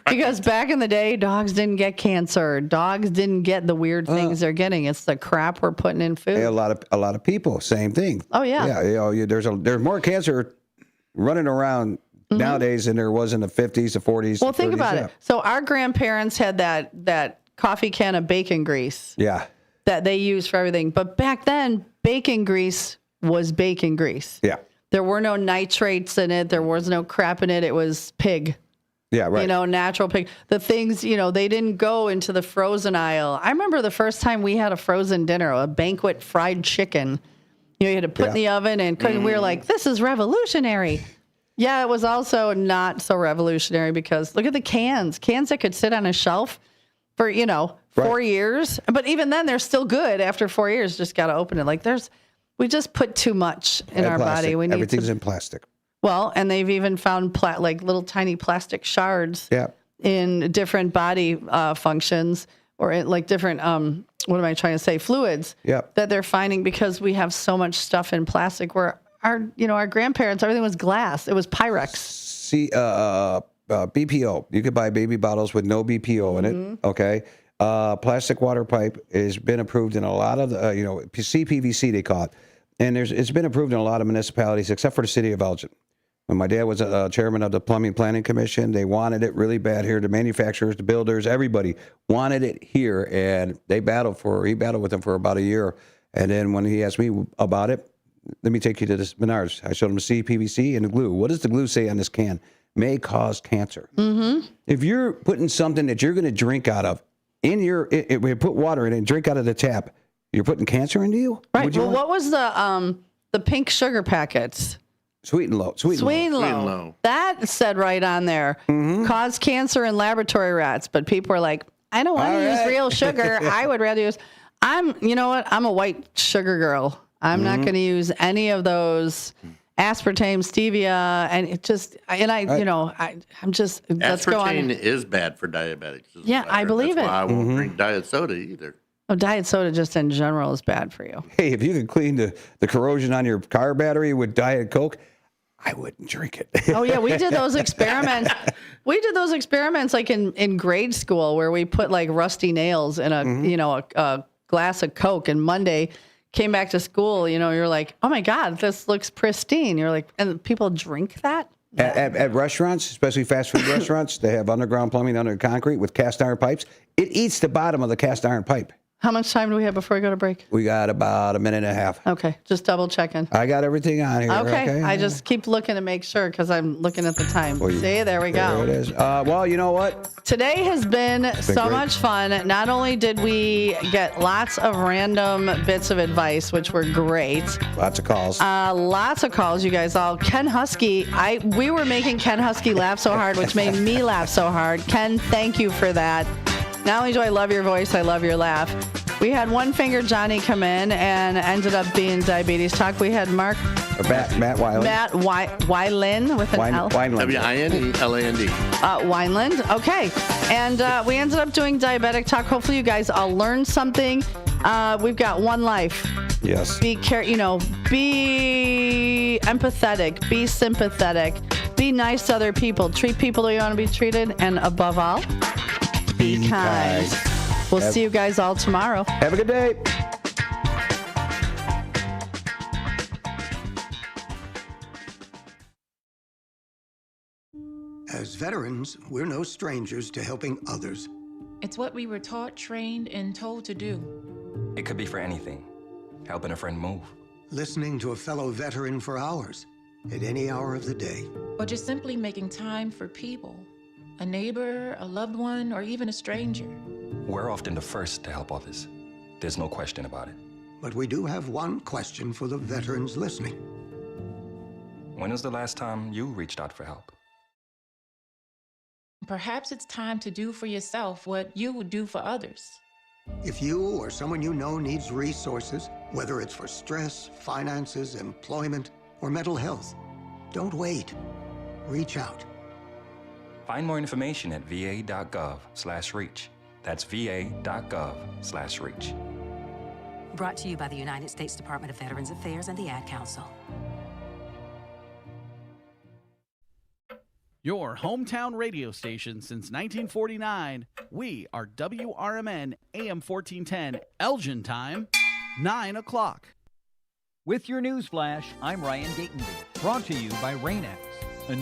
Speaker 15: Because back in the day, dogs didn't get cancer. Dogs didn't get the weird things they're getting. It's the crap we're putting in food.
Speaker 1: A lot of people, same thing.
Speaker 15: Oh, yeah.
Speaker 1: Yeah, there's more cancer running around nowadays than there was in the 50s, the 40s.
Speaker 15: Well, think about it. So our grandparents had that coffee can of bacon grease.
Speaker 1: Yeah.
Speaker 15: That they used for everything. But back then, bacon grease was bacon grease.
Speaker 1: Yeah.
Speaker 15: There were no nitrates in it. There was no crap in it. It was pig.
Speaker 1: Yeah, right.
Speaker 15: Natural pig. The things, they didn't go into the frozen aisle. I remember the first time we had a frozen dinner, a banquet fried chicken. You had to put in the oven, and we were like, this is revolutionary. Yeah, it was also not so revolutionary because look at the cans. Cans that could sit on a shelf for, 4 years. But even then, they're still good after 4 years. Just got to open it. We just put too much in our
Speaker 1: plastic.
Speaker 15: body.
Speaker 1: Everything's in plastic.
Speaker 15: Well, and they've even found little tiny plastic shards in different body functions or in different, what am I trying to say, fluids that they're finding because we have so much stuff in plastic where our grandparents, everything was glass. It was Pyrex.
Speaker 1: See, BPO. You could buy baby bottles with no BPO in it, okay? Plastic water pipe has been approved in a lot of, CPVC they call it. And it's been approved in a lot of municipalities except for the city of Elgin. When my dad was chairman of the Plumbing Planning Commission, they wanted it really bad here. The manufacturers, the builders, everybody wanted it here, and he battled with them for about a year. And then when he asked me about it, let me take you to this Menards. I showed him the CPVC and the glue. What does the glue say on this can? May cause cancer. Mm-hmm. If you're putting something that you're going to drink out of in if we put water in it and drink out of the tap, you're putting cancer into you?
Speaker 15: Right. Well, what was the pink sugar packets?
Speaker 1: Sweet and low.
Speaker 15: That said right on there. Cause cancer in laboratory rats. But people are like, I don't want to use real sugar. I would rather use. You know what? I'm a white sugar girl. I'm not going to use any of those aspartame, stevia, and it just. And I'm just. Let's go on.
Speaker 3: Aspartame is bad for diabetics.
Speaker 15: I believe
Speaker 3: That's
Speaker 15: it.
Speaker 3: why I won't drink diet soda either.
Speaker 15: Oh, diet soda just in general is bad for you.
Speaker 1: Hey, if you could clean the corrosion on your car battery with Diet Coke, I wouldn't drink it.
Speaker 15: Oh, yeah. We did those experiments. Like in grade school where we put like rusty nails in a glass of Coke. And Monday came back to school, you're like, oh, my God, this looks pristine. You're like, and people drink that?
Speaker 1: At restaurants, especially fast food restaurants, they have underground plumbing under concrete with cast iron pipes. It eats the bottom of the cast iron pipe.
Speaker 15: How much time do we have before we go to break?
Speaker 1: We got about a minute and a half.
Speaker 15: Okay, just double checking.
Speaker 1: I got everything on here.
Speaker 15: Okay. I just keep looking to make sure because I'm looking at the time. See, there we go.
Speaker 1: There it is. Well, you know what?
Speaker 15: Today has been so
Speaker 1: great.
Speaker 15: much fun. Not only did we get lots of random bits of advice, which were great.
Speaker 1: Lots of calls.
Speaker 15: Lots of calls, you guys all. Ken Husky, we were making Ken Husky laugh so hard, which made me laugh so hard. Ken, thank you for that. Not only do I love your voice, I love your laugh. We had One Finger Johnny come in and ended up being Diabetes Talk. We had Matt
Speaker 1: Weiland.
Speaker 15: Matt Weiland with an L.
Speaker 3: Wineland.
Speaker 15: Wineland. Okay. And we ended up doing Diabetic Talk. Hopefully you guys all learned something. We've got one life.
Speaker 1: Yes.
Speaker 15: Be empathetic. Be sympathetic. Be nice to other people. Treat people the way you want to be treated. And above all, be kind. We'll see you guys all tomorrow.
Speaker 1: Have a good day.
Speaker 5: As veterans, we're no strangers to helping others.
Speaker 6: It's what we were taught, trained, and told to do.
Speaker 10: It could be for anything. Helping a friend move.
Speaker 5: Listening to a fellow veteran for hours, at any hour of the day.
Speaker 6: Or just simply making time for people. A neighbor, a loved one, or even a stranger.
Speaker 10: We're often the first to help others. There's no question about it.
Speaker 5: But we do have one question for the veterans listening.
Speaker 10: When was the last time you reached out for help?
Speaker 6: Perhaps it's time to do for yourself what you would do for others.
Speaker 5: If you or someone you know needs resources, whether it's for stress, finances, employment, or mental health, don't wait. Reach out.
Speaker 10: Find more information at va.gov/reach. That's va.gov/reach.
Speaker 18: Brought to you by the United States Department of Veterans Affairs and the Ad Council.
Speaker 25: Your hometown radio station since 1949. We are WRMN AM 1410, Elgin time, 9 o'clock.
Speaker 13: With your news flash, I'm Ryan Gatenby. Brought to you by Rain-X.